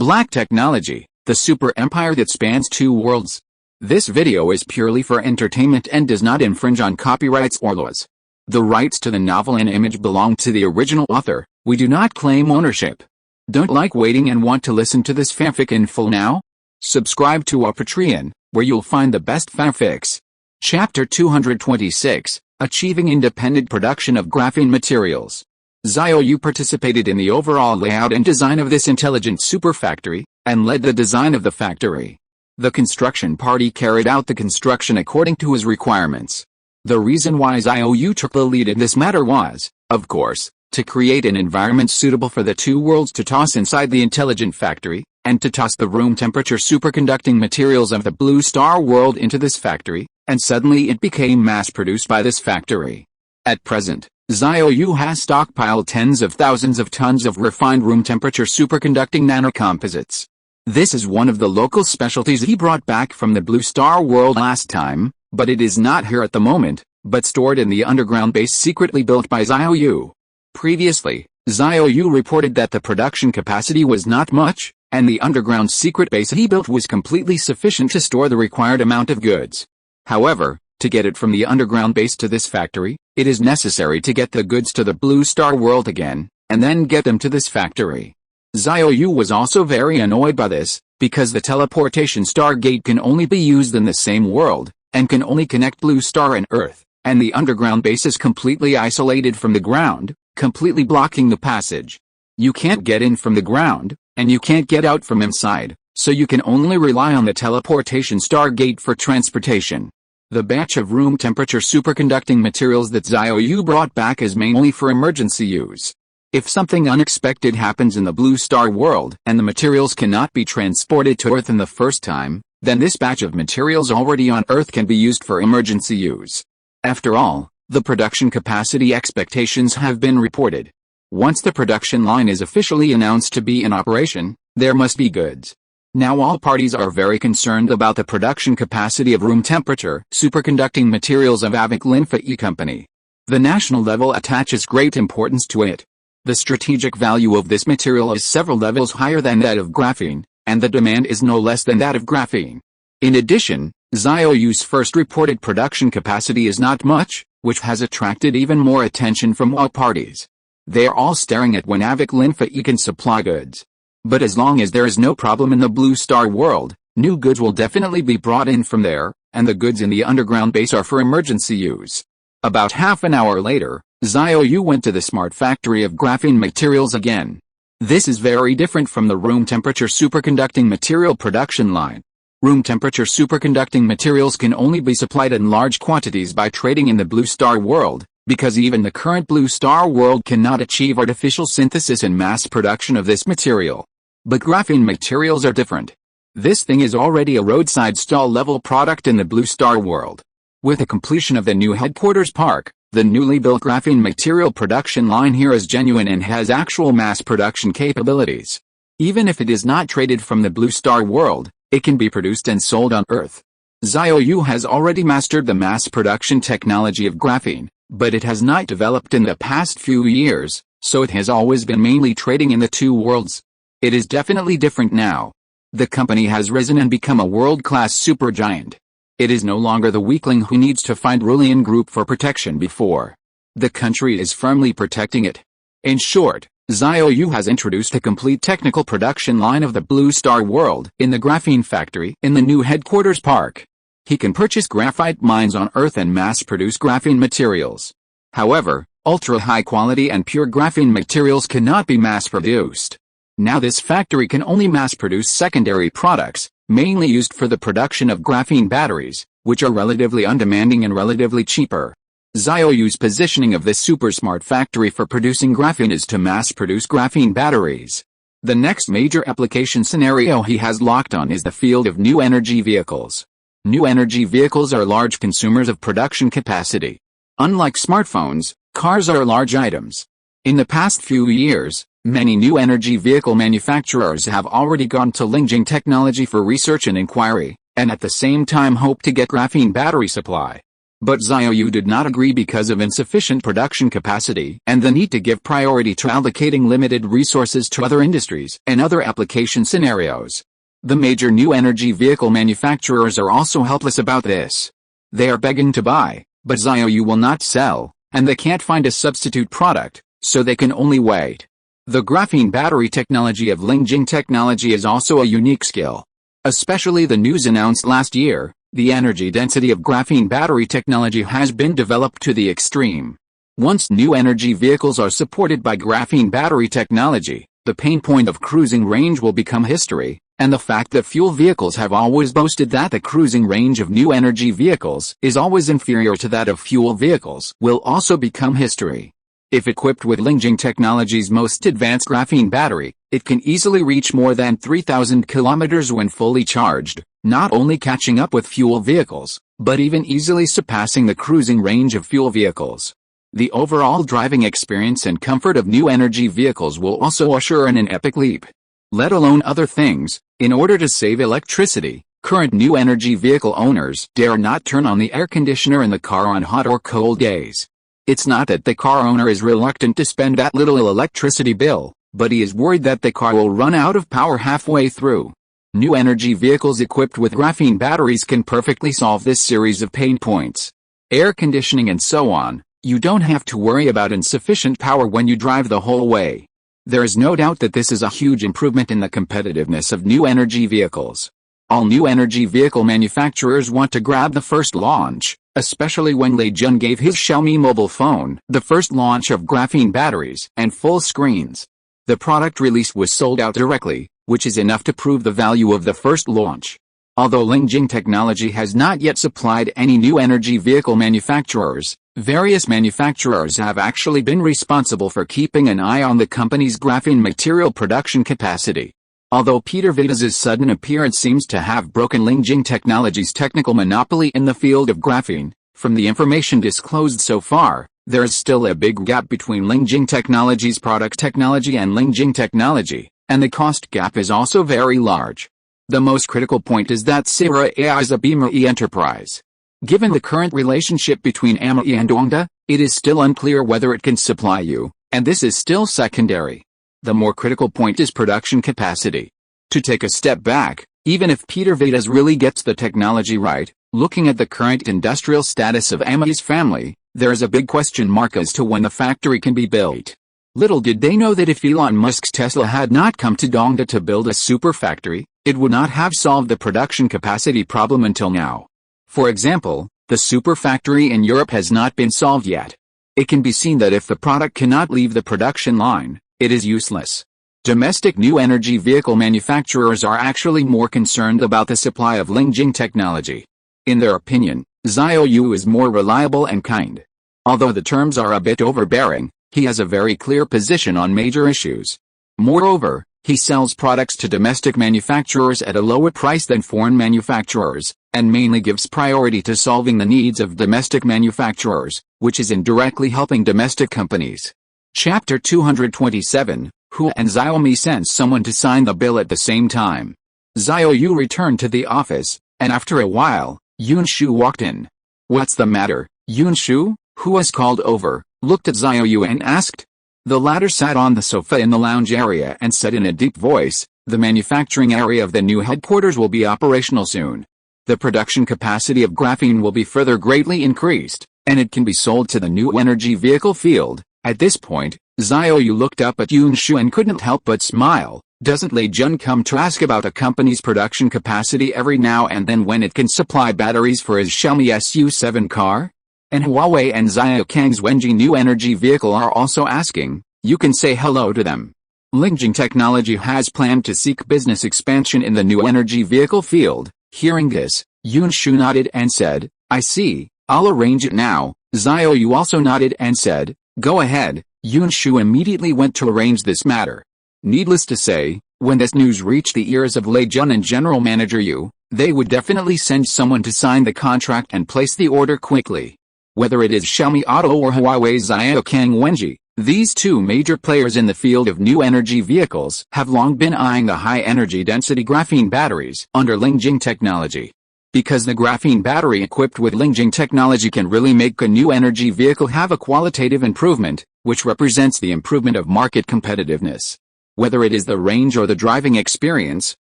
Black technology, the super empire that spans two worlds. This video is purely for entertainment and does not infringe on copyrights or laws. The rights to the novel and image belong to the original author. We do not claim ownership. Don't like waiting and want to listen to this fanfic in full now? Subscribe to our Patreon, where you'll find the best fanfics. Chapter 226, Achieving Independent Production of Graphene Materials. Xiao Yu participated in the overall layout and design of this intelligent super factory, and led the design of the factory. The construction party carried out the construction according to his requirements. The reason why Xiao Yu took the lead in this matter was, of course, to create an environment suitable for the two worlds to toss inside the intelligent factory, and to toss the room temperature superconducting materials of the Blue Star world into this factory, and suddenly it became mass-produced by this factory. At present, Xiao Yu has stockpiled tens of thousands of tons of refined room temperature superconducting nanocomposites. This is one of the local specialties he brought back from the Blue Star world last time, but it is not here at the moment, but stored in the underground base secretly built by Xiao Yu. Previously, Xiao Yu reported that the production capacity was not much, and the underground secret base he built was completely sufficient to store the required amount of goods. However, to get it from the underground base to this factory, it is necessary to get the goods to the Blue Star world again, and then get them to this factory. Xiao Yu was also very annoyed by this, because the teleportation stargate can only be used in the same world, and can only connect Blue Star and Earth, and the underground base is completely isolated from the ground, completely blocking the passage. You can't get in from the ground, and you can't get out from inside, so you can only rely on the teleportation stargate for transportation. The batch of room temperature superconducting materials that Xiao Yu brought back is mainly for emergency use. If something unexpected happens in the Blue Star world and the materials cannot be transported to Earth in the first time, then this batch of materials already on Earth can be used for emergency use. After all, the production capacity expectations have been reported. Once the production line is officially announced to be in operation, there must be goods. Now all parties are very concerned about the production capacity of room temperature superconducting materials of Avic Linfa E Company. The national level attaches great importance to it. The strategic value of this material is several levels higher than that of graphene, and the demand is no less than that of graphene. In addition, Xiao Yu's first reported production capacity is not much, which has attracted even more attention from all parties. They are all staring at when Avic Linfa E can supply goods. But as long as there is no problem in the Blue Star world, new goods will definitely be brought in from there, and the goods in the underground base are for emergency use. About half an hour later, Xiao Yu went to the smart factory of graphene materials again. This is very different from the room temperature superconducting material production line. Room temperature superconducting materials can only be supplied in large quantities by trading in the Blue Star world, because even the current Blue Star world cannot achieve artificial synthesis and mass production of this material. But graphene materials are different. This thing is already a roadside stall level product in the Blue Star world. With the completion of the new headquarters park, the newly built graphene material production line here is genuine and has actual mass production capabilities. Even if it is not traded from the Blue Star world, it can be produced and sold on Earth. Xiao Yu has already mastered the mass production technology of graphene, but it has not developed in the past few years, so it has always been mainly trading in the two worlds. It is definitely different now. The company has risen and become a world-class supergiant. It is no longer the weakling who needs to find Rulian Group for protection before. The country is firmly protecting it. In short, Xiao Yu has introduced a complete technical production line of the Blue Star world in the graphene factory in the new headquarters park. He can purchase graphite mines on Earth and mass-produce graphene materials. However, ultra-high quality and pure graphene materials cannot be mass-produced. Now this factory can only mass-produce secondary products, mainly used for the production of graphene batteries, which are relatively undemanding and relatively cheaper. Xiao Yu's positioning of this super smart factory for producing graphene is to mass-produce graphene batteries. The next major application scenario he has locked on is the field of new energy vehicles. New energy vehicles are large consumers of production capacity. Unlike smartphones, cars are large items. In the past few years, many new energy vehicle manufacturers have already gone to Lingjing technology for research and inquiry, and at the same time hope to get graphene battery supply. But Xiao Yu did not agree because of insufficient production capacity and the need to give priority to allocating limited resources to other industries and other application scenarios. The major new energy vehicle manufacturers are also helpless about this. They are begging to buy, but Xiao Yu will not sell, and they can't find a substitute product, so they can only wait. The graphene battery technology of Lingjing Technology is also a unique skill. Especially the news announced last year, the energy density of graphene battery technology has been developed to the extreme. Once new energy vehicles are supported by graphene battery technology, the pain point of cruising range will become history, and the fact that fuel vehicles have always boasted that the cruising range of new energy vehicles is always inferior to that of fuel vehicles will also become history. If equipped with Lingjing Technology's most advanced graphene battery, it can easily reach more than 3,000 kilometers when fully charged, not only catching up with fuel vehicles, but even easily surpassing the cruising range of fuel vehicles. The overall driving experience and comfort of new energy vehicles will also usher in an epic leap. Let alone other things, in order to save electricity, current new energy vehicle owners dare not turn on the air conditioner in the car on hot or cold days. It's not that the car owner is reluctant to spend that little electricity bill, but he is worried that the car will run out of power halfway through. New energy vehicles equipped with graphene batteries can perfectly solve this series of pain points. Air conditioning and so on, you don't have to worry about insufficient power when you drive the whole way. There is no doubt that this is a huge improvement in the competitiveness of new energy vehicles. All new energy vehicle manufacturers want to grab the first launch, especially when Lei Jun gave his Xiaomi mobile phone the first launch of graphene batteries and full screens. The product release was sold out directly, which is enough to prove the value of the first launch. Although Lingjing Technology has not yet supplied any new energy vehicle manufacturers, various manufacturers have actually been responsible for keeping an eye on the company's graphene material production capacity. Although Peter Vidas's sudden appearance seems to have broken Lingjing Technology's technical monopoly in the field of graphene, from the information disclosed so far, there is still a big gap between Lingjing Technology's product technology and Lingjing Technology, and the cost gap is also very large. The most critical point is that Sierra AI is a BME enterprise. Given the current relationship between AME and Dongda, it is still unclear whether it can supply you, and this is still secondary. The more critical point is production capacity. To take a step back, even if Peter Vidas really gets the technology right, looking at the current industrial status of AME's family, there is a big question mark as to when the factory can be built. Little did they know that if Elon Musk's Tesla had not come to Dongda to build a super factory, it would not have solved the production capacity problem until now. For example, the super factory in Europe has not been solved yet. It can be seen that if the product cannot leave the production line, it is useless. Domestic new energy vehicle manufacturers are actually more concerned about the supply of Lingjing Technology. In their opinion, Xiao Yu is more reliable and kind. Although the terms are a bit overbearing, he has a very clear position on major issues. Moreover, he sells products to domestic manufacturers at a lower price than foreign manufacturers, and mainly gives priority to solving the needs of domestic manufacturers, which is indirectly helping domestic companies. Chapter 227, Hu and Xiaomi sent someone to sign the bill at the same time. Xiao Yu returned to the office, and after a while, Yun Shu walked in. "What's the matter, Yun Shu?" Hu was called over, looked at Xiao Yu and asked. The latter sat on the sofa in the lounge area and said in a deep voice, "The manufacturing area of the new headquarters will be operational soon. The production capacity of graphene will be further greatly increased, and it can be sold to the new energy vehicle field." At this point, Xiao Yu looked up at Yun Shu and couldn't help but smile. Doesn't Lei Jun come to ask about a company's production capacity every now and then when it can supply batteries for his Xiaomi SU7 car? And Huawei and Xiaokang's Wenji new energy vehicle are also asking. You can say hello to them. Lingjing Technology has planned to seek business expansion in the new energy vehicle field. Hearing this, Yun Shu nodded and said, "I see, I'll arrange it now." Xiao Yu also nodded and said, "Go ahead." Yun Shu immediately went to arrange this matter. Needless to say, when this news reached the ears of Lei Jun and General Manager Yu, they would definitely send someone to sign the contract and place the order quickly. Whether it is Xiaomi Auto or Huawei's Xiaokang Wenji, these two major players in the field of new energy vehicles have long been eyeing the high energy density graphene batteries under Lingjing Technology. because the graphene battery equipped with Lingjing technology can really make a new energy vehicle have a qualitative improvement, which represents the improvement of market competitiveness. Whether it is the range or the driving experience,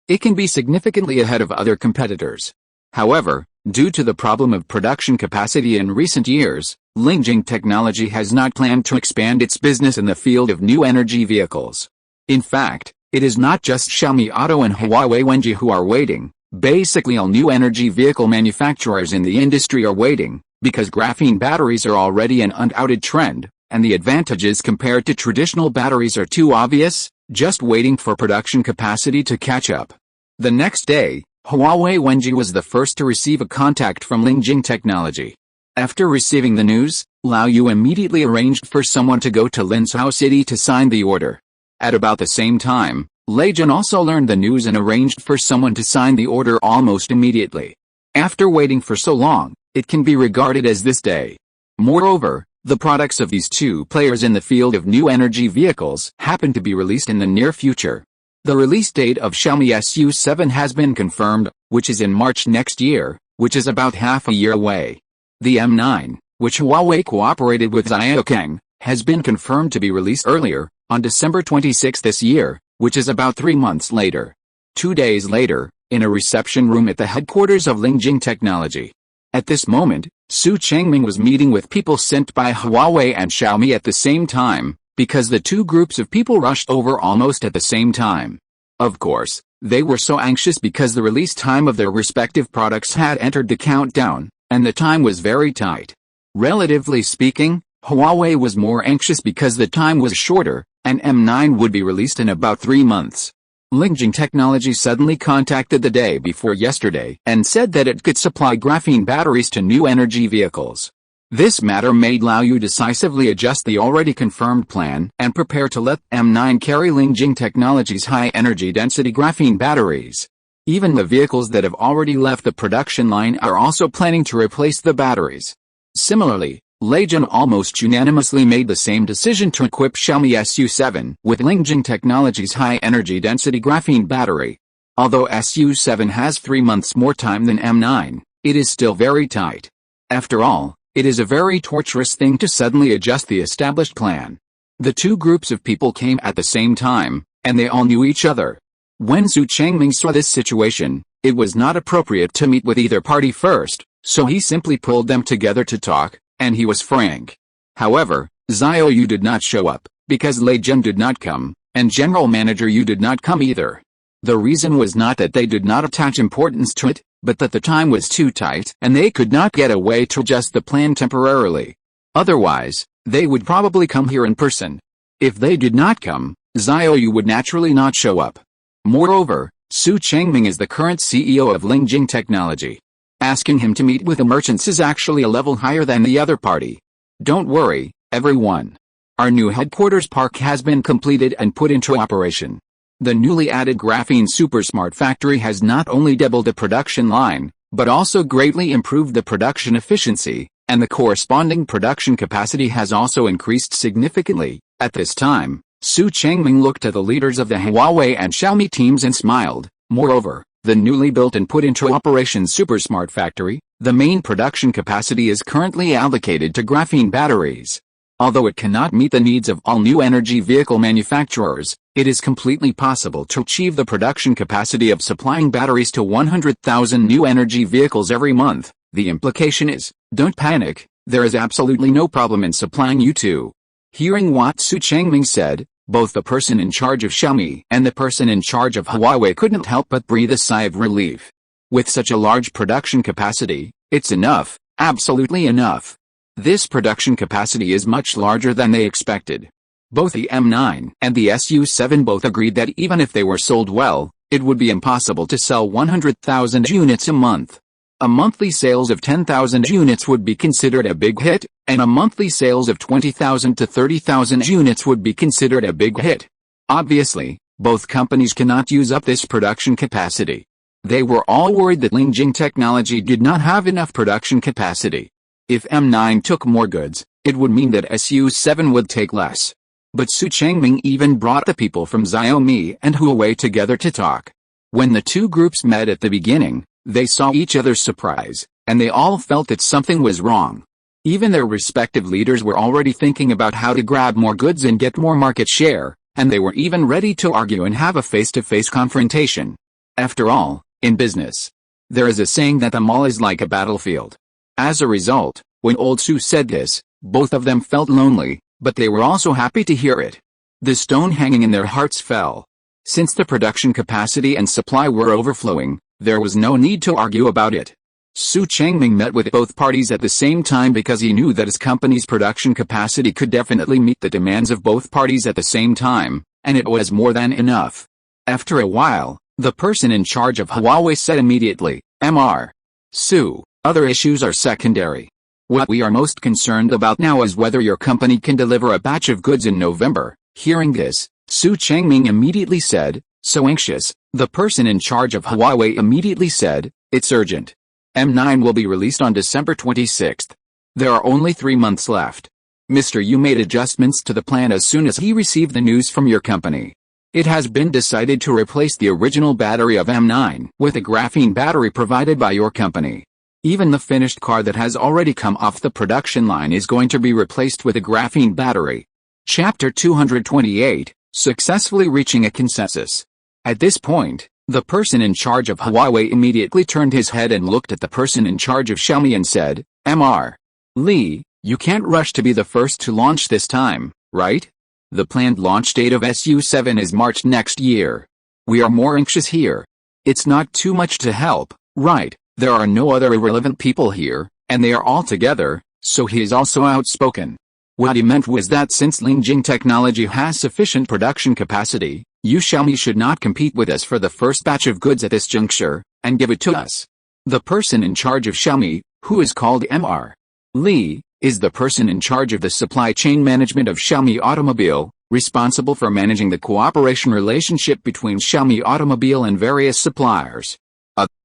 it can be significantly ahead of other competitors. However, due to the problem of production capacity in recent years, Lingjing technology has not planned to expand its business in the field of new energy vehicles. In fact, it is not just Xiaomi Auto and Huawei Wenji who are waiting. Basically all new energy vehicle manufacturers in the industry are waiting, because graphene batteries are already an undoubted trend, and the advantages compared to traditional batteries are too obvious, just waiting for production capacity to catch up. The next day, Huawei Wenji was the first to receive a contact from Lingjing Technology. After receiving the news, Xiao Yu immediately arranged for someone to go to Linsao City to sign the order. At about the same time, Lei Jun also learned the news and arranged for someone to sign the order almost immediately. After waiting for so long, it can be regarded as this day. Moreover, the products of these two players in the field of new energy vehicles happen to be released in the near future. The release date of Xiaomi SU7 has been confirmed, which is in March next year, which is about half a year away. The M9, which Huawei cooperated with Xiaokeng, has been confirmed to be released earlier, on December 26 this year, which is about 3 months later. 2 days later, in a reception room at the headquarters of Lingjing Technology. At this moment, Su Changming was meeting with people sent by Huawei and Xiaomi at the same time, because the two groups of people rushed over almost at the same time. Of course, they were so anxious because the release time of their respective products had entered the countdown, and the time was very tight. Relatively speaking, Huawei was more anxious because the time was shorter, and M9 would be released in about 3 months. Lingjing Technology suddenly contacted the day before yesterday and said that it could supply graphene batteries to new energy vehicles. This matter made Xiao Yu decisively adjust the already confirmed plan and prepare to let M9 carry Lingjing Technology's high-energy density graphene batteries. Even the vehicles that have already left the production line are also planning to replace the batteries. Similarly, Lei Jun almost unanimously made the same decision to equip Xiaomi SU7 with Lingjing Technology's high-energy density graphene battery. Although SU7 has 3 months more time than M9, it is still very tight. After all, it is a very torturous thing to suddenly adjust the established plan. The two groups of people came at the same time, and they all knew each other. When Su Changming saw this situation, it was not appropriate to meet with either party first, so he simply pulled them together to talk, and he was frank. However, Xiao Yu did not show up, because Lei Jun did not come, and General Manager Yu did not come either. The reason was not that they did not attach importance to it, but that the time was too tight and they could not get away to adjust the plan temporarily. Otherwise, they would probably come here in person. If they did not come, Xiao Yu would naturally not show up. Moreover, Su Changming is the current CEO of Lingjing Technology. Asking him to meet with the merchants is actually a level higher than the other party. Don't worry, everyone. Our new headquarters park has been completed and put into operation. The newly added graphene super smart factory has not only doubled the production line, but also greatly improved the production efficiency, and the corresponding production capacity has also increased significantly. At this time, Su Changming looked at the leaders of the Huawei and Xiaomi teams and smiled. Moreover, the newly built and put into operation super smart factory, the main production capacity is currently allocated to graphene batteries. Although it cannot meet the needs of all new energy vehicle manufacturers, it is completely possible to achieve the production capacity of supplying batteries to 100,000 new energy vehicles every month. The implication is, don't panic, there is absolutely no problem in supplying you too. Hearing what Su Changming said, both the person in charge of Xiaomi and the person in charge of Huawei couldn't help but breathe a sigh of relief. With such a large production capacity, it's enough, absolutely enough. This production capacity is much larger than they expected. Both the M9 and the SU7 both agreed that even if they were sold well, it would be impossible to sell 100,000 units a month. A monthly sales of 10,000 units would be considered a big hit, and a monthly sales of 20,000 to 30,000 units would be considered a big hit. Obviously, both companies cannot use up this production capacity. They were all worried that Lingjing Technology did not have enough production capacity. If M9 took more goods, it would mean that SU7 would take less. But Su Changming even brought the people from Xiaomi and Huawei together to talk. When the two groups met at the beginning, They saw each other's surprise, and they all felt that something was wrong. Even their respective leaders were already thinking about how to grab more goods and get more market share, and they were even ready to argue and have a face-to-face confrontation. After all, in business, there is a saying that the mall is like a battlefield. As a result, when old Su said this, both of them felt lonely, but they were also happy to hear it. The stone hanging in their hearts fell. Since the production capacity and supply were overflowing, there was no need to argue about it. Su Changming met with both parties at the same time because he knew that his company's production capacity could definitely meet the demands of both parties at the same time, and it was more than enough. After a while, the person in charge of Huawei said immediately, "Mr. Su, other issues are secondary. What we are most concerned about now is whether your company can deliver a batch of goods in November." Hearing this, Su Changming immediately said, "So anxious?" The person in charge of Huawei immediately said, "It's urgent. M9 will be released on December 26th. There are only 3 months left. Mr. Yu made adjustments to the plan as soon as he received the news from your company. It has been decided to replace the original battery of M9 with a graphene battery provided by your company. Even the finished car that has already come off the production line is going to be replaced with a graphene battery." Chapter 228, Successfully Reaching a Consensus. At this point, the person in charge of Huawei immediately turned his head and looked at the person in charge of Xiaomi and said, "Mr. Li, you can't rush to be the first to launch this time, right? The planned launch date of SU7 is March next year. We are more anxious here. It's not too much to help, right? There are no other irrelevant people here, and they are all together, so he is also outspoken." What he meant was that since Lingjing Technology has sufficient production capacity, you Xiaomi should not compete with us for the first batch of goods at this juncture, and give it to us. The person in charge of Xiaomi, who is called Mr. Li, is the person in charge of the supply chain management of Xiaomi Automobile, responsible for managing the cooperation relationship between Xiaomi Automobile and various suppliers.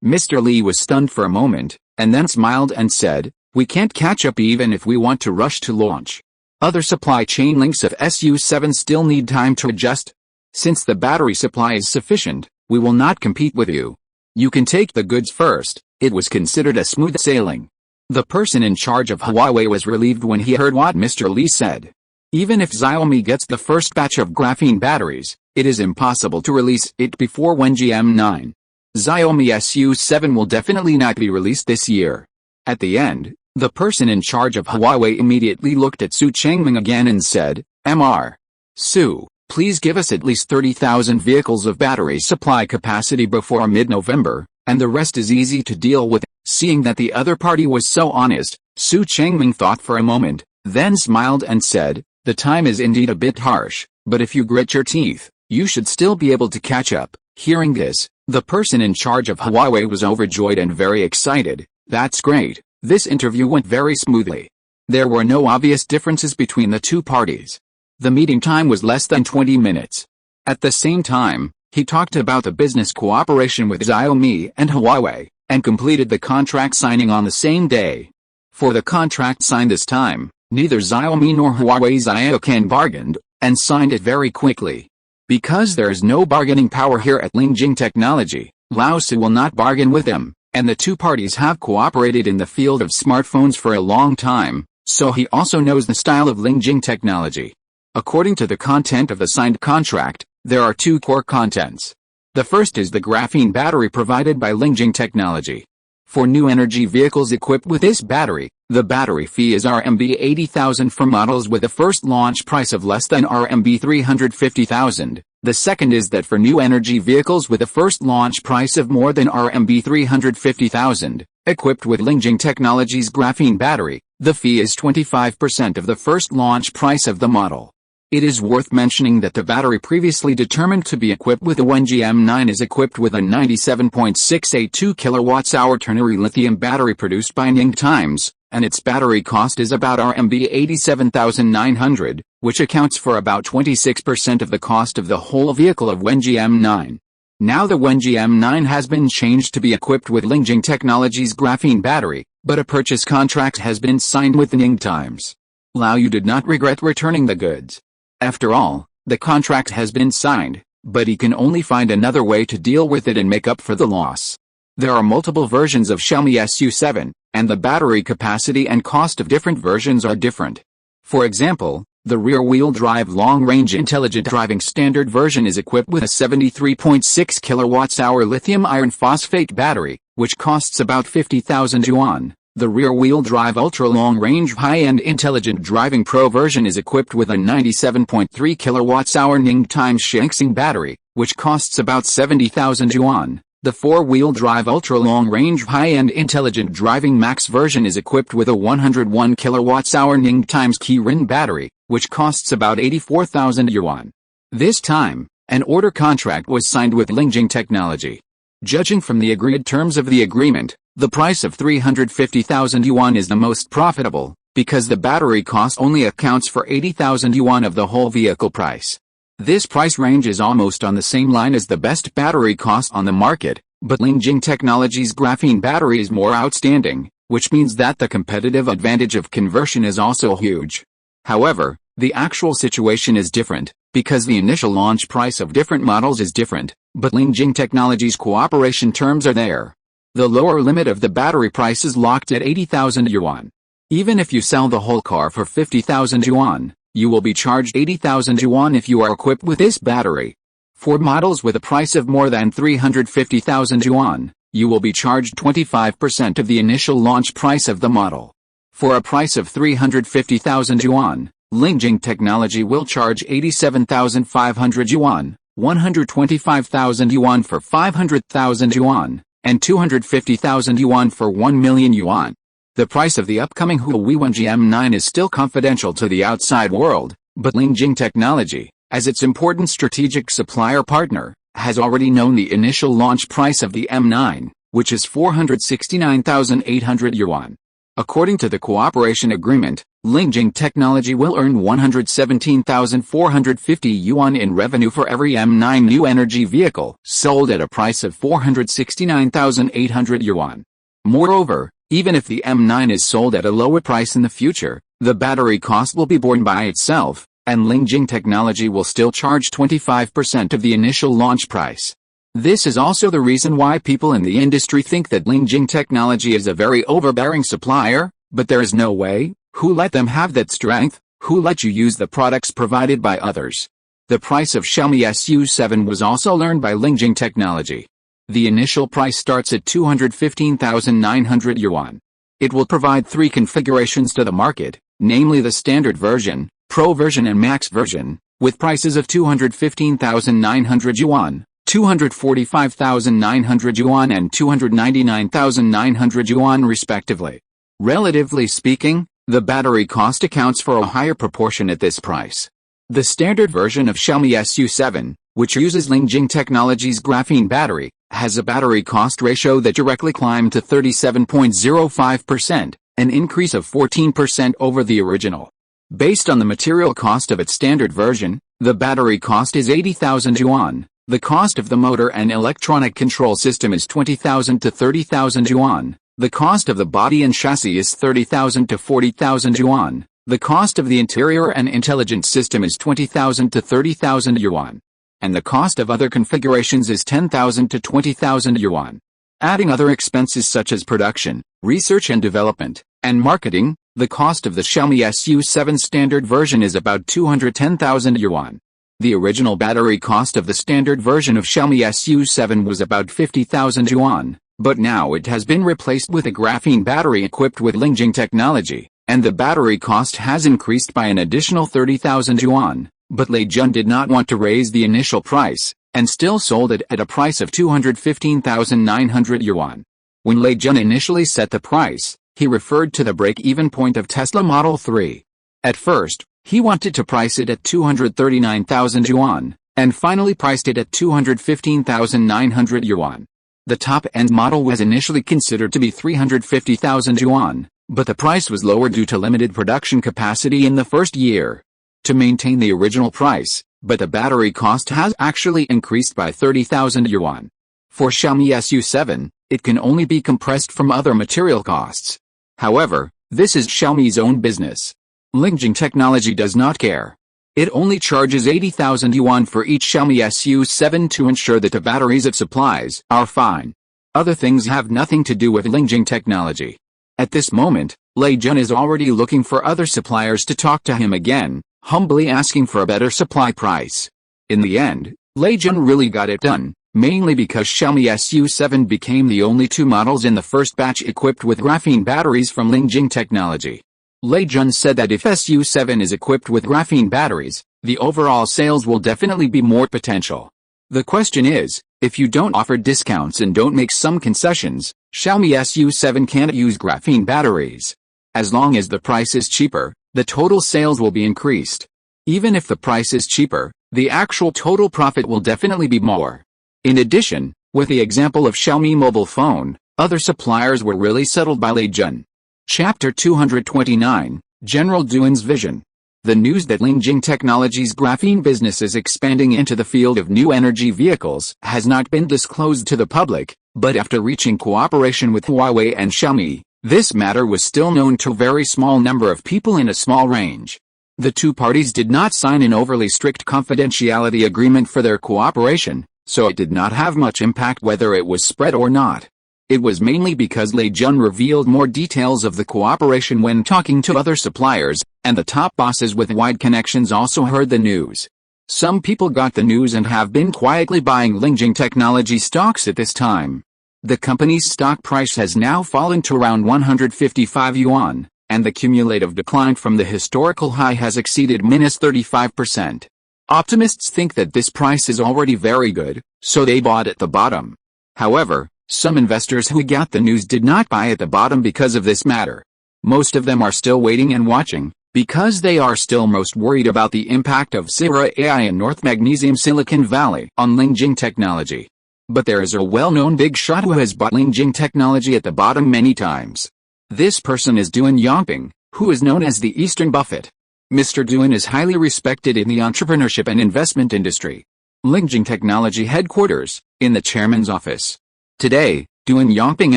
Mr. Li was stunned for a moment, and then smiled and said, "We can't catch up even if we want to rush to launch. Other supply chain links of SU7 still need time to adjust. Since the battery supply is sufficient, we will not compete with you. You can take the goods first." It was considered a smooth sailing. The person in charge of Huawei was relieved when he heard what Mr. Li said. Even if Xiaomi gets the first batch of graphene batteries, it is impossible to release it before Wenji M9. Xiaomi SU7 will definitely not be released this year. At the end, the person in charge of Huawei immediately looked at Su Changming again and said, "Mr. Su, please give us at least 30,000 vehicles of battery supply capacity before mid-November, and the rest is easy to deal with." Seeing that the other party was so honest, Su Changming thought for a moment, then smiled and said, "The time is indeed a bit harsh, but if you grit your teeth, you should still be able to catch up." Hearing this, the person in charge of Huawei was overjoyed and very excited. "That's great. This interview went very smoothly. There were no obvious differences between the two parties. The meeting time was less than 20 minutes. At the same time, he talked about the business cooperation with Xiaomi and Huawei, and completed the contract signing on the same day. For the contract signed this time, neither Xiaomi nor Huawei Xiaocan bargained, and signed it very quickly. Because there is no bargaining power here at Lingjing Technology, Lao Su will not bargain with them, and the two parties have cooperated in the field of smartphones for a long time, so he also knows the style of Lingjing Technology. According to the content of the signed contract, there are two core contents. The first is the graphene battery provided by Lingjing Technology. For new energy vehicles equipped with this battery, the battery fee is RMB 80,000 for models with a first launch price of less than RMB 350,000. The second is that for new energy vehicles with a first launch price of more than RMB 350,000, equipped with Lingjing Technology's graphene battery, the fee is 25% of the first launch price of the model. It is worth mentioning that the battery previously determined to be equipped with the Wenji M9 is equipped with a 97.682 kWh ternary lithium battery produced by Ning Times, and its battery cost is about RMB 87,900, which accounts for about 26% of the cost of the whole vehicle of Wenji M9. Now the Wenji M9 has been changed to be equipped with Lingjing Technology's graphene battery, but a purchase contract has been signed with Ning Times. Lao Yu did not regret returning the goods. After all, the contract has been signed, but he can only find another way to deal with it and make up for the loss. There are multiple versions of Xiaomi SU7, and the battery capacity and cost of different versions are different. For example, the rear-wheel drive long-range intelligent driving standard version is equipped with a 73.6 kWh lithium iron phosphate battery, which costs about 50,000 yuan. The rear-wheel drive ultra-long-range high-end intelligent driving pro version is equipped with a 97.3 kWh Ning times Shangxing battery, which costs about 70,000 yuan. The four-wheel drive ultra-long-range high-end intelligent driving max version is equipped with a 101 kWh Ning times Kirin battery, which costs about 84,000 yuan. This time, an order contract was signed with Lingjing Technology. Judging from the agreed terms of the agreement, the price of 350,000 yuan is the most profitable, because the battery cost only accounts for 80,000 yuan of the whole vehicle price. This price range is almost on the same line as the best battery cost on the market, but Lingjing Technology's graphene battery is more outstanding, which means that the competitive advantage of conversion is also huge. However, the actual situation is different, because the initial launch price of different models is different, but Lingjing Technology's cooperation terms are there. The lower limit of the battery price is locked at 80,000 yuan. Even if you sell the whole car for 50,000 yuan, you will be charged 80,000 yuan if you are equipped with this battery. For models with a price of more than 350,000 yuan, you will be charged 25% of the initial launch price of the model. For a price of 350,000 yuan, Lingjing Technology will charge 87,500 yuan, 125,000 yuan for 500,000 yuan, and 250,000 yuan for 1 million yuan. The price of the upcoming Huawei GM9 is still confidential to the outside world, but Lingjing Technology, as its important strategic supplier partner, has already known the initial launch price of the M9, which is 469,800 yuan. According to the cooperation agreement, Lingjing Technology will earn 117,450 yuan in revenue for every M9 new energy vehicle sold at a price of 469,800 yuan. Moreover, even if the M9 is sold at a lower price in the future, the battery cost will be borne by itself, and Lingjing Technology will still charge 25% of the initial launch price. This is also the reason why people in the industry think that Lingjing Technology is a very overbearing supplier, but there is no way. Who let them have that strength? Who let you use the products provided by others? The price of Xiaomi SU7 was also learned by Lingjing Technology. The initial price starts at 215,900 yuan. It will provide three configurations to the market, namely the standard version, pro version and max version, with prices of 215,900 yuan, 245,900 yuan and 299,900 yuan respectively. Relatively speaking, the battery cost accounts for a higher proportion at this price. The standard version of Xiaomi SU7, which uses Lingjing Technology's graphene battery, has a battery cost ratio that directly climbed to 37.05%, an increase of 14% over the original. Based on the material cost of its standard version, the battery cost is 80,000 yuan. The cost of the motor and electronic control system is 20,000 to 30,000 yuan. The cost of the body and chassis is 30,000 to 40,000 yuan. The cost of the interior and intelligence system is 20,000 to 30,000 yuan. And the cost of other configurations is 10,000 to 20,000 yuan. Adding other expenses such as production, research and development, and marketing, the cost of the Xiaomi SU7 standard version is about 210,000 yuan. The original battery cost of the standard version of Xiaomi SU7 was about 50,000 yuan, but now it has been replaced with a graphene battery equipped with Lingjing Technology, and the battery cost has increased by an additional 30,000 yuan, but Lei Jun did not want to raise the initial price, and still sold it at a price of 215,900 yuan. When Lei Jun initially set the price, he referred to the break-even point of Tesla Model 3. At first, he wanted to price it at 239,000 yuan, and finally priced it at 215,900 yuan. The top-end model was initially considered to be 350,000 yuan, but the price was lower due to limited production capacity in the first year. To maintain the original price, but the battery cost has actually increased by 30,000 yuan. For Xiaomi SU7, it can only be compressed from other material costs. However, this is Xiaomi's own business. Lingjing Technology does not care. It only charges 80,000 yuan for each Xiaomi SU7 to ensure that the batteries it supplies are fine. Other things have nothing to do with Lingjing Technology. At this moment, Lei Jun is already looking for other suppliers to talk to him again, humbly asking for a better supply price. In the end, Lei Jun really got it done, mainly because Xiaomi SU7 became the only two models in the first batch equipped with graphene batteries from Lingjing Technology. Lei Jun said that if SU7 is equipped with graphene batteries, the overall sales will definitely be more potential. The question is, if you don't offer discounts and don't make some concessions, Xiaomi SU7 can't use graphene batteries. As long as the price is cheaper, the total sales will be increased. Even if the price is cheaper, the actual total profit will definitely be more. In addition, with the example of Xiaomi mobile phone, other suppliers were really settled by Lei Jun. Chapter 229, General Duan's Vision. The news that Lingjing Technology's graphene business is expanding into the field of new energy vehicles has not been disclosed to the public, but after reaching cooperation with Huawei and Xiaomi, this matter was still known to a very small number of people in a small range. The two parties did not sign an overly strict confidentiality agreement for their cooperation, so it did not have much impact whether it was spread or not. It was mainly because Lei Jun revealed more details of the cooperation when talking to other suppliers, and the top bosses with wide connections also heard the news. Some people got the news and have been quietly buying Lingjing Technology stocks at this time. The company's stock price has now fallen to around 155 yuan, and the cumulative decline from the historical high has exceeded -35%. Optimists think that this price is already very good, so they bought at the bottom. However, some investors who got the news did not buy at the bottom because of this matter. Most of them are still waiting and watching, because they are still most worried about the impact of Sierra AI in North Magnesium Silicon Valley on Lingjing Technology. But there is a well-known big shot who has bought Lingjing Technology at the bottom many times. This person is Duan Yongping, who is known as the Eastern Buffett. Mr. Duan is highly respected in the entrepreneurship and investment industry. Lingjing Technology headquarters, in the chairman's office. Today, Duan Yongping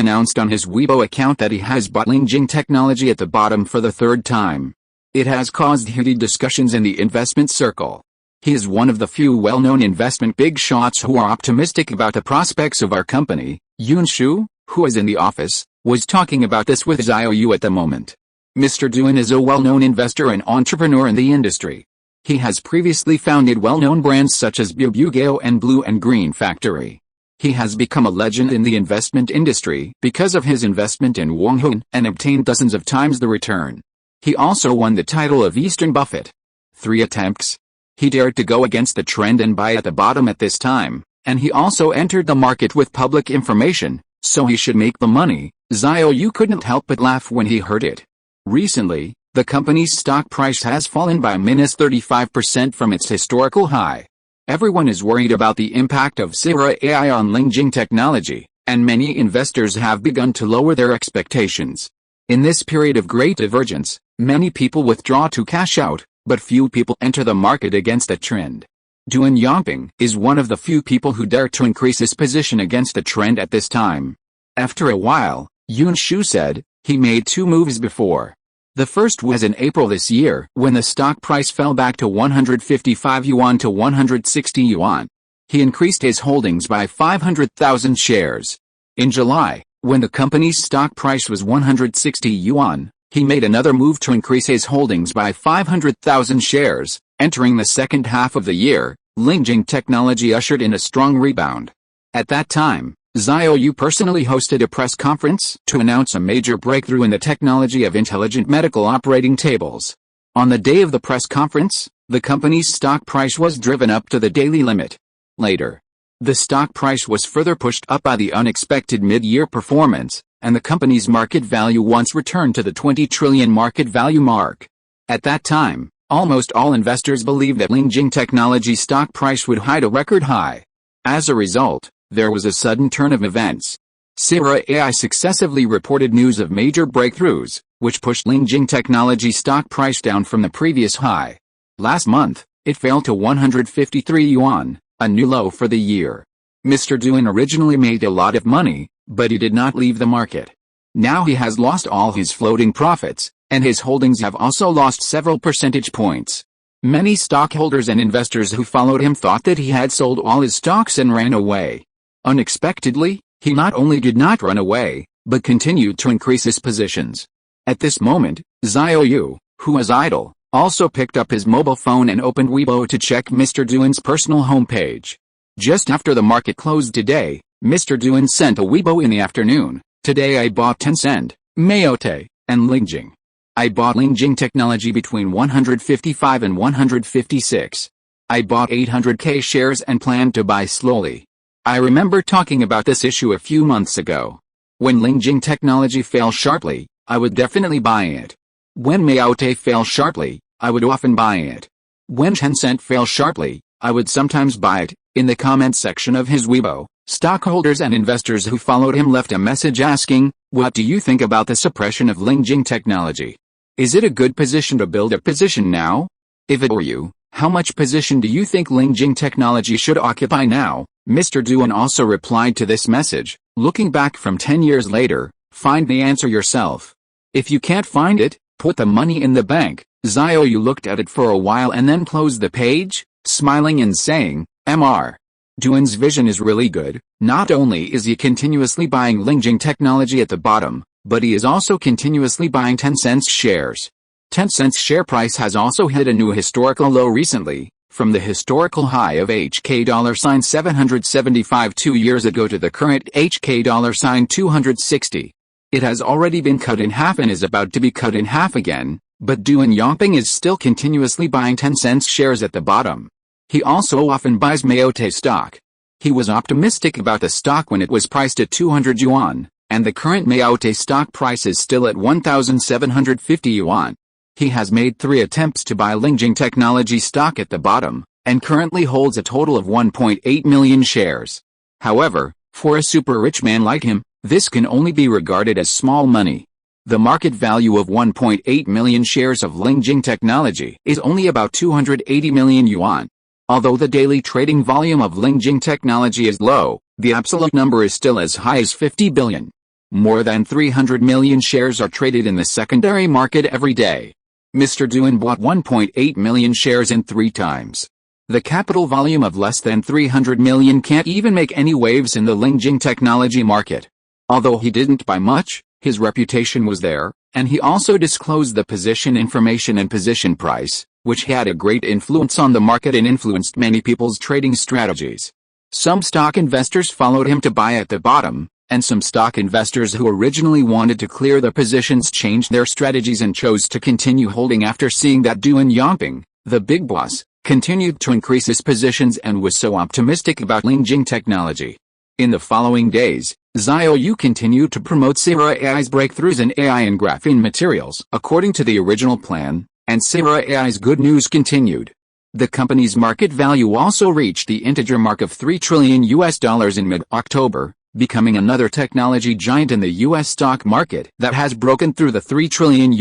announced on his Weibo account that he has bought Lingjing Technology at the bottom for the third time. It has caused heated discussions in the investment circle. He is one of the few well-known investment big shots who are optimistic about the prospects of our company. Yun Shu, who is in the office, was talking about this with Xiao Yu at the moment. Mr. Duan is a well-known investor and entrepreneur in the industry. He has previously founded well-known brands such as Bubugeo and Blue and Green Factory. He has become a legend in the investment industry because of his investment in Wonghun and obtained dozens of times the return. He also won the title of Eastern Buffett. 3 attempts. He dared to go against the trend and buy at the bottom at this time, and he also entered the market with public information, so he should make the money. Xiao Yu couldn't help but laugh when he heard it. Recently, the company's stock price has fallen by -35% from its historical high. Everyone is worried about the impact of Sierra AI on Lingjing Technology, and many investors have begun to lower their expectations. In this period of great divergence, many people withdraw to cash out, but few people enter the market against a trend. Duan Yongping is one of the few people who dare to increase his position against the trend at this time. After a while, Yun Shu said, he made 2 moves before. The first was in April this year, when the stock price fell back to 155 yuan to 160 yuan. He increased his holdings by 500,000 shares. In July, when the company's stock price was 160 yuan, he made another move to increase his holdings by 500,000 shares. Entering the second half of the year, Lingjing Technology ushered in a strong rebound. At that time, Xiao Yu personally hosted a press conference to announce a major breakthrough in the technology of intelligent medical operating tables. On the day of the press conference, the company's stock price was driven up to the daily limit. Later, the stock price was further pushed up by the unexpected mid-year performance, and the company's market value once returned to the 20 trillion market value mark. At that time, almost all investors believed that Lingjing Technology stock price would hit a record high. As a result, there was a sudden turn of events. Sierra AI successively reported news of major breakthroughs, which pushed Lingjing Technology stock price down from the previous high. Last month, it fell to 153 yuan, a new low for the year. Mr. Duan originally made a lot of money, but he did not leave the market. Now he has lost all his floating profits, and his holdings have also lost several percentage points. Many stockholders and investors who followed him thought that he had sold all his stocks and ran away. Unexpectedly, He not only did not run away, but continued to increase his positions. At this moment, Xiao Yu, who was idle, also picked up his mobile phone and opened Weibo to check Mr. Duan's personal homepage. Just after the market closed today, Mr. Duan sent a Weibo in the afternoon. Today I bought Tencent, Mayotte, and Lingjing. I bought Lingjing Technology between 155 and 156. I bought 800k shares and planned to buy slowly. I remember talking about this issue a few months ago. When Lingjing Technology fell sharply, I would definitely buy it. When Mayotte fell sharply, I would often buy it. When Tencent fell sharply, I would sometimes buy it. In the comments section of his Weibo, stockholders and investors who followed him left a message asking, "What do you think about the suppression of Lingjing Technology? Is it a good position to build a position now? If it were you, how much position do you think Lingjing Technology should occupy now?" Mr. Duan also replied to this message, "Looking back from 10 years later, find the answer yourself. If you can't find it, put the money in the bank." Xiao Yu looked at it for a while and then closed the page, smiling and saying, "Mr. Duan's vision is really good. Not only is he continuously buying Lingjing Technology at the bottom, but he is also continuously buying Tencent's shares. Tencent's share price has also hit a new historical low recently, from the historical high of $775 2 years ago to the current $260. It has already been cut in half and is about to be cut in half again, but Duan Yongping is still continuously buying Tencent's shares at the bottom. He also often buys Mayotte stock. He was optimistic about the stock when it was priced at 200 yuan, and the current Mayotte stock price is still at 1,750 yuan. He has made 3 attempts to buy Lingjing Technology stock at the bottom, and currently holds a total of 1.8 million shares. However, for a super rich man like him, this can only be regarded as small money. The market value of 1.8 million shares of Lingjing Technology is only about 280 million yuan. Although the daily trading volume of Lingjing Technology is low, the absolute number is still as high as 50 billion. More than 300 million shares are traded in the secondary market every day. Mr. Duan bought 1.8 million shares in 3 times. The capital volume of less than 300 million can't even make any waves in the Lingjing Technology market. Although he didn't buy much, his reputation was there, and he also disclosed the position information and position price, which had a great influence on the market and influenced many people's trading strategies. Some stock investors followed him to buy at the bottom, and some stock investors who originally wanted to clear their positions changed their strategies and chose to continue holding after seeing that Duan Yongping, the big boss, continued to increase his positions and was so optimistic about Lingjing Technology. In the following days, Xiao Yu continued to promote Sierra AI's breakthroughs in AI and graphene materials according to the original plan, and Sierra AI's good news continued. The company's market value also reached the integer mark of $3 trillion in mid-October, becoming another technology giant in the US stock market that has broken through the $3 trillion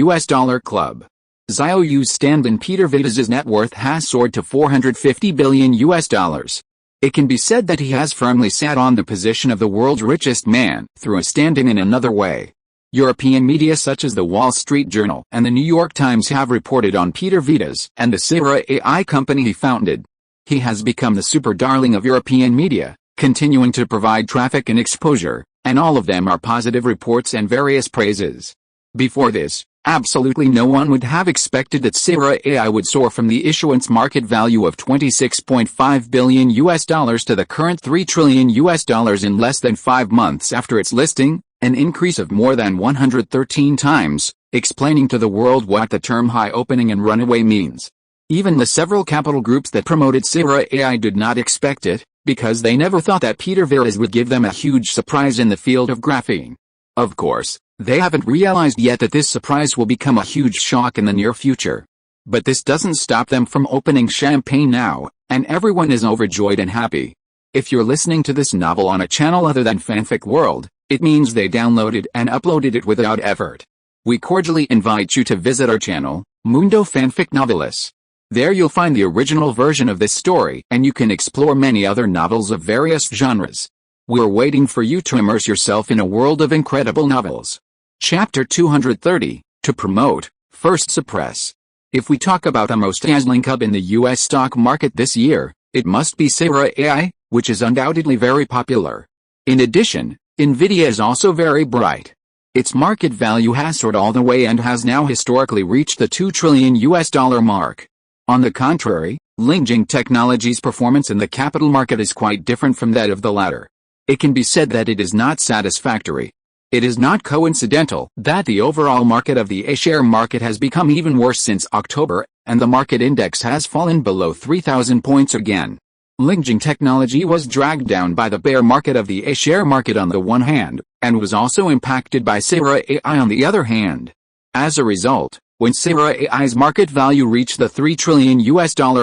club. Xiao Yu's stand-in Peter Vidas' net worth has soared to $450 billion. It can be said that he has firmly sat on the position of the world's richest man through a stand-in another way. European media such as the Wall Street Journal and the New York Times have reported on Peter Vidas and the Sierra AI company he founded. He has become the super darling of European media, continuing to provide traffic and exposure, and all of them are positive reports and various praises. Before this, absolutely no one would have expected that Sierra AI would soar from the issuance market value of $26.5 billion to the current $3 trillion in less than 5 months after its listing, an increase of more than 113 times, explaining to the world what the term high opening and runaway means. Even the several capital groups that promoted Sierra AI did not expect it, because they never thought that Peter Vidas would give them a huge surprise in the field of graphene. Of course, they haven't realized yet that this surprise will become a huge shock in the near future. But this doesn't stop them from opening champagne now, and everyone is overjoyed and happy. If you're listening to this novel on a channel other than Fanfic World, it means they downloaded and uploaded it without effort. We cordially invite you to visit our channel, Mundo Fanfic Novelis. There you'll find the original version of this story and you can explore many other novels of various genres. We're waiting for you to immerse yourself in a world of incredible novels. Chapter 230, to promote, first suppress. If we talk about the most dazzling cub in the US stock market this year, it must be Sierra AI, which is undoubtedly very popular. In addition, Nvidia is also very bright. Its market value has soared all the way and has now historically reached the $2 trillion mark. On the contrary, Lingjing Technology's performance in the capital market is quite different from that of the latter. It can be said that it is not satisfactory. It is not coincidental that the overall market of the A-share market has become even worse since October, and the market index has fallen below 3,000 points again. Lingjing Technology was dragged down by the bear market of the A-share market on the one hand, and was also impacted by Sierra AI on the other hand. As a result, when Sierra AI's market value reached the $3 trillion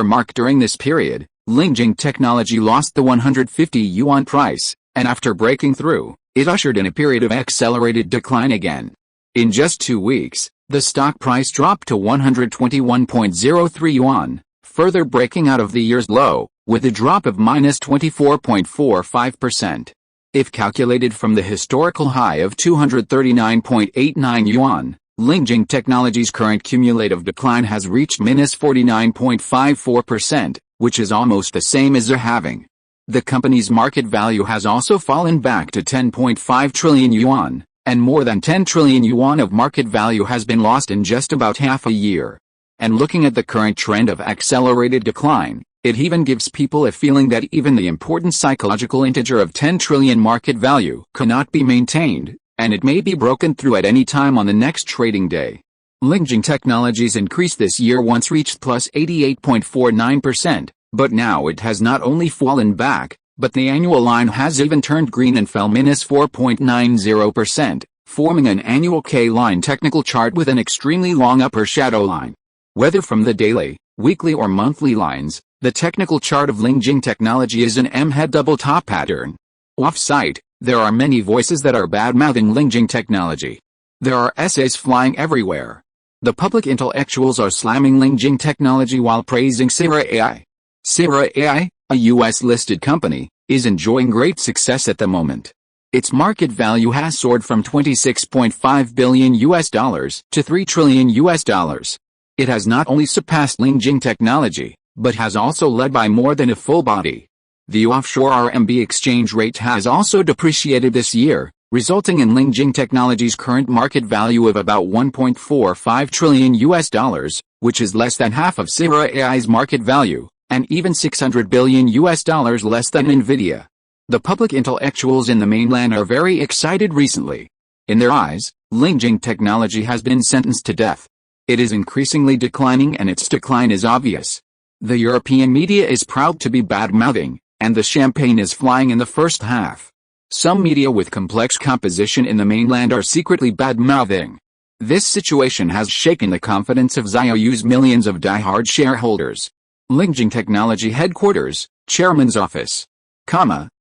mark during this period, Lingjing Technology lost the 150 yuan price, and after breaking through, it ushered in a period of accelerated decline again. In just 2 weeks, the stock price dropped to 121.03 yuan, further breaking out of the year's low, with a drop of -24.45%. If calculated from the historical high of 239.89 yuan, Lingjing Technology's current cumulative decline has reached -49.54%, which is almost the same as a halving. The company's market value has also fallen back to 10.5 trillion yuan, and more than 10 trillion yuan of market value has been lost in just about half a year. And looking at the current trend of accelerated decline, it even gives people a feeling that even the important psychological integer of 10 trillion market value cannot be maintained, and it may be broken through at any time on the next trading day. Lingjing Technology's increase this year once reached plus 88.49%, but now it has not only fallen back, but the annual line has even turned green and fell -4.90%, forming an annual K-line technical chart with an extremely long upper shadow line. Whether from the daily, weekly or monthly lines, the technical chart of Lingjing Technology is an M-head double top pattern. Off-site, there are many voices that are bad-mouthing Lingjing Technology. There are essays flying everywhere. The public intellectuals are slamming Lingjing Technology while praising Sierra AI. Sierra AI, a US-listed company, is enjoying great success at the moment. Its market value has soared from $26.5 billion to $3 trillion. It has not only surpassed Lingjing Technology, but has also led by more than a full body. The offshore RMB exchange rate has also depreciated this year, resulting in Lingjing Technology's current market value of about $1.45 trillion, which is less than half of Sierra AI's market value, and even $600 billion less than Nvidia. The public intellectuals in the mainland are very excited recently. In their eyes, Lingjing Technology has been sentenced to death. It is increasingly declining and its decline is obvious. The European media is proud to be bad-mouthing, and the champagne is flying in the first half. Some media with complex composition in the mainland are secretly bad-mouthing. This situation has shaken the confidence of Xiao Yu's millions of die-hard shareholders. Lingjing Technology Headquarters, Chairman's Office.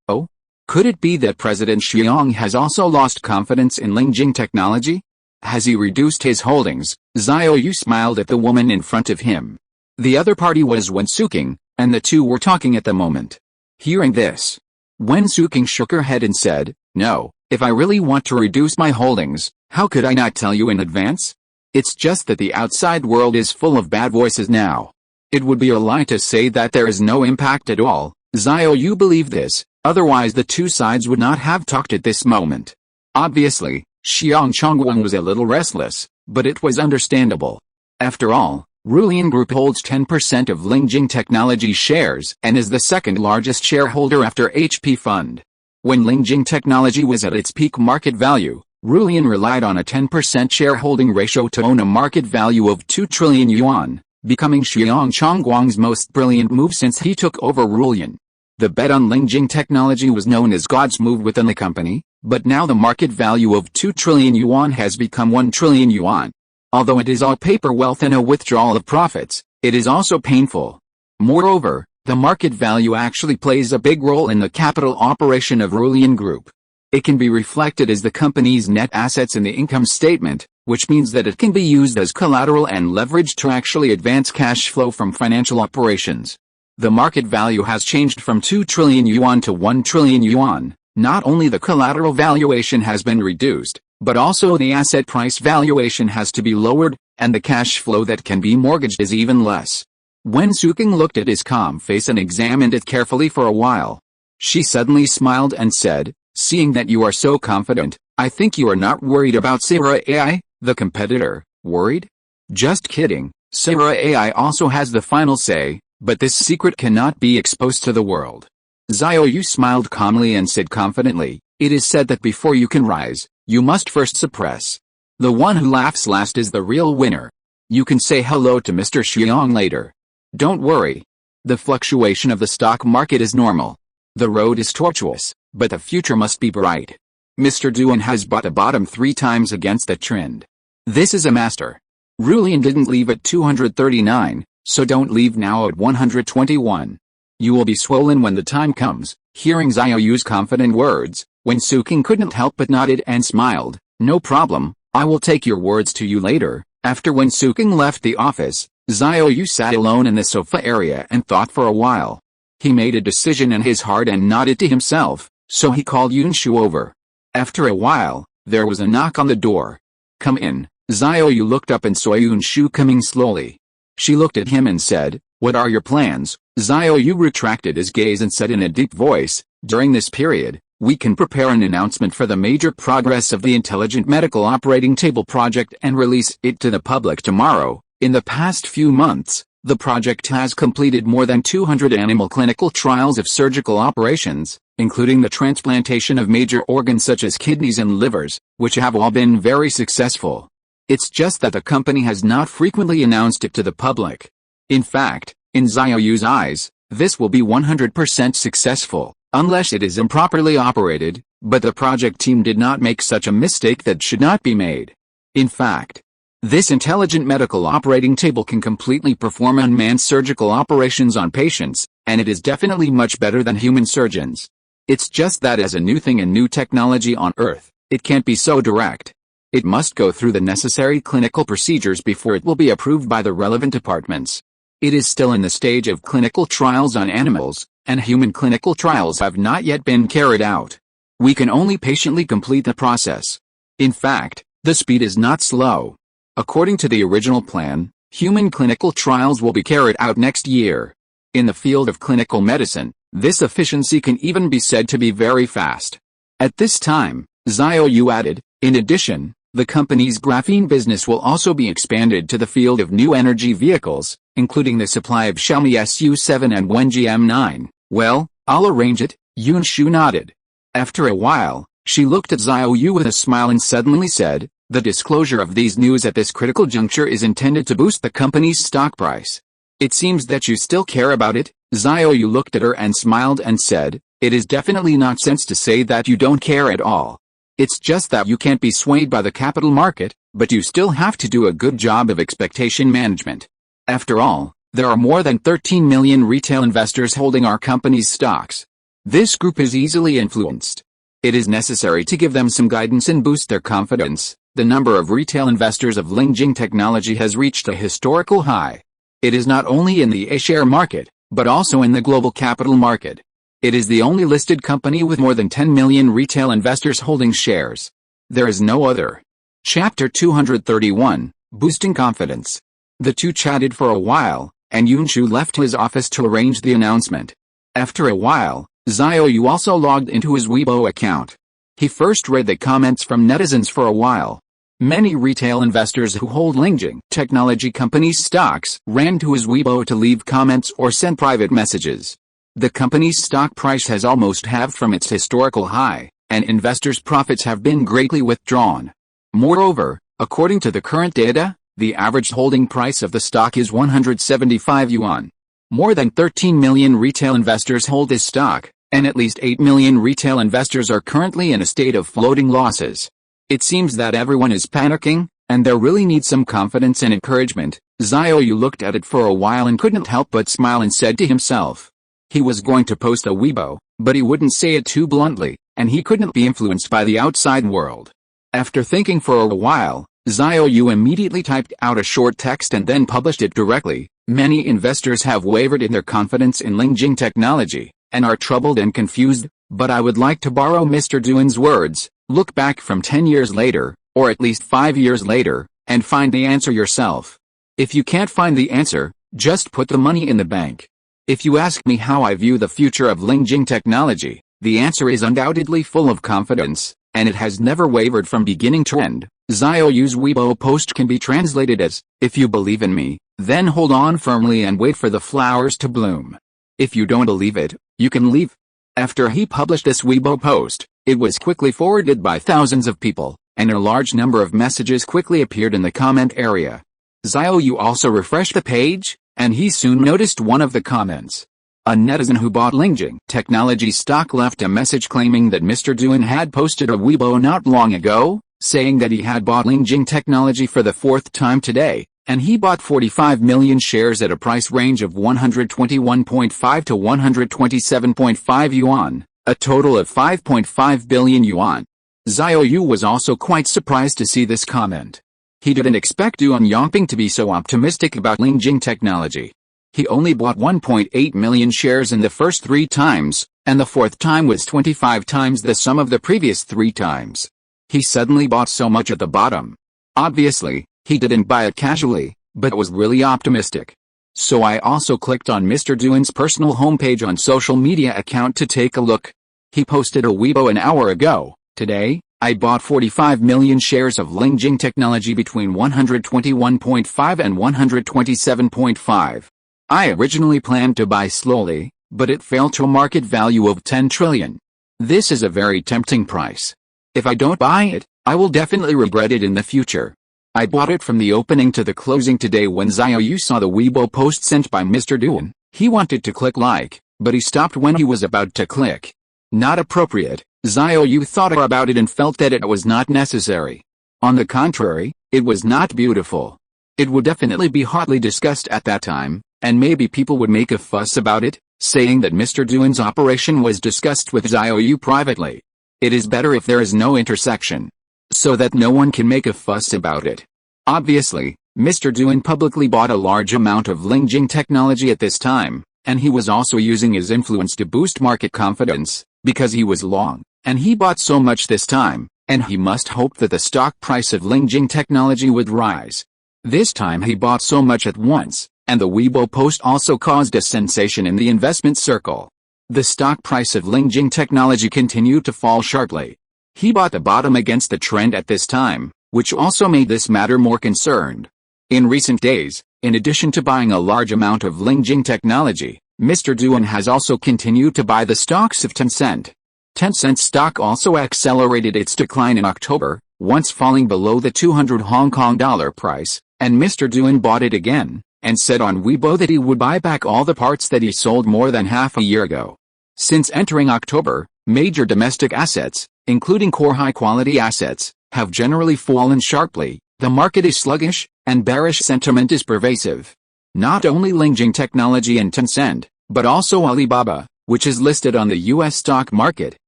Oh? Could it be that President Xiang has also lost confidence in Lingjing Technology? Has he reduced his holdings? Xiao Yu smiled at the woman in front of him. The other party was Wen Suking, and the two were talking at the moment. Hearing this, Wen Suking shook her head and said, "No, if I really want to reduce my holdings, how could I not tell you in advance? It's just that the outside world is full of bad voices now. It would be a lie to say that there is no impact at all." Xiao Yu believed this, otherwise the two sides would not have talked at this moment. Obviously, Xiang Chongguang was a little restless, but it was understandable. After all, Rulian Group holds 10% of Lingjing Technology shares and is the second largest shareholder after HP Fund. When Lingjing Technology was at its peak market value, Rulian relied on a 10% shareholding ratio to own a market value of 2 trillion yuan, becoming Xiang Chongguang's most brilliant move since he took over Rulian. The bet on Lingjing Technology was known as God's move within the company, but now the market value of 2 trillion yuan has become 1 trillion yuan. Although it is all paper wealth and a withdrawal of profits, it is also painful. Moreover, the market value actually plays a big role in the capital operation of Rulian Group. It can be reflected as the company's net assets in the income statement, which means that it can be used as collateral and leverage to actually advance cash flow from financial operations. The market value has changed from 2 trillion yuan to 1 trillion yuan. Not only the collateral valuation has been reduced, but also the asset price valuation has to be lowered, and the cash flow that can be mortgaged is even less. Wen Suking looked at his calm face and examined it carefully for a while. She suddenly smiled and said, Seeing that you are so confident, I think you are not worried about Sarah AI, the competitor. Worried? Just kidding. Sarah AI also has the final say, but this secret cannot be exposed to the world. Xiao Yu smiled calmly and said confidently, it is said that before you can rise, you must first suppress. The one who laughs last is the real winner. You can say hello to Mr. Xiong later. Don't worry. The fluctuation of the stock market is normal. The road is tortuous, but the future must be bright. Mr. Duan has bought the bottom 3 times against the trend. This is a master. Rulian didn't leave at 239, so don't leave now at 121. You will be swollen when the time comes. Hearing Xiao Yu's confident words, Wen Suking couldn't help but nodded and smiled. No problem, I will take your words to you later. After Wen Suking left the office, Xiao Yu sat alone in the sofa area and thought for a while. He made a decision in his heart and nodded to himself, so he called Yunshu over. After a while, there was a knock on the door. Come in. Xiao Yu looked up and saw Yunshu coming slowly. She looked at him and said, what are your plans? Xiao Yu retracted his gaze and said in a deep voice, during this period, we can prepare an announcement for the major progress of the Intelligent Medical Operating Table project and release it to the public tomorrow. In the past few months, the project has completed more than 200 animal clinical trials of surgical operations, including the transplantation of major organs such as kidneys and livers, which have all been very successful. It's just that the company has not frequently announced it to the public. In fact, in Xiao Yu's eyes, this will be 100% successful, unless it is improperly operated, but the project team did not make such a mistake that should not be made. In fact, this intelligent medical operating table can completely perform unmanned surgical operations on patients, and it is definitely much better than human surgeons. It's just that as a new thing and new technology on Earth, it can't be so direct. It must go through the necessary clinical procedures before it will be approved by the relevant departments. It is still in the stage of clinical trials on animals, and human clinical trials have not yet been carried out. We can only patiently complete the process. In fact, the speed is not slow. According to the original plan, human clinical trials will be carried out next year. In the field of clinical medicine, this efficiency can even be said to be very fast. At this time, Xiao Yu added, in addition, the company's graphene business will also be expanded to the field of new energy vehicles, including the supply of Xiaomi SU7 and Wenji M9. Well, I'll arrange it, Yunshu nodded. After a while, she looked at Xiao Yu with a smile and suddenly said, the disclosure of these news at this critical juncture is intended to boost the company's stock price. It seems that you still care about it. Xiao Yu looked at her and smiled and said, it is definitely not sense to say that you don't care at all. It's just that you can't be swayed by the capital market, but you still have to do a good job of expectation management. After all, there are more than 13 million retail investors holding our company's stocks. This group is easily influenced. It is necessary to give them some guidance and boost their confidence. The number of retail investors of Lingjing Technology has reached a historical high. It is not only in the A-share market, but also in the global capital market. It is the only listed company with more than 10 million retail investors holding shares. There is no other. Chapter 231, Boosting Confidence. The two chatted for a while, and Yunshu left his office to arrange the announcement. After a while, Xiao Yu also logged into his Weibo account. He first read the comments from netizens for a while. Many retail investors who hold Lingjing Technology Company's stocks ran to his Weibo to leave comments or send private messages. The company's stock price has almost halved from its historical high, and investors' profits have been greatly withdrawn. Moreover, according to the current data, the average holding price of the stock is 175 yuan. More than 13 million retail investors hold this stock, and at least 8 million retail investors are currently in a state of floating losses. It seems that everyone is panicking, and there really needs some confidence and encouragement. Xiao Yu looked at it for a while and couldn't help but smile and said to himself. He was going to post a Weibo, but he wouldn't say it too bluntly, and he couldn't be influenced by the outside world. After thinking for a while, Xiao Yu immediately typed out a short text and then published it directly. Many investors have wavered in their confidence in Lingjing Technology, and are troubled and confused, but I would like to borrow Mr. Duan's words, look back from 10 years later, or at least 5 years later, and find the answer yourself. If you can't find the answer, just put the money in the bank. If you ask me how I view the future of Lingjing Technology, The answer is undoubtedly full of confidence, and it has never wavered from beginning to end. Xiao Yu's Weibo post can be translated as, "If you believe in me, then hold on firmly and wait for the flowers to bloom. If you don't believe it, you can leave." After he published this Weibo post, it was quickly forwarded by thousands of people, and a large number of messages quickly appeared in the comment area. Xiao Yu also refreshed the page, and he soon noticed one of the comments. A netizen who bought Lingjing Technology stock left a message claiming that Mr. Duan had posted a Weibo not long ago, saying that he had bought Lingjing Technology for the 4th time today, and he bought 45 million shares at a price range of 121.5 to 127.5 yuan, a total of 5.5 billion yuan. Xiao Yu was also quite surprised to see this comment. He didn't expect Duan Yongping to be so optimistic about Lingjing Technology. He only bought 1.8 million shares in the first 3 times, and the 4th time was 25 times the sum of the previous 3 times. He suddenly bought so much at the bottom. Obviously, he didn't buy it casually, but was really optimistic. So I also clicked on Mr. Duan's personal homepage on social media account to take a look. He posted a Weibo an hour ago. "Today, I bought 45 million shares of Lingjing Technology between 121.5 and 127.5. I originally planned to buy slowly, but it fell to a market value of 10 trillion. This is a very tempting price. If I don't buy it, I will definitely regret it in the future." I bought it from the opening to the closing today. When Xiao Yu saw the Weibo post sent by Mr. Duan, he wanted to click like, but he stopped when he was about to click. Not appropriate. Xiao Yu thought about it and felt that it was not necessary. On the contrary, it was not beautiful. It would definitely be hotly discussed at that time, and maybe people would make a fuss about it, saying that Mr. Duan's operation was discussed with Xiao Yu privately. It is better if there is no intersection, so that no one can make a fuss about it. Obviously, Mr. Duan publicly bought a large amount of Lingjing Technology at this time, and he was also using his influence to boost market confidence, because he was long, and he bought so much this time, and he must hope that the stock price of Lingjing Technology would rise. This time he bought so much at once, and the Weibo post also caused a sensation in the investment circle. The stock price of Lingjing Technology continued to fall sharply. He bought the bottom against the trend at this time, which also made this matter more concerned. In recent days, in addition to buying a large amount of Lingjing Technology, Mr. Duan has also continued to buy the stocks of Tencent. Tencent stock also accelerated its decline in October, once falling below the 200 Hong Kong dollar price, and Mr. Duan bought it again, and said on Weibo that he would buy back all the parts that he sold more than half a year ago. Since entering October, major domestic assets, including core high-quality assets, have generally fallen sharply. The market is sluggish, and bearish sentiment is pervasive. Not only Lingjing Technology and Tencent, but also Alibaba, which is listed on the US stock market,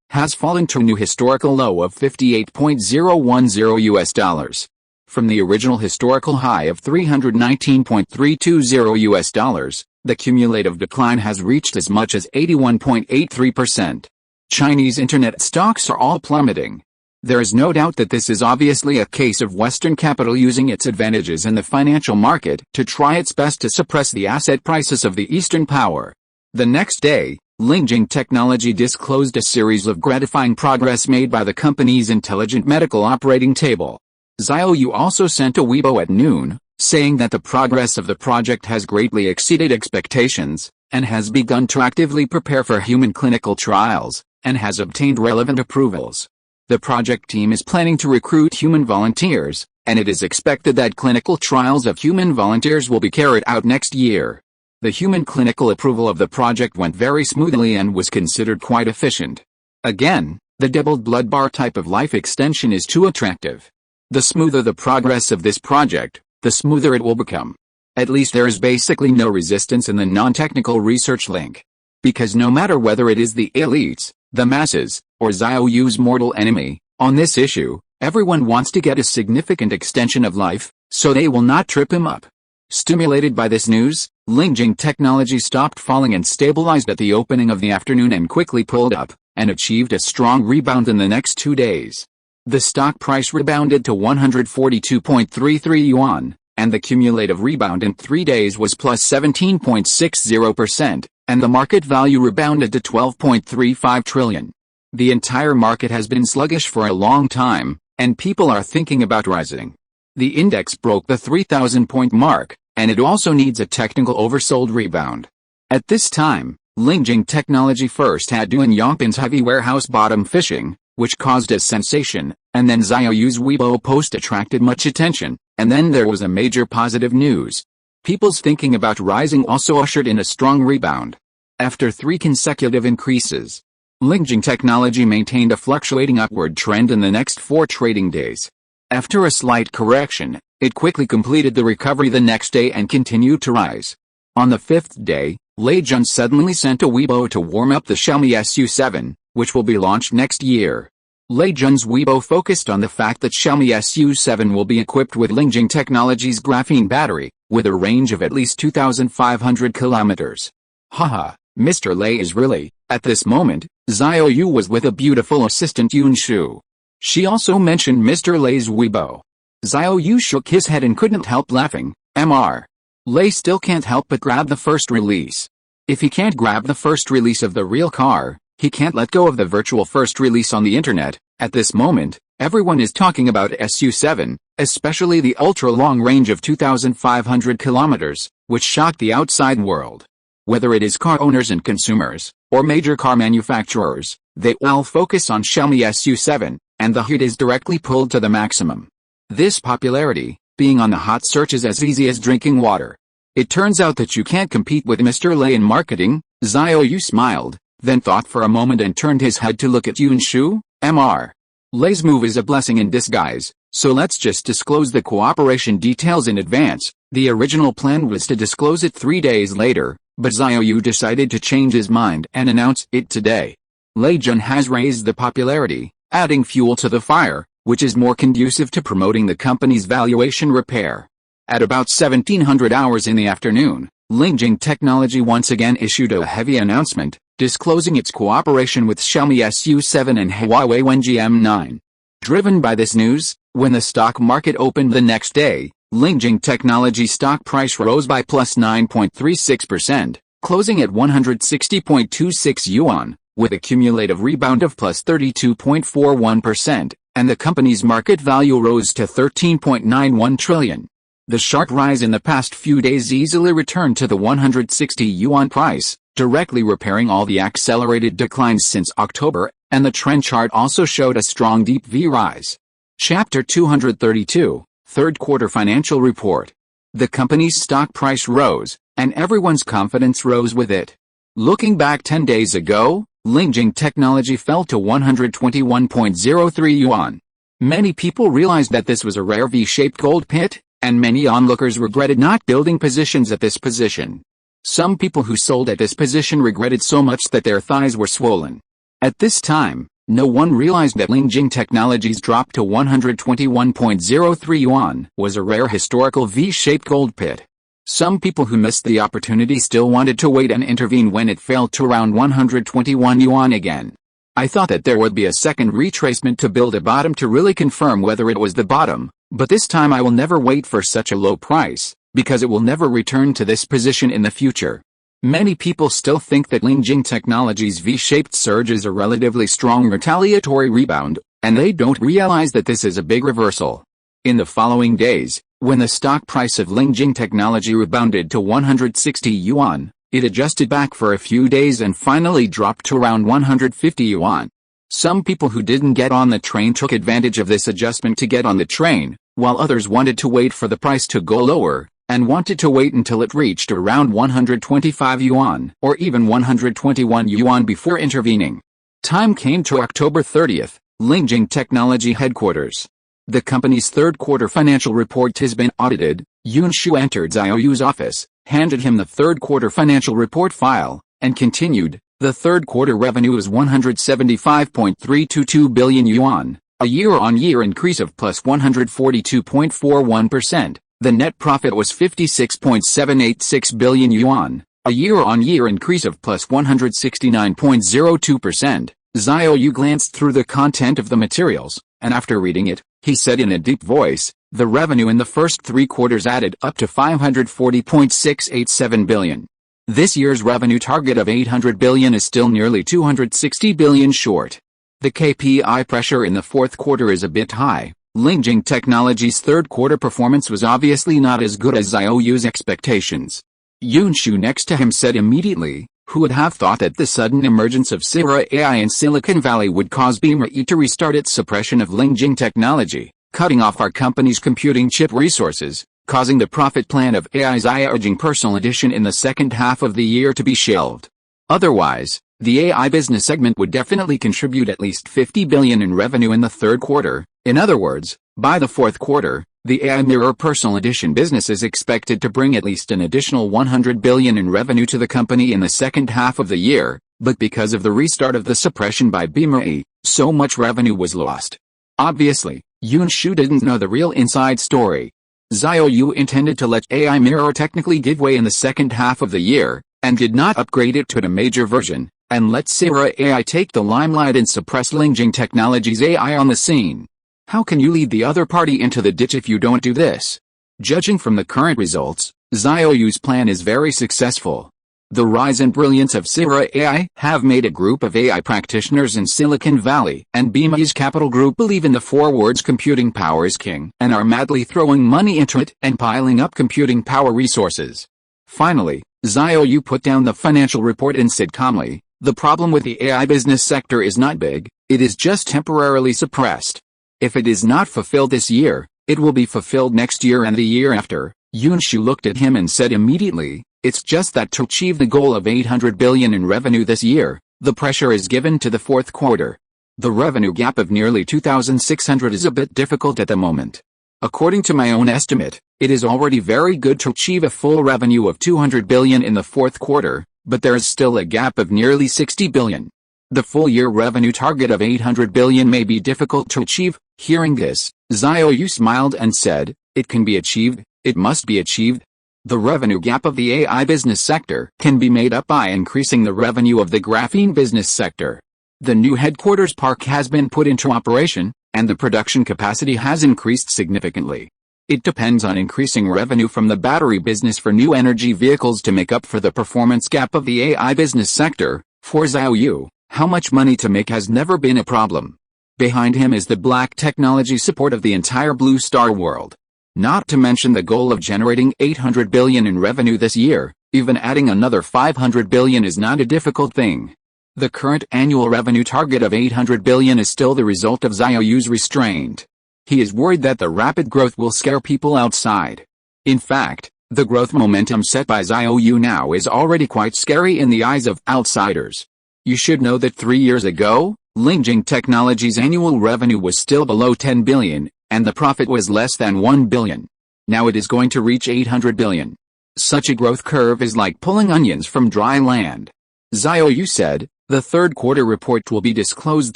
has fallen to a new historical low of $58.010. From the original historical high of $319.320, the cumulative decline has reached as much as 81.83%. Chinese internet stocks are all plummeting. There is no doubt that this is obviously a case of Western capital using its advantages in the financial market to try its best to suppress the asset prices of the Eastern power. The next day, Lingjing Technology disclosed a series of gratifying progress made by the company's intelligent medical operating table. Xiao Yu also sent a Weibo at noon, saying that the progress of the project has greatly exceeded expectations, and has begun to actively prepare for human clinical trials, and has obtained relevant approvals. The project team is planning to recruit human volunteers, and it is expected that clinical trials of human volunteers will be carried out next year. The human clinical approval of the project went very smoothly and was considered quite efficient. Again, the doubled blood bar type of life extension is too attractive. The smoother the progress of this project, the smoother it will become. At least there is basically no resistance in the non-technical research link. Because no matter whether it is the elites, the masses, or Xiao Yu's mortal enemy, on this issue, everyone wants to get a significant extension of life, so they will not trip him up. Stimulated by this news, Lingjing Technology stopped falling and stabilized at the opening of the afternoon and quickly pulled up, and achieved a strong rebound in the next 2 days. The stock price rebounded to 142.33 yuan, and the cumulative rebound in 3 days was plus 17.60%, and the market value rebounded to 12.35 trillion. The entire market has been sluggish for a long time, and people are thinking about rising. The index broke the 3,000-point mark, and it also needs a technical oversold rebound. At this time, Lingjing Technology first had Duan Yongpin's heavy warehouse bottom fishing, which caused a sensation, and then Xiao Yu's Weibo post attracted much attention, and then there was a major positive news. People's thinking about rising also ushered in a strong rebound. After 3 consecutive increases, Lingjing Technology maintained a fluctuating upward trend in the next 4 trading days. After a slight correction, it quickly completed the recovery the next day and continued to rise. On the 5th day, Lei Jun suddenly sent a Weibo to warm up the Xiaomi SU7, which will be launched next year. Lei Jun's Weibo focused on the fact that Xiaomi SU7 will be equipped with Lingjing Technology's graphene battery, with a range of at least 2,500 kilometers. Haha, Mr. Lei is really. At this moment, Xiao Yu was with a beautiful assistant Yun Shu. She also mentioned Mr. Lei's Weibo. Xiao Yu shook his head and couldn't help laughing. Mr. Lei still can't help but grab the first release. If he can't grab the first release of the real car, he can't let go of the virtual first release on the internet. At this moment, everyone is talking about SU7, especially the ultra-long range of 2,500 kilometers, which shocked the outside world. Whether it is car owners and consumers, or major car manufacturers, they all focus on Xiaomi SU7, and the heat is directly pulled to the maximum. This popularity, being on the hot search, is as easy as drinking water. It turns out that you can't compete with Mr. Lei in marketing. Xiao Yu smiled, then thought for a moment and turned his head to look at Yun Shu. Mr. Lei's move is a blessing in disguise, so let's just disclose the cooperation details in advance. The original plan was to disclose it 3 days later, but Xiao Yu decided to change his mind and announce it today. Lei Jun has raised the popularity, adding fuel to the fire, which is more conducive to promoting the company's valuation repair. At about 1700 hours in the afternoon, Lingjing Technology once again issued a heavy announcement, disclosing its cooperation with Xiaomi SU7 and Huawei Wenji M9. Driven by this news, when the stock market opened the next day, Lingjing Technology stock price rose by plus 9.36%, closing at 160.26 yuan, with a cumulative rebound of plus 32.41%, and the company's market value rose to 13.91 trillion. The sharp rise in the past few days easily returned to the 160 yuan price, directly repairing all the accelerated declines since October, and the trend chart also showed a strong deep V rise. Chapter 232, Third Quarter Financial Report. The company's stock price rose, and everyone's confidence rose with it. Looking back 10 days ago, Lingjing Technology fell to 121.03 yuan. Many people realized that this was a rare V-shaped gold pit, and many onlookers regretted not building positions at this position. Some people who sold at this position regretted so much that their thighs were swollen. At this time, no one realized that Lingjing Technology's drop to 121.03 yuan was a rare historical V-shaped gold pit. Some people who missed the opportunity still wanted to wait and intervene when it fell to around 121 yuan again. I thought that there would be a second retracement to build a bottom to really confirm whether it was the bottom, but this time I will never wait for such a low price, because it will never return to this position in the future. Many people still think that Lingjing Technology's V-shaped surge is a relatively strong retaliatory rebound, and they don't realize that this is a big reversal. In the following days, when the stock price of Lingjing Technology rebounded to 160 yuan, it adjusted back for a few days and finally dropped to around 150 yuan. Some people who didn't get on the train took advantage of this adjustment to get on the train, while others wanted to wait for the price to go lower, and wanted to wait until it reached around 125 yuan or even 121 yuan before intervening. Time came to October 30th, Lingjing Technology headquarters. The company's third quarter financial report has been audited. Yun Shu entered Xiao Yu's office, handed him the third quarter financial report file, and continued. The third quarter revenue is 175.322 billion yuan, a year-on-year increase of plus 142.41%. The net profit was 56.786 billion yuan, a year-on-year increase of plus 169.02%. Xiao Yu glanced through the content of the materials, and after reading it, he said in a deep voice, the revenue in the first 3 quarters added up to 540.687 billion. This year's revenue target of 800 billion is still nearly 260 billion short. The KPI pressure in the fourth quarter is a bit high. Lingjing Technology's third quarter performance was obviously not as good as Xiao Yu's expectations. Yunshu next to him said immediately, "Who would have thought that the sudden emergence of Sierra AI in Silicon Valley would cause Beamer E to restart its suppression of Lingjing Technology, cutting off our company's computing chip resources, causing the profit plan of AI's Xiaojing Personal Edition in the second half of the year to be shelved. Otherwise, the AI business segment would definitely contribute at least 50 billion in revenue in the third quarter. In other words, by the fourth quarter, the AI Mirror Personal Edition business is expected to bring at least an additional 100 billion in revenue to the company in the second half of the year, but because of the restart of the suppression by Beamer E, so much revenue was lost." Obviously, Yunshu didn't know the real inside story. Xiao Yu intended to let AI Mirror technically give way in the second half of the year, and did not upgrade it to a major version, and let Sierra AI take the limelight and suppress Lingjing Technology's AI on the scene. How can you lead the other party into the ditch if you don't do this? Judging from the current results, Xiao Yu's plan is very successful. The rise and brilliance of Sierra AI have made a group of AI practitioners in Silicon Valley and Beamer's Capital Group believe in the four words computing power is king and are madly throwing money into it and piling up computing power resources. Finally, Xiao Yu put down the financial report and said calmly, "The problem with the AI business sector is not big, it is just temporarily suppressed. If it is not fulfilled this year, it will be fulfilled next year and the year after." Yunshu looked at him and said immediately, "It's just that to achieve the goal of 800 billion in revenue this year, the pressure is given to the fourth quarter. The revenue gap of nearly 2,600 is a bit difficult at the moment. According to my own estimate, it is already very good to achieve a full revenue of 200 billion in the fourth quarter, but there is still a gap of nearly 60 billion. The full-year revenue target of 800 billion may be difficult to achieve." Hearing this, Xiao Yu smiled and said, "It can be achieved, it must be achieved. The revenue gap of the AI business sector can be made up by increasing the revenue of the graphene business sector. The new headquarters park has been put into operation, and the production capacity has increased significantly. It depends on increasing revenue from the battery business for new energy vehicles to make up for the performance gap of the AI business sector." For Xiao Yu, how much money to make has never been a problem. Behind him is the black technology support of the entire Blue Star world. Not to mention the goal of generating 800 billion in revenue this year, even adding another 500 billion is not a difficult thing. The current annual revenue target of 800 billion is still the result of Xiao Yu's restraint. He is worried that the rapid growth will scare people outside. In fact, the growth momentum set by Xiao Yu now is already quite scary in the eyes of outsiders. You should know that 3 years ago, Lingjing Technology's annual revenue was still below 10 billion, and the profit was less than 1 billion. Now it is going to reach 800 billion. Such a growth curve is like pulling onions from dry land. Xiao Yu said, "The third quarter report will be disclosed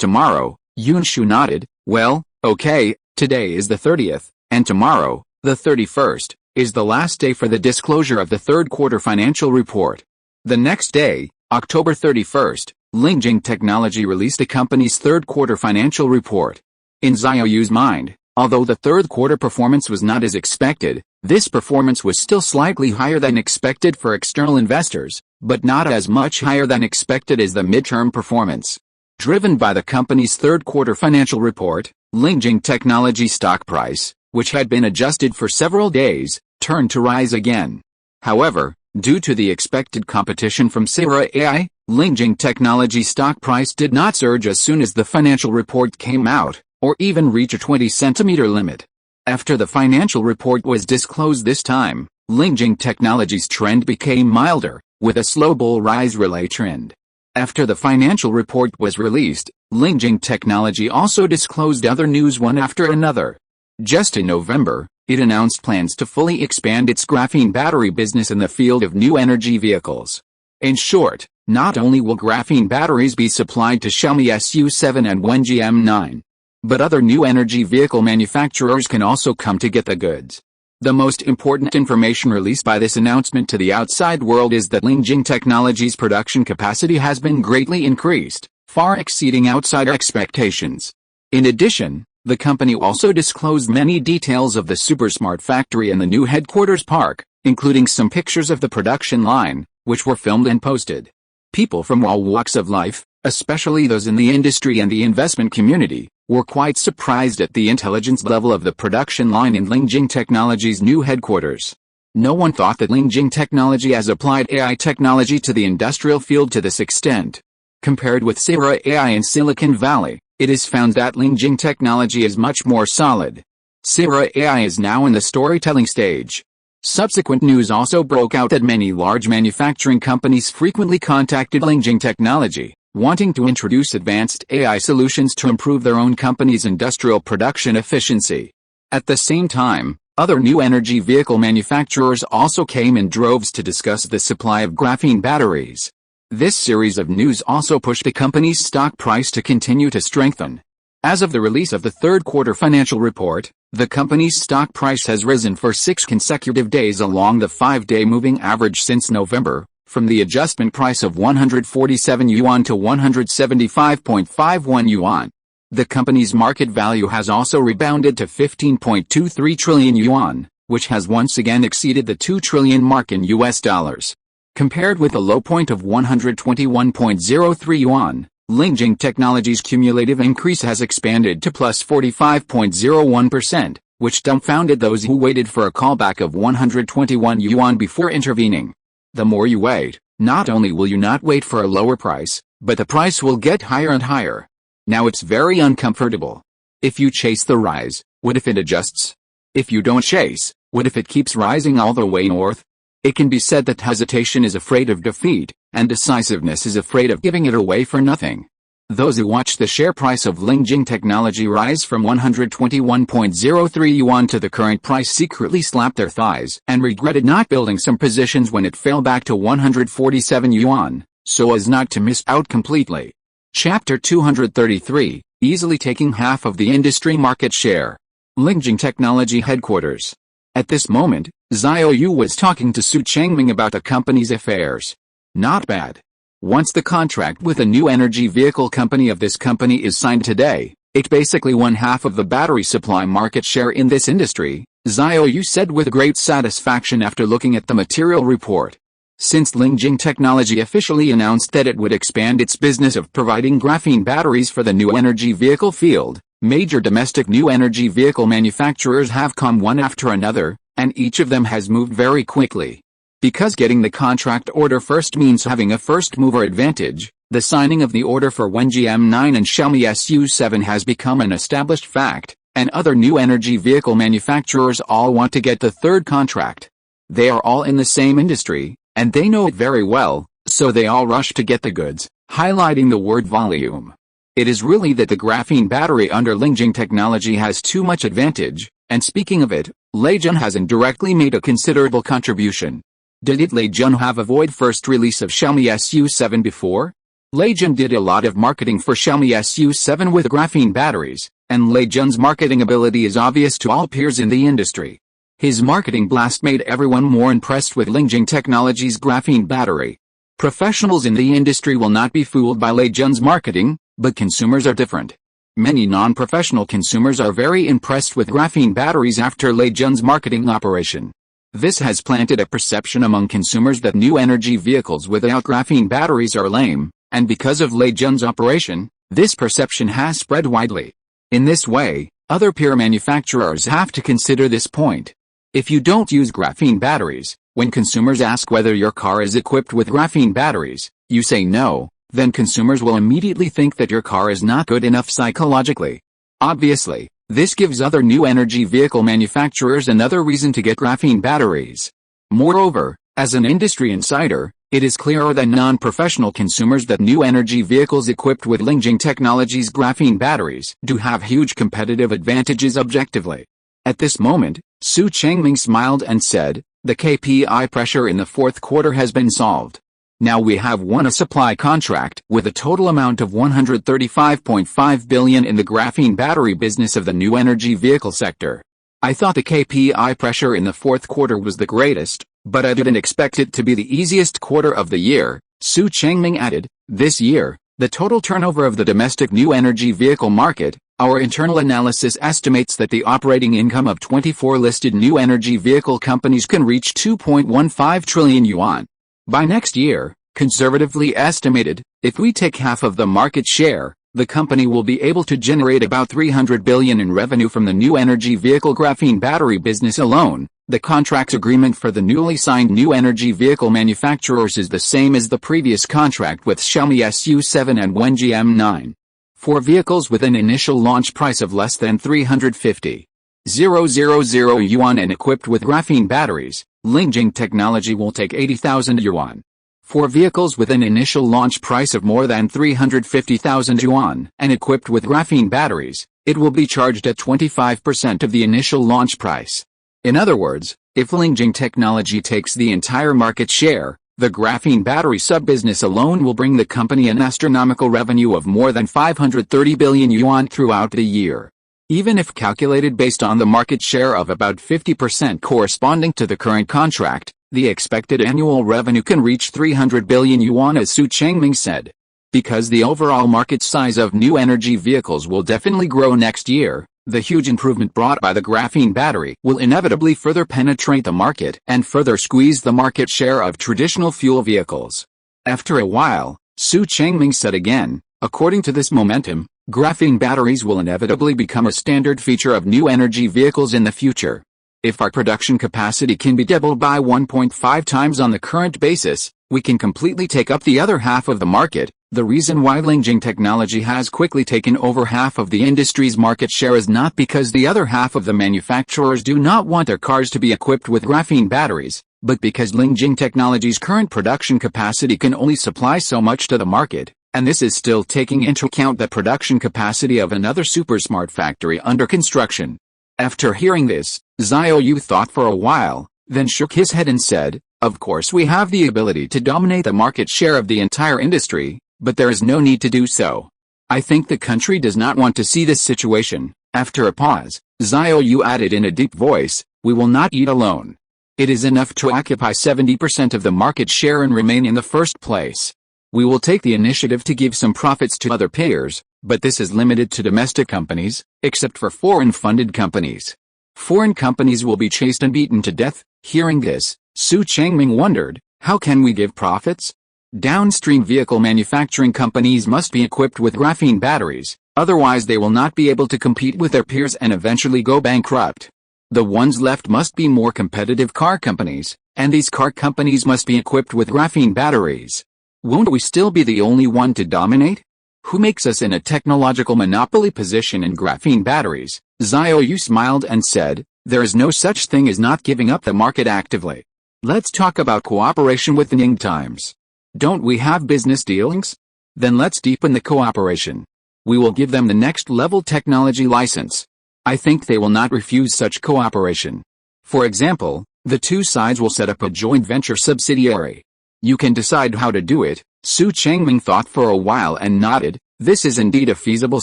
tomorrow." Yunshu nodded, "Well, okay, today is the 30th, and tomorrow, the 31st, is the last day for the disclosure of the third quarter financial report." The next day, October 31st, Lingjing Technology released the company's third quarter financial report. In Xiao Yu's mind, although the third quarter performance was not as expected, this performance was still slightly higher than expected for external investors, but not as much higher than expected as the midterm performance. Driven by the company's third quarter financial report, Lingjing Technology stock price, which had been adjusted for several days, turned to rise again. However, due to the expected competition from Sierra AI, Lingjing Technology stock price did not surge as soon as the financial report came out, or even reach a 20-centimeter limit. After the financial report was disclosed this time, Lingjing Technology's trend became milder, with a slow bull rise relay trend. After the financial report was released, Lingjing Technology also disclosed other news one after another. Just in November, it announced plans to fully expand its graphene battery business in the field of new energy vehicles. In short, not only will graphene batteries be supplied to Xiaomi SU7 and Wenji M9, but other new energy vehicle manufacturers can also come to get the goods. The most important information released by this announcement to the outside world is that Lingjing Technology's production capacity has been greatly increased, far exceeding outsider expectations. In addition, the company also disclosed many details of the super smart factory and the new headquarters park, including some pictures of the production line, which were filmed and posted. People from all walks of life, especially those in the industry and the investment community, were quite surprised at the intelligence level of the production line in Lingjing Technology's new headquarters. No one thought that Lingjing Technology has applied AI technology to the industrial field to this extent. Compared with Sierra AI in Silicon Valley, it is found that Lingjing Technology is much more solid. Sierra AI is now in the storytelling stage. Subsequent news also broke out that many large manufacturing companies frequently contacted Lingjing Technology, wanting to introduce advanced AI solutions to improve their own company's industrial production efficiency. At the same time, other new energy vehicle manufacturers also came in droves to discuss the supply of graphene batteries. This series of news also pushed the company's stock price to continue to strengthen. As of the release of the third quarter financial report, the company's stock price has risen for 6 consecutive days along the 5-day moving average since November, from the adjustment price of 147 yuan to 175.51 yuan. The company's market value has also rebounded to 15.23 trillion yuan, which has once again exceeded the 2 trillion mark in US dollars. Compared with a low point of 121.03 yuan, Lingjing Technology's cumulative increase has expanded to plus 45.01%, which dumbfounded those who waited for a callback of 121 yuan before intervening. The more you wait, not only will you not wait for a lower price, but the price will get higher and higher. Now it's very uncomfortable. If you chase the rise, what if it adjusts? If you don't chase, what if it keeps rising all the way north? It can be said that hesitation is afraid of defeat, and decisiveness is afraid of giving it away for nothing. Those who watched the share price of Lingjing Technology rise from 121.03 yuan to the current price secretly slapped their thighs and regretted not building some positions when it fell back to 147 yuan, so as not to miss out completely. Chapter 233, easily taking half of the industry market share. Lingjing Technology headquarters. At this moment, Xiao Yu was talking to Su Chengming about the company's affairs. Not bad. Once the contract with a new energy vehicle company of this company is signed today, it basically won half of the battery supply market share in this industry, Xiao Yu said with great satisfaction after looking at the material report. Since Lingjing Technology officially announced that it would expand its business of providing graphene batteries for the new energy vehicle field, major domestic new energy vehicle manufacturers have come one after another, and each of them has moved very quickly. Because getting the contract order first means having a first-mover advantage, the signing of the order for Wenji M9 and Xiaomi SU7 has become an established fact, and other new energy vehicle manufacturers all want to get the third contract. They are all in the same industry, and they know it very well, so they all rush to get the goods, highlighting the word volume. It is really that the graphene battery under Lingjing Technology has too much advantage, and speaking of it, Leijun has indirectly made a considerable contribution. Did Leijun have a void first release of Xiaomi SU7 before? Leijun did a lot of marketing for Xiaomi SU7 with graphene batteries, and Leijun's marketing ability is obvious to all peers in the industry. His marketing blast made everyone more impressed with Lingjing Technology's graphene battery. Professionals in the industry will not be fooled by Leijun's marketing, but consumers are different. Many non-professional consumers are very impressed with graphene batteries after Leijun's marketing operation. This has planted a perception among consumers that new energy vehicles without graphene batteries are lame, and because of Leijun's operation, this perception has spread widely. In this way, other peer manufacturers have to consider this point. If you don't use graphene batteries, when consumers ask whether your car is equipped with graphene batteries, you say no, then consumers will immediately think that your car is not good enough psychologically. Obviously, this gives other new energy vehicle manufacturers another reason to get graphene batteries. Moreover, as an industry insider, it is clearer than non-professional consumers that new energy vehicles equipped with Lingjing Technology's graphene batteries do have huge competitive advantages objectively. At this moment, Su Chengming smiled and said, "The KPI pressure in the fourth quarter has been solved. Now we have won a supply contract with a total amount of 135.5 billion in the graphene battery business of the new energy vehicle sector. I thought the KPI pressure in the fourth quarter was the greatest, but I didn't expect it to be the easiest quarter of the year," Su Chengming added. "This year, the total turnover of the domestic new energy vehicle market, our internal analysis estimates that the operating income of 24 listed new energy vehicle companies can reach 2.15 trillion yuan. By next year, Conservatively estimated, if we take half of the market share, the company will be able to generate about $300 billion in revenue from the new energy vehicle graphene battery business alone. The contract agreement for the newly signed new energy vehicle manufacturers is the same as the previous contract with Xiaomi SU7 and Wenji M9. For vehicles with an initial launch price of less than 350,000 yuan and equipped with graphene batteries, Lingjing Technology will take 80,000 yuan. For vehicles with an initial launch price of more than 350,000 yuan and equipped with graphene batteries, it will be charged at 25% of the initial launch price. In other words, if Lingjing Technology takes the entire market share, the graphene battery sub-business alone will bring the company an astronomical revenue of more than 530 billion yuan throughout the year. Even if calculated based on the market share of about 50% corresponding to the current contract, the expected annual revenue can reach 300 billion yuan, as Su Chengming said. Because the overall market size of new energy vehicles will definitely grow next year, the huge improvement brought by the graphene battery will inevitably further penetrate the market and further squeeze the market share of traditional fuel vehicles. After a while, Su Chengming said again, according to this momentum, graphene batteries will inevitably become a standard feature of new energy vehicles in the future. If our production capacity can be doubled by 1.5 times on the current basis, we can completely take up the other half of the market. The reason why Lingjing Technology has quickly taken over half of the industry's market share is not because the other half of the manufacturers do not want their cars to be equipped with graphene batteries, but because Lingjing Technology's current production capacity can only supply so much to the market, and this is still taking into account the production capacity of another super smart factory under construction. After hearing this, Xiao Yu thought for a while, then shook his head and said, "Of course we have the ability to dominate the market share of the entire industry, but there is no need to do so. I think the country does not want to see this situation." After a pause, Xiao Yu added in a deep voice, "We will not eat alone. It is enough to occupy 70% of the market share and remain in the first place. We will take the initiative to give some profits to other payers, but this is limited to domestic companies, except for foreign-funded companies. Foreign companies will be chased and beaten to death." Hearing this, Su Chengming wondered, how can we give profits? Downstream vehicle manufacturing companies must be equipped with graphene batteries, otherwise they will not be able to compete with their peers and eventually go bankrupt. The ones left must be more competitive car companies, and these car companies must be equipped with graphene batteries. Won't we still be the only one to dominate? Who makes us in a technological monopoly position in graphene batteries? Xiao Yu smiled and said, "There is no such thing as not giving up the market actively. Let's talk about cooperation with the Ning Times. Don't we have business dealings? Then let's deepen the cooperation. We will give them the next level technology license. I think they will not refuse such cooperation. For example, the two sides will set up a joint venture subsidiary. You can decide how to do it." Su Chengming thought for a while and nodded. This is indeed a feasible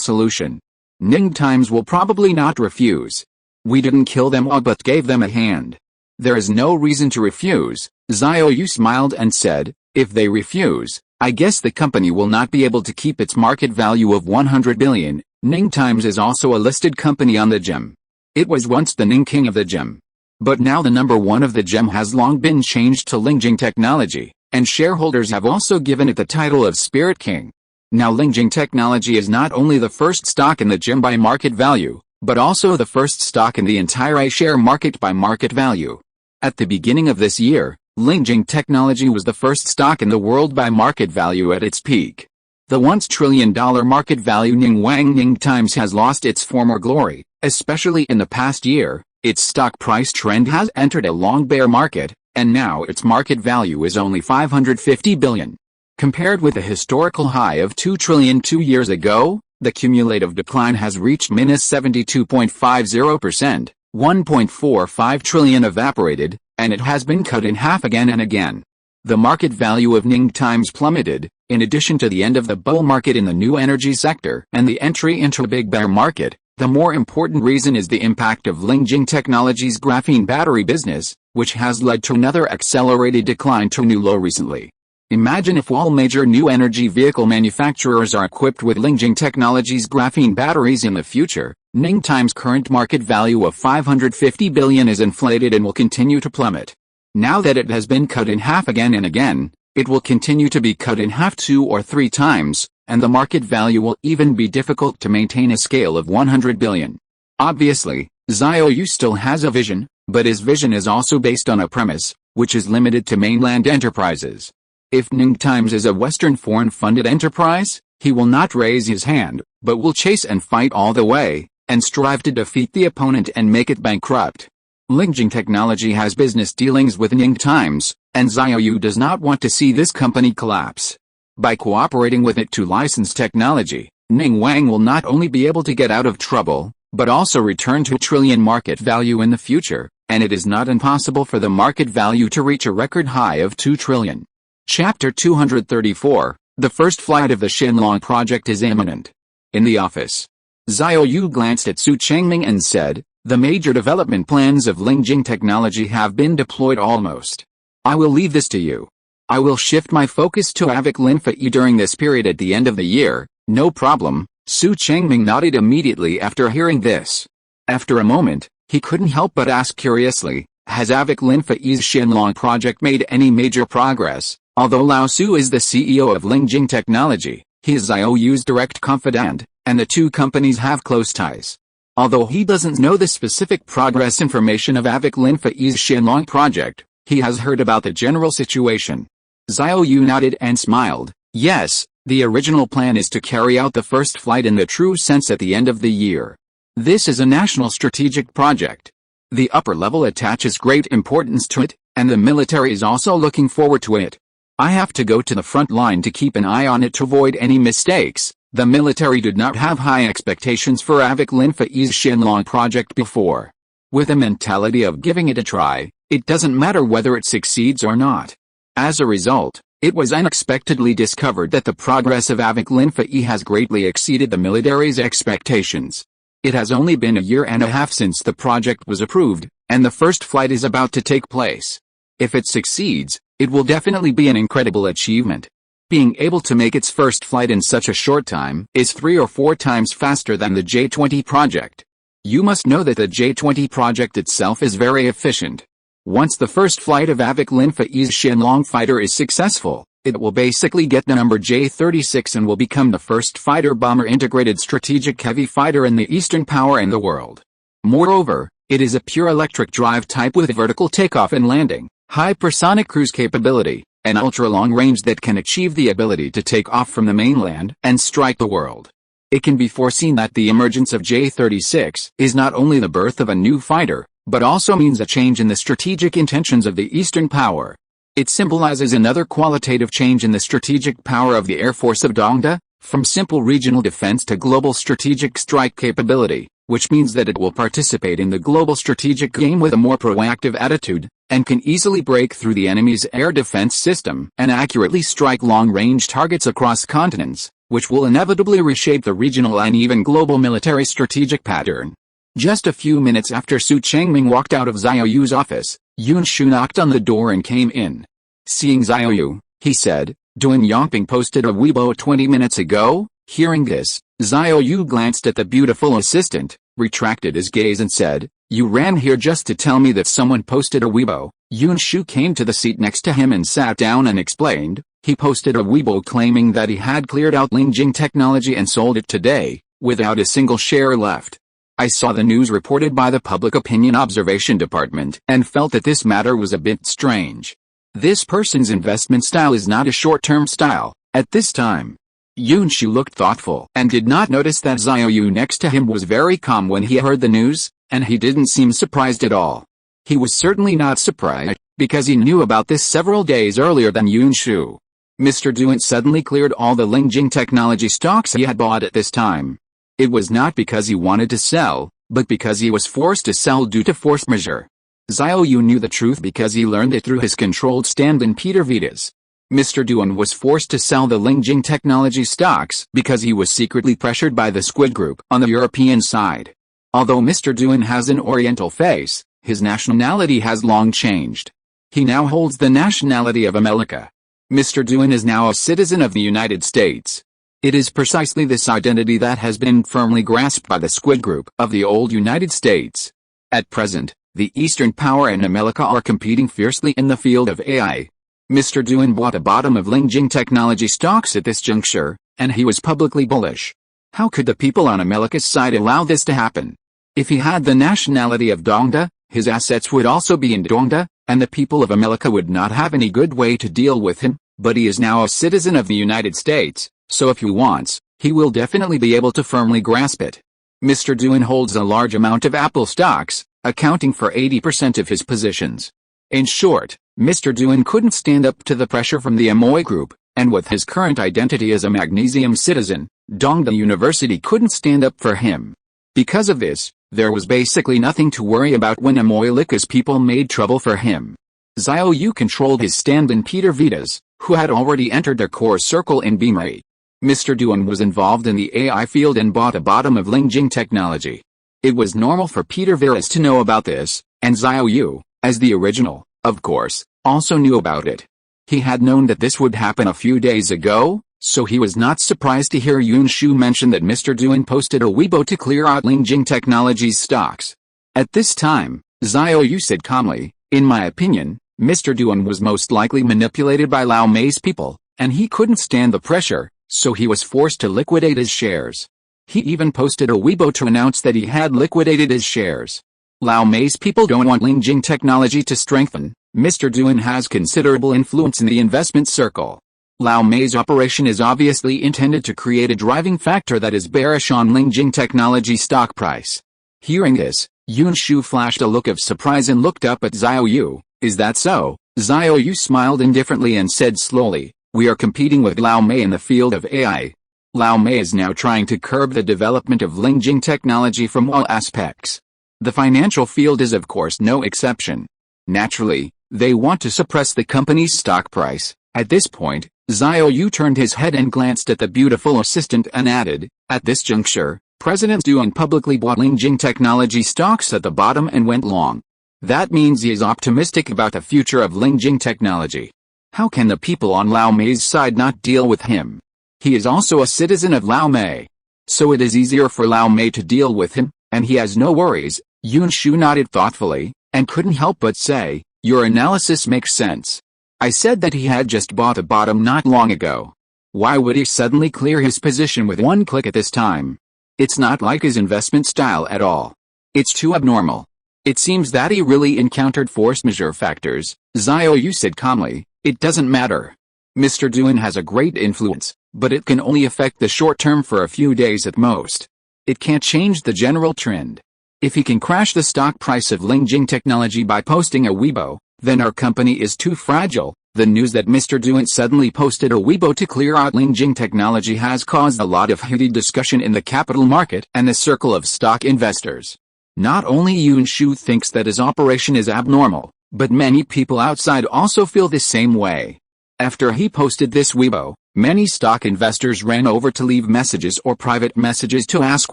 solution. Ning Times will probably not refuse. We didn't kill them all but gave them a hand. There is no reason to refuse. Xiao Yu smiled and said, "If they refuse, I guess the company will not be able to keep its market value of 100 billion. Ning Times is also a listed company on the gem. It was once the Ning King of the gem. But now the number one of the gem has long been changed to Lingjing Technology, and shareholders have also given it the title of Spirit King. Now Lingjing Technology is not only the first stock in the gem by market value, but also the first stock in the entire A-share market by market value. At the beginning of this year, Lingjing Technology was the first stock in the world by market value at its peak. The once trillion-dollar market value Ning Times has lost its former glory, especially in the past year. Its stock price trend has entered a long bear market, and now its market value is only 550 billion. Compared with a historical high of 2 trillion 2 years ago, the cumulative decline has reached minus 72.50%, 1.45 trillion evaporated, and it has been cut in half again and again. The market value of Ning Times plummeted, in addition to the end of the bull market in the new energy sector and the entry into a big bear market. The more important reason is the impact of Lingjing Technology's graphene battery business, which has led to another accelerated decline to a new low recently. Imagine if all major new energy vehicle manufacturers are equipped with Lingjing Technology's graphene batteries in the future. Ning Times' current market value of 550 billion is inflated and will continue to plummet. Now that it has been cut in half again and again, It will continue to be cut in half 2 or 3 times, and the market value will even be difficult to maintain a scale of 100 billion. Obviously, Xiao Yu still has a vision, but his vision is also based on a premise, which is limited to mainland enterprises. If Ning Times is a Western foreign-funded enterprise, he will not raise his hand, but will chase and fight all the way, and strive to defeat the opponent and make it bankrupt. Lingjing Technology has business dealings with Ning Times, and Xiao Yu does not want to see this company collapse. By cooperating with it to license technology, Ning Wang will not only be able to get out of trouble, but also return to a trillion market value in the future, and it is not impossible for the market value to reach a record high of 2 trillion. Chapter 234, The first flight of the Shenlong project is imminent. In the office, Xiao Yu glanced at Su Chengming and said, "The major development plans of Lingjing Technology have been deployed almost. I will leave this to you. I will shift my focus to Avic Linfa during this period at the end of the year." "No problem." Su Chengming nodded immediately after hearing this. After a moment, he couldn't help but ask curiously, has Avic Linfa's Shenlong project made any major progress? Although Lao Su is the CEO of Lingjing Technology, he is Xiao Yu's direct confidant, and the two companies have close ties. Although he doesn't know the specific progress information of Avic Linfa's Shenlong project, he has heard about the general situation. Xiao Yu nodded and smiled. Yes, the original plan is to carry out the first flight in the true sense at the end of the year. This is a national strategic project. The upper level attaches great importance to it, and the military is also looking forward to it. I have to go to the front line to keep an eye on it to avoid any mistakes. The military did not have high expectations for Avic Linfa's Shenlong project before. With a mentality of giving it a try, it doesn't matter whether it succeeds or not. As a result, it was unexpectedly discovered that the progress of Avic Linfa has greatly exceeded the military's expectations. It has only been a year and a half since the project was approved, and the first flight is about to take place. If it succeeds, it will definitely be an incredible achievement. Being able to make its first flight in such a short time is 3 or 4 times faster than the J-20 project. You must know that the J-20 project itself is very efficient. Once the first flight of Avic Linfa's Shenlong fighter is successful, it will basically get the number J-36 and will become the first fighter-bomber integrated strategic heavy fighter in the Eastern power in the world. Moreover, it is a pure electric drive type with vertical takeoff and landing, hypersonic cruise capability, and ultra-long range that can achieve the ability to take off from the mainland and strike the world. It can be foreseen that the emergence of J-36 is not only the birth of a new fighter, but also means a change in the strategic intentions of the Eastern power. It symbolizes another qualitative change in the strategic power of the Air Force of Dongda, from simple regional defense to global strategic strike capability, which means that it will participate in the global strategic game with a more proactive attitude, and can easily break through the enemy's air defense system and accurately strike long-range targets across continents, which will inevitably reshape the regional and even global military strategic pattern. Just a few minutes after Su Chengming walked out of Xiao Yu's office, Yun Shu knocked on the door and came in. Seeing Xiao Yu, he said, Duan Yongping posted a Weibo 20 minutes ago. Hearing this, Xiao Yu glanced at the beautiful assistant, retracted his gaze and said, You ran here just to tell me that someone posted a Weibo. Yun Shu came to the seat next to him and sat down and explained, he posted a Weibo claiming that he had cleared out Lingjing Technology and sold it today, without a single share left. I saw the news reported by the Public Opinion Observation Department and felt that this matter was a bit strange. This person's investment style is not a short-term style, at this time. Yun Shu looked thoughtful and did not notice that Xiao Yu next to him was very calm when he heard the news, and he didn't seem surprised at all. He was certainly not surprised, because he knew about this several days earlier than Yun Shu. Mr. Duan suddenly cleared all the Lingjing Technology stocks he had bought at this time. It was not because he wanted to sell, but because he was forced to sell due to force majeure. Xiao Yu knew the truth because he learned it through his controlled stand in Peter Vita's. Mr. Duan was forced to sell the Lingjing Technology stocks because he was secretly pressured by the Squid Group on the European side. Although Mr. Duan has an Oriental face, his nationality has long changed. He now holds the nationality of America. Mr. Duan is now a citizen of the United States. It is precisely this identity that has been firmly grasped by the Squid Group of the old United States. At present, the Eastern power and America are competing fiercely in the field of AI. Mr. Duan bought a bottom of Lingjing Technology stocks at this juncture, and he was publicly bullish. How could the people on America's side allow this to happen? If he had the nationality of Dongda, his assets would also be in Dongda, and the people of America would not have any good way to deal with him, but he is now a citizen of the United States, so if he wants, he will definitely be able to firmly grasp it. Mr. Duan holds a large amount of Apple stocks, accounting for 80% of his positions. In short, Mr. Duan couldn't stand up to the pressure from the Amoy Group, and with his current identity as a magnesium citizen, Dongda University couldn't stand up for him. Because of this, there was basically nothing to worry about when Amoy Lika's people made trouble for him. Xiao Yu controlled his stand-in Peter Vitas, who had already entered their core circle in Beamery. Mr. Duan was involved in the AI field and bought a bottom of Lingjing Technology. It was normal for Peter Vitas to know about this, and Xiao Yu, as the original, of course, also knew about it. He had known that this would happen a few days ago, so he was not surprised to hear Yun Shu mention that Mr. Duan posted a Weibo to clear out Lingjing Technology's stocks. At this time, Xiao Yu said calmly, "In my opinion, Mr. Duan was most likely manipulated by Lao Mei's people, and he couldn't stand the pressure, so he was forced to liquidate his shares." He even posted a Weibo to announce that he had liquidated his shares. Lao Mei's people don't want Lingjing Technology to strengthen. Mr. Duan has considerable influence in the investment circle. Lao Mei's operation is obviously intended to create a driving factor that is bearish on Lingjing Technology stock price. Hearing this, Yun Shu flashed a look of surprise and looked up at Xiao Yu. "Is that so?" Xiao Yu smiled indifferently and said slowly, "We are competing with Lao Mei in the field of AI. Lao Mei is now trying to curb the development of Lingjing Technology from all aspects. The financial field is of course no exception. Naturally, they want to suppress the company's stock price." At this point, Xiao Yu turned his head and glanced at the beautiful assistant and added, "At this juncture, President Duan publicly bought Lingjing Technology stocks at the bottom and went long. That means he is optimistic about the future of Lingjing Technology. How can the people on Lao Mei's side not deal with him? He is also a citizen of Lao Mei. So it is easier for Lao Mei to deal with him, and he has no worries." Yun Shu nodded thoughtfully, and couldn't help but say, "Your analysis makes sense. I said that he had just bought a bottom not long ago. Why would he suddenly clear his position with one click at this time? It's not like his investment style at all. It's too abnormal. It seems that he really encountered force majeure factors." Xiao Yu said calmly, "It doesn't matter. Mr. Duan has a great influence, but it can only affect the short term for a few days at most. It can't change the general trend. If he can crash the stock price of Lingjing Technology by posting a Weibo, then our company is too fragile." The news that Mr. Duan suddenly posted a Weibo to clear out Lingjing Technology has caused a lot of heated discussion in the capital market and the circle of stock investors. Not only Yun Shu thinks that his operation is abnormal, but many people outside also feel the same way. After he posted this Weibo, many stock investors ran over to leave messages or private messages to ask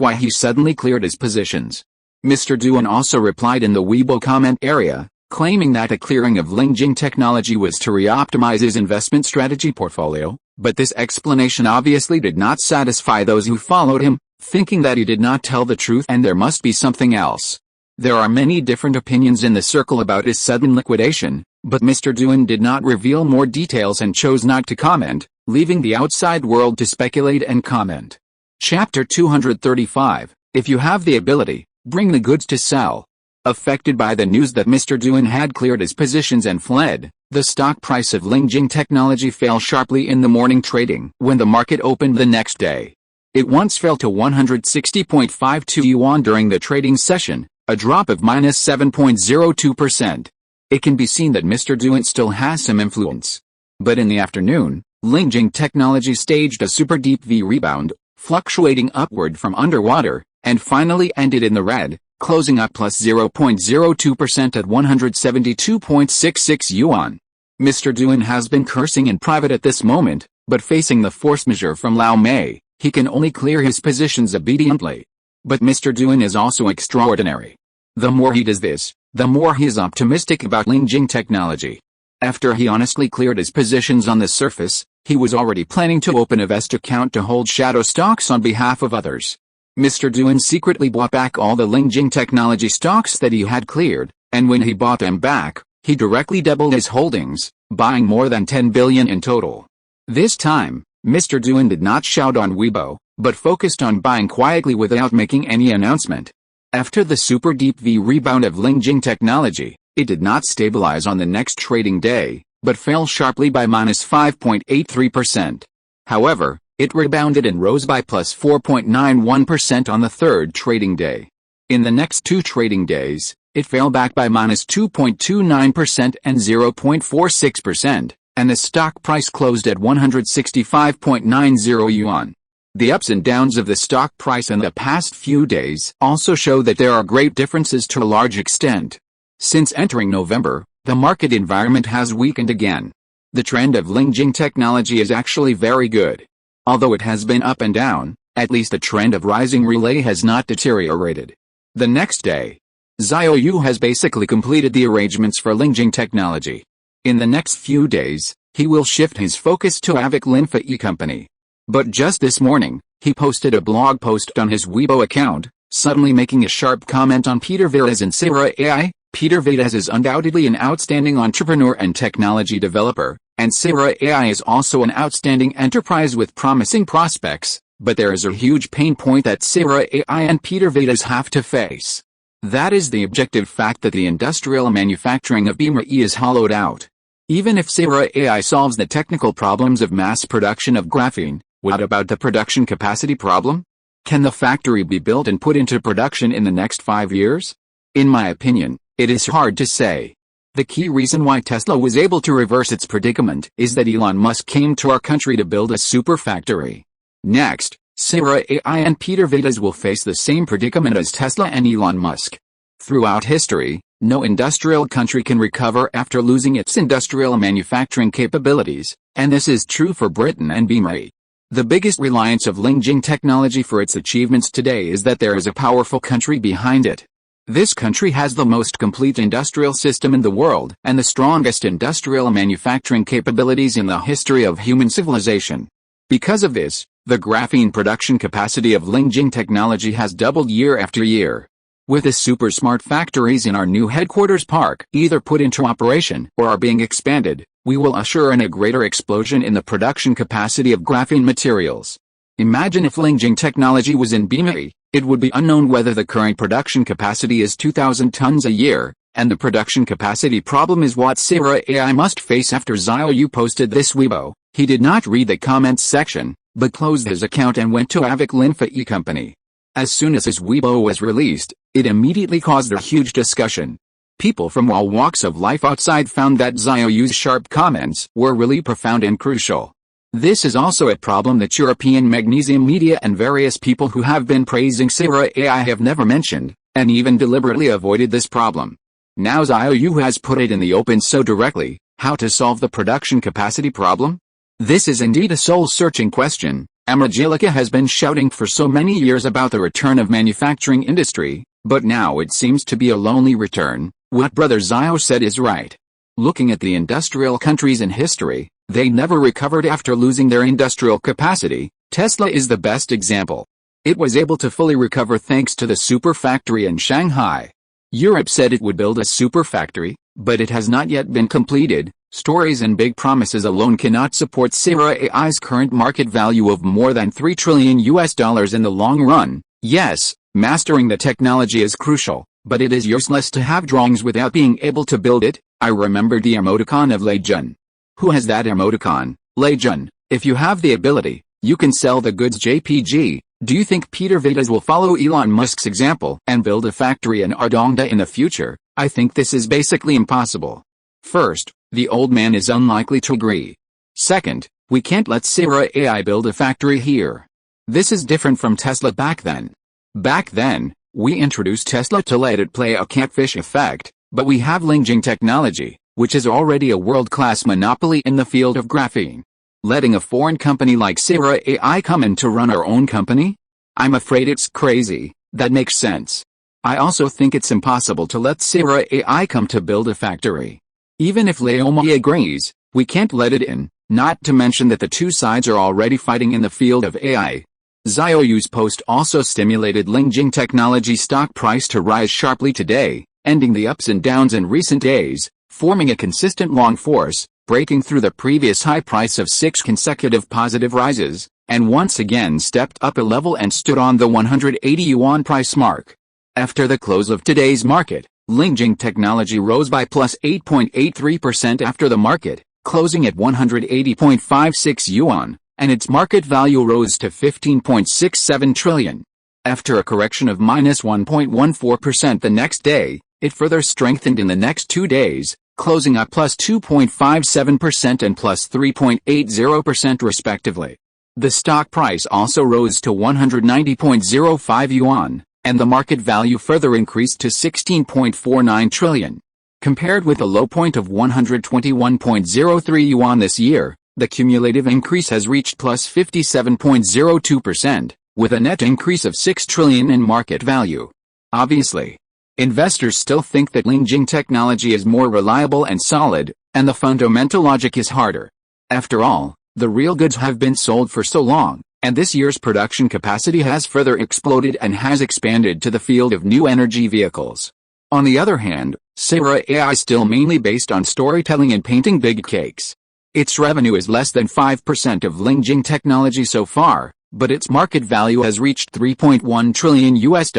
why he suddenly cleared his positions. Mr. Duan also replied in the Weibo comment area, claiming that a clearing of Lingjing Technology was to re-optimize his investment strategy portfolio, but this explanation obviously did not satisfy those who followed him, thinking that he did not tell the truth and there must be something else. There are many different opinions in the circle about his sudden liquidation, but Mr. Duan did not reveal more details and chose not to comment, leaving the outside world to speculate and comment. Chapter 235, If you have the ability, bring the goods to sell. Affected by the news that Mr. Duan had cleared his positions and fled, the stock price of Lingjing Technology fell sharply in the morning trading. When the market opened the next day, it once fell to 160.52 yuan during the trading session, a drop of -7.02%. It can be seen that Mr. Duan still has some influence. But in the afternoon, Lingjing Technology staged a super deep V rebound, fluctuating upward from underwater, and finally ended in the red, closing up plus 0.02% at 172.66 yuan. Mr. Duan has been cursing in private at this moment, but facing the force majeure from Lao Mei, he can only clear his positions obediently. But Mr. Duan is also extraordinary. The more he does this, the more he is optimistic about Lingjing Technology. After he honestly cleared his positions on the surface, he was already planning to open a Vest account to hold shadow stocks on behalf of others. Mr. Duan secretly bought back all the Lingjing Technology stocks that he had cleared, and when he bought them back, he directly doubled his holdings, buying more than 10 billion in total. This time, Mr. Duan did not shout on Weibo, but focused on buying quietly without making any announcement. After the super deep V rebound of Lingjing Technology, it did not stabilize on the next trading day, but fell sharply by -5.83%. However, it rebounded and rose by +4.91% on the third trading day. In the next two trading days, it fell back by -2.29% and 0.46%, and the stock price closed at 165.90 yuan. The ups and downs of the stock price in the past few days also show that there are great differences to a large extent. Since entering November, the market environment has weakened again. The trend of Lingjing Technology is actually very good. Although it has been up and down, at least the trend of rising relay has not deteriorated. The next day, Xiao Yu has basically completed the arrangements for Lingjing Technology. In the next few days, he will shift his focus to Avic Linfa E Company. But just this morning, he posted a blog post on his Weibo account, suddenly making a sharp comment on Peter Vadas and Sarah AI. Peter Vadas is undoubtedly an outstanding entrepreneur and technology developer, and Sarah AI is also an outstanding enterprise with promising prospects, but there is a huge pain point that Sarah AI and Peter Vadas have to face. That is the objective fact that the industrial manufacturing of Beamer E is hollowed out. Even if Sarah AI solves the technical problems of mass production of graphene, what about the production capacity problem? Can the factory be built and put into production in the next 5 years? In my opinion, it is hard to say. The key reason why Tesla was able to reverse its predicament is that Elon Musk came to our country to build a super factory. Next, Sarah AI and Peter Vadas will face the same predicament as Tesla and Elon Musk. Throughout history, no industrial country can recover after losing its industrial manufacturing capabilities, and this is true for Britain and Beamer E. The biggest reliance of Lingjing Technology for its achievements today is that there is a powerful country behind it. This country has the most complete industrial system in the world and the strongest industrial manufacturing capabilities in the history of human civilization. Because of this, the graphene production capacity of Lingjing Technology has doubled year after year. With the super smart factories in our new headquarters park either put into operation or are being expanded, we will usher in a greater explosion in the production capacity of graphene materials. Imagine if Lingjing Technology was in Beamer E, it would be unknown whether the current production capacity is 2,000 tons a year, and the production capacity problem is what Sarah AI must face. After Xiao Yu posted this Weibo, he did not read the comments section, but closed his account and went to Avic Linfa E Company. As soon as his Weibo was released, it immediately caused a huge discussion. People from all walks of life outside found that Xiao Yu's sharp comments were really profound and crucial. This is also a problem that European magnesium media and various people who have been praising Sarah AI have never mentioned, and even deliberately avoided this problem. Now Xiao Yu has put it in the open so directly. How to solve the production capacity problem? This is indeed a soul-searching question. Angelica has been shouting for so many years about the return of manufacturing industry, but now it seems to be a lonely return. What Brother Xiao said is right. Looking at the industrial countries in history, they never recovered after losing their industrial capacity. Tesla is the best example. It was able to fully recover thanks to the super factory in Shanghai. Europe said it would build a super factory, but it has not yet been completed. Stories and big promises alone cannot support Sarah AI's current market value of more than $3 trillion in the long run. Yes, mastering the technology is crucial, but it is useless to have drawings without being able to build it. I remember the emoticon of Lei Jun. Who has that emoticon? Lei Jun. If you have the ability, you can sell the goods JPG. Do you think Peter Vadas will follow Elon Musk's example and build a factory in Ardongda in the future? I think this is basically impossible. First, the old man is unlikely to agree. Second, we can't let Sarah AI build a factory here. This is different from Tesla back then. Back then, we introduced Tesla to let it play a catfish effect, but we have Lingjing Technology, which is already a world-class monopoly in the field of graphene. Letting a foreign company like Sarah AI come in to run our own company? I'm afraid it's crazy. That makes sense. I also think it's impossible to let Sarah AI come to build a factory. Even if Leomi agrees, we can't let it in, not to mention that the two sides are already fighting in the field of AI. Xiao Yu's post also stimulated Lingjing Technology stock price to rise sharply today, ending the ups and downs in recent days, forming a consistent long force. breaking through the previous high price of 6 consecutive positive rises, and once again stepped up a level and stood on the 180 yuan price mark. After the close of today's market, Lingjing Technology rose by plus 8.83% after the market, closing at 180.56 yuan, and its market value rose to 15.67 trillion. After a correction of minus 1.14% the next day, it further strengthened in the next 2 days, closing up plus 2.57% and plus 3.80% respectively. The stock price also rose to 190.05 yuan, and the market value further increased to 16.49 trillion. Compared with a low point of 121.03 yuan this year, the cumulative increase has reached plus 57.02%, with a net increase of 6 trillion in market value. Obviously, investors still think that Lingjing Technology is more reliable and solid, and the fundamental logic is harder. After all, the real goods have been sold for so long, and this year's production capacity has further exploded and has expanded to the field of new energy vehicles. On the other hand, Sierra AI is still mainly based on storytelling and painting big cakes. Its revenue is less than 5% of Lingjing Technology so far, but its market value has reached $3.1 trillion US,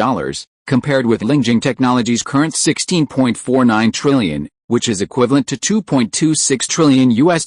compared with Lingjing Technology's current 16.49 trillion, which is equivalent to 2.26 trillion US.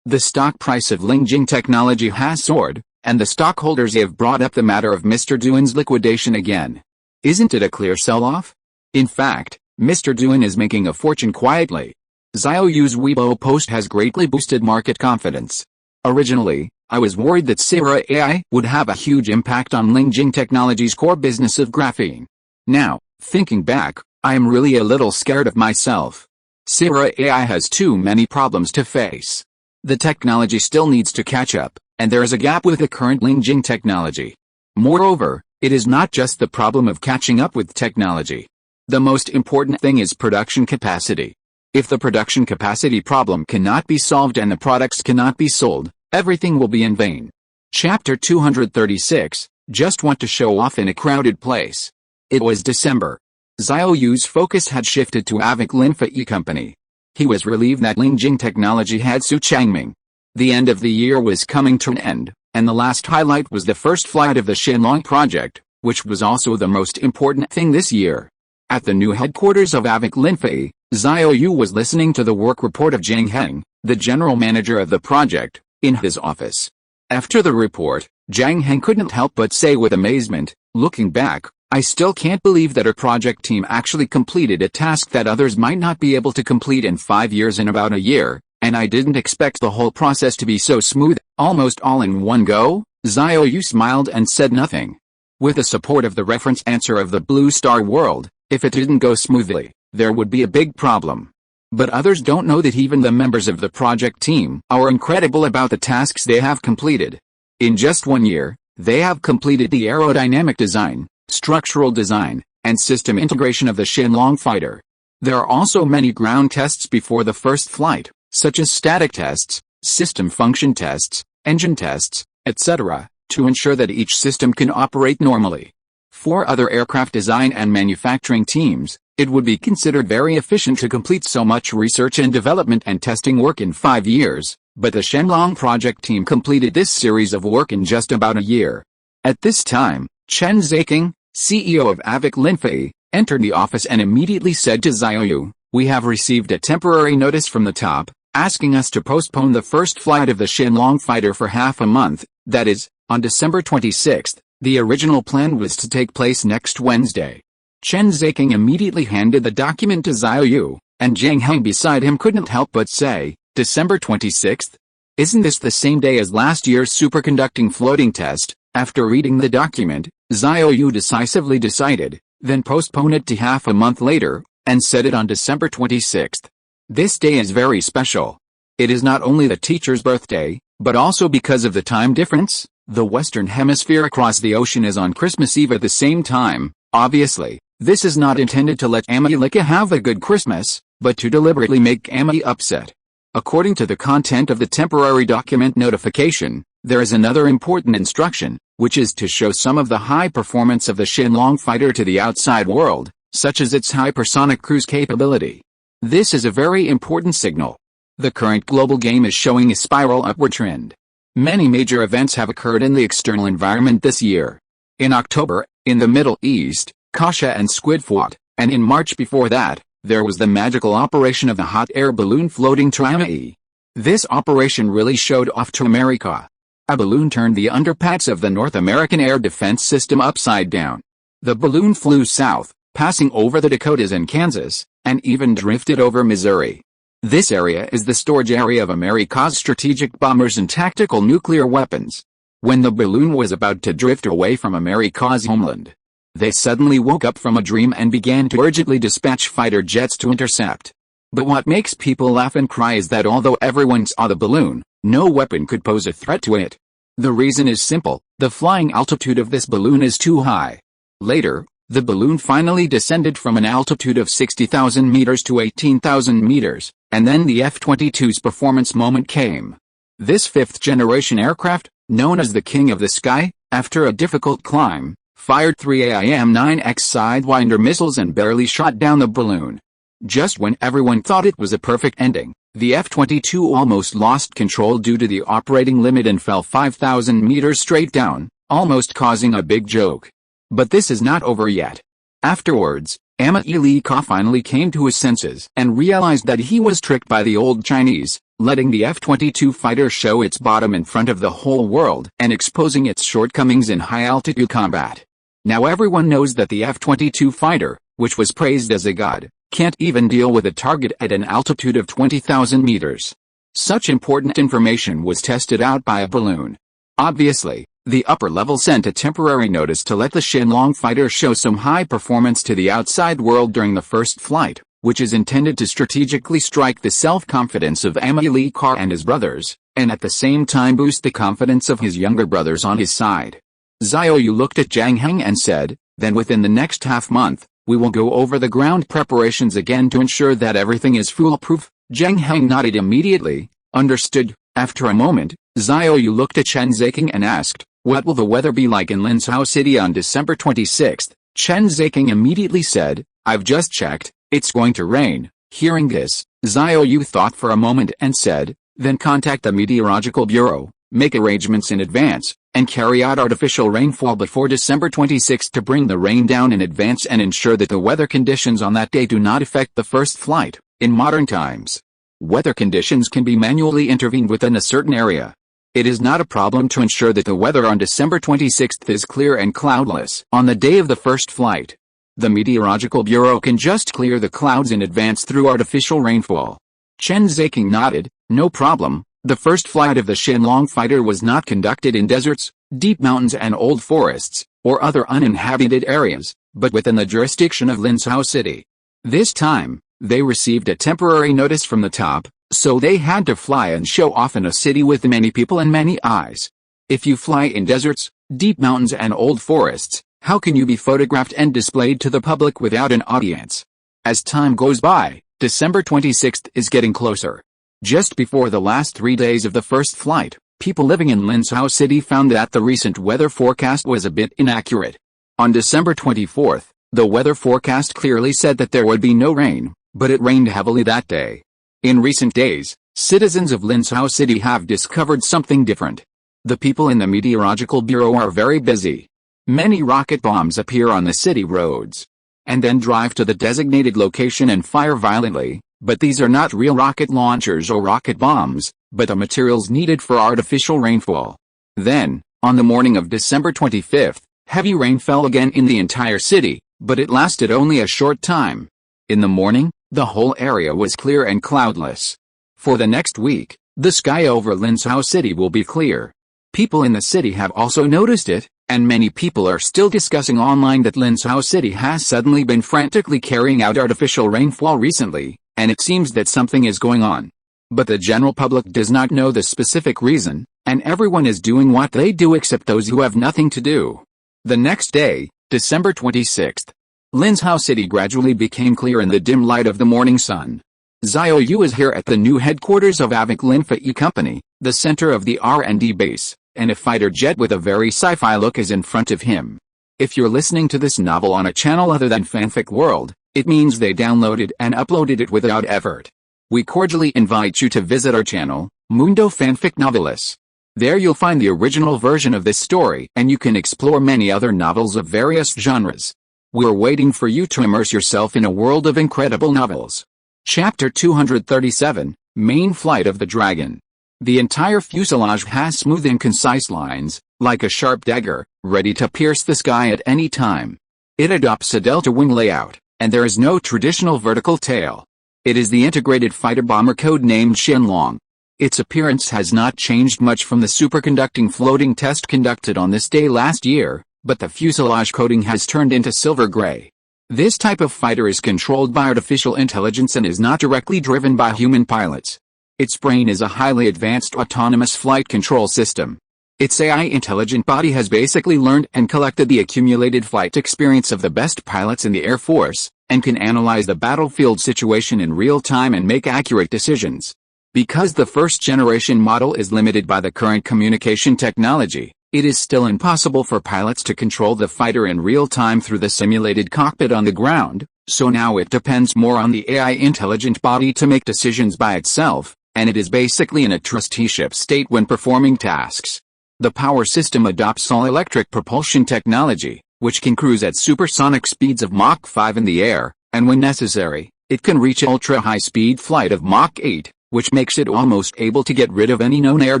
The stock price of Lingjing Technology has soared, and the stockholders have brought up the matter of Mr. Duan's liquidation again. Isn't it a clear sell-off? In fact, Mr. Duan is making a fortune quietly. Xiao Yu's Weibo post has greatly boosted market confidence. Originally, I was worried that Sierra AI would have a huge impact on Lingjing Technology's core business of graphene. Now, thinking back, I am really a little scared of myself. Sierra AI has too many problems to face. The technology still needs to catch up, and there is a gap with the current Lingjing Technology. Moreover, it is not just the problem of catching up with technology. The most important thing is production capacity. If the production capacity problem cannot be solved and the products cannot be sold, everything will be in vain. Chapter 236, Just Want to Show Off in a Crowded Place. It was December. Xiao Yu's focus had shifted to Avic Linfa E Company. He was relieved that Lingjing Technology had Su Changming. The end of the year was coming to an end, and the last highlight was the first flight of the Shenlong project, which was also the most important thing this year. At the new headquarters of Avic Linfa, Xiao Yu was listening to the work report of Zhang Heng, the general manager of the project, in his office. After the report, Zhang Heng couldn't help but say with amazement, "Looking back, I still can't believe that our project team actually completed a task that others might not be able to complete in 5 years in about a year, and I didn't expect the whole process to be so smooth, almost all in one go." Xiao Yu smiled and said nothing. With the support of the reference answer of the Blue Star World, if it didn't go smoothly, there would be a big problem. But others don't know that even the members of the project team are incredible about the tasks they have completed. In just 1 year, they have completed the aerodynamic design, structural design, and system integration of the Shenlong fighter. There are also many ground tests before the first flight, such as static tests, system function tests, engine tests, etc., to ensure that each system can operate normally. For other aircraft design and manufacturing teams, it would be considered very efficient to complete so much research and development and testing work in 5 years, but the Shenlong project team completed this series of work in just about a year. At this time, Chen Zaiking, CEO of Avic Linfa, entered the office and immediately said to Xiao Yu, "We have received a temporary notice from the top, asking us to postpone the first flight of the Shenlong fighter for half a month, that is, on December 26th. The original plan was to take place next Wednesday." Chen Zaiking immediately handed the document to Xiao Yu, and Zhang Heng beside him couldn't help but say, "December 26th? Isn't this the same day as last year's superconducting floating test?" After reading the document, Xiao Yu decisively decided, then postpone it to half a month later, and set it on December 26th. This day is very special. It is not only the teacher's birthday, but also because of the time difference. The Western Hemisphere across the ocean is on Christmas Eve at the same time. Obviously, this is not intended to let America have a good Christmas, but to deliberately make Ami upset. According to the content of the temporary document notification, there is another important instruction, which is to show some of the high performance of the Shenlong fighter to the outside world, such as its hypersonic cruise capability. This is a very important signal. The current global game is showing a spiral upward trend. Many major events have occurred in the external environment this year. In October, in the Middle East, Kasha and Squid fought, and in March before that, there was the magical operation of the hot air balloon floating Tramai. This operation really showed off to America. A balloon turned the underparts of the North American air defense system upside down. The balloon flew south, passing over the Dakotas and Kansas, and even drifted over Missouri. This area is the storage area of America's strategic bombers and tactical nuclear weapons. When the balloon was about to drift away from America's homeland, they suddenly woke up from a dream and began to urgently dispatch fighter jets to intercept. But what makes people laugh and cry is that although everyone saw the balloon, no weapon could pose a threat to it. The reason is simple: the flying altitude of this balloon is too high. Later, the balloon finally descended from an altitude of 60,000 meters to 18,000 meters, and then the F-22's performance moment came. This fifth-generation aircraft, known as the King of the Sky, after a difficult climb, fired 3 AIM-9X Sidewinder missiles and barely shot down the balloon. Just when everyone thought it was a perfect ending, the F-22 almost lost control due to the operating limit and fell 5,000 meters straight down, almost causing a big joke. But this is not over yet. Afterwards, Lee Ka finally came to his senses and realized that he was tricked by the old Chinese, letting the F-22 fighter show its bottom in front of the whole world and exposing its shortcomings in high-altitude combat. Now everyone knows that the F-22 fighter, which was praised as a god, can't even deal with a target at an altitude of 20,000 meters. Such important information was tested out by a balloon. Obviously, the upper level sent a temporary notice to let the Shenlong fighter show some high performance to the outside world during the first flight, which is intended to strategically strike the self-confidence of Lee Ka and his brothers, and at the same time boost the confidence of his younger brothers on his side. Xiao Yu looked at Zhang Heng and said, "Then within the next half-month, we will go over the ground preparations again to ensure that everything is foolproof." Zhang Heng nodded immediately. "Understood." After a moment, Xiao Yu looked at Chen Ziking and asked, "What will the weather be like in Linsao City on December 26th? Chen Ziking immediately said, "I've just checked, it's going to rain." Hearing this, Xiao Yu thought for a moment and said, "Then contact the Meteorological Bureau, make arrangements in advance, and carry out artificial rainfall before December 26th to bring the rain down in advance and ensure that the weather conditions on that day do not affect the first flight." In modern times, weather conditions can be manually intervened within a certain area. It is not a problem to ensure that the weather on December 26th is clear and cloudless on the day of the first flight. The Meteorological Bureau can just clear the clouds in advance through artificial rainfall. Chen Ziking nodded. "No problem." The first flight of the Shenlong fighter was not conducted in deserts, deep mountains and old forests, or other uninhabited areas, but within the jurisdiction of Linsao City. This time, they received a temporary notice from the top, so they had to fly and show off in a city with many people and many eyes. If you fly in deserts, deep mountains and old forests, how can you be photographed and displayed to the public without an audience? As time goes by, December 26th is getting closer. Just before the last 3 days of the first flight, people living in Linsao City found that the recent weather forecast was a bit inaccurate. On December 24th, the weather forecast clearly said that there would be no rain, but it rained heavily that day. In recent days, citizens of Linsao City have discovered something different. The people in the Meteorological Bureau are very busy. Many rocket bombs appear on the city roads, and then drive to the designated location and fire violently. But these are not real rocket launchers or rocket bombs, but the materials needed for artificial rainfall. Then, on the morning of December 25th, heavy rain fell again in the entire city, but it lasted only a short time. In the morning, the whole area was clear and cloudless. For the next week, the sky over Linsao City will be clear. People in the city have also noticed it, and many people are still discussing online that Linsao City has suddenly been frantically carrying out artificial rainfall recently, and it seems that something is going on. But the general public does not know the specific reason, and everyone is doing what they do except those who have nothing to do. The next day, December 26th, Linsao City gradually became clear in the dim light of the morning sun. Xiao Yu is here at the new headquarters of Avic Linfa E Company, the center of the R&D base, and a fighter jet with a very sci-fi look is in front of him. If you're listening to this novel on a channel other than Fanfic World, it means they downloaded and uploaded it without effort. We cordially invite you to visit our channel, Mundo Fanfic Novelis. There you'll find the original version of this story, and you can explore many other novels of various genres. We're waiting for you to immerse yourself in a world of incredible novels. Chapter 237, Main Flight of the Dragon. The entire fuselage has smooth and concise lines, like a sharp dagger, ready to pierce the sky at any time. It adopts a delta wing layout, and there is no traditional vertical tail. It is the integrated fighter bomber code-named Shenlong. Its appearance has not changed much from the superconducting floating test conducted on this day last year, but the fuselage coating has turned into silver gray. This type of fighter is controlled by artificial intelligence and is not directly driven by human pilots. Its brain is a highly advanced autonomous flight control system. Its AI intelligent body has basically learned and collected the accumulated flight experience of the best pilots in the Air Force, and can analyze the battlefield situation in real time and make accurate decisions. Because the first-generation model is limited by the current communication technology, it is still impossible for pilots to control the fighter in real time through the simulated cockpit on the ground, so now it depends more on the AI intelligent body to make decisions by itself, and it is basically in a trusteeship state when performing tasks. The power system adopts all-electric propulsion technology, which can cruise at supersonic speeds of Mach 5 in the air, and when necessary, it can reach ultra-high-speed flight of Mach 8. Which makes it almost able to get rid of any known air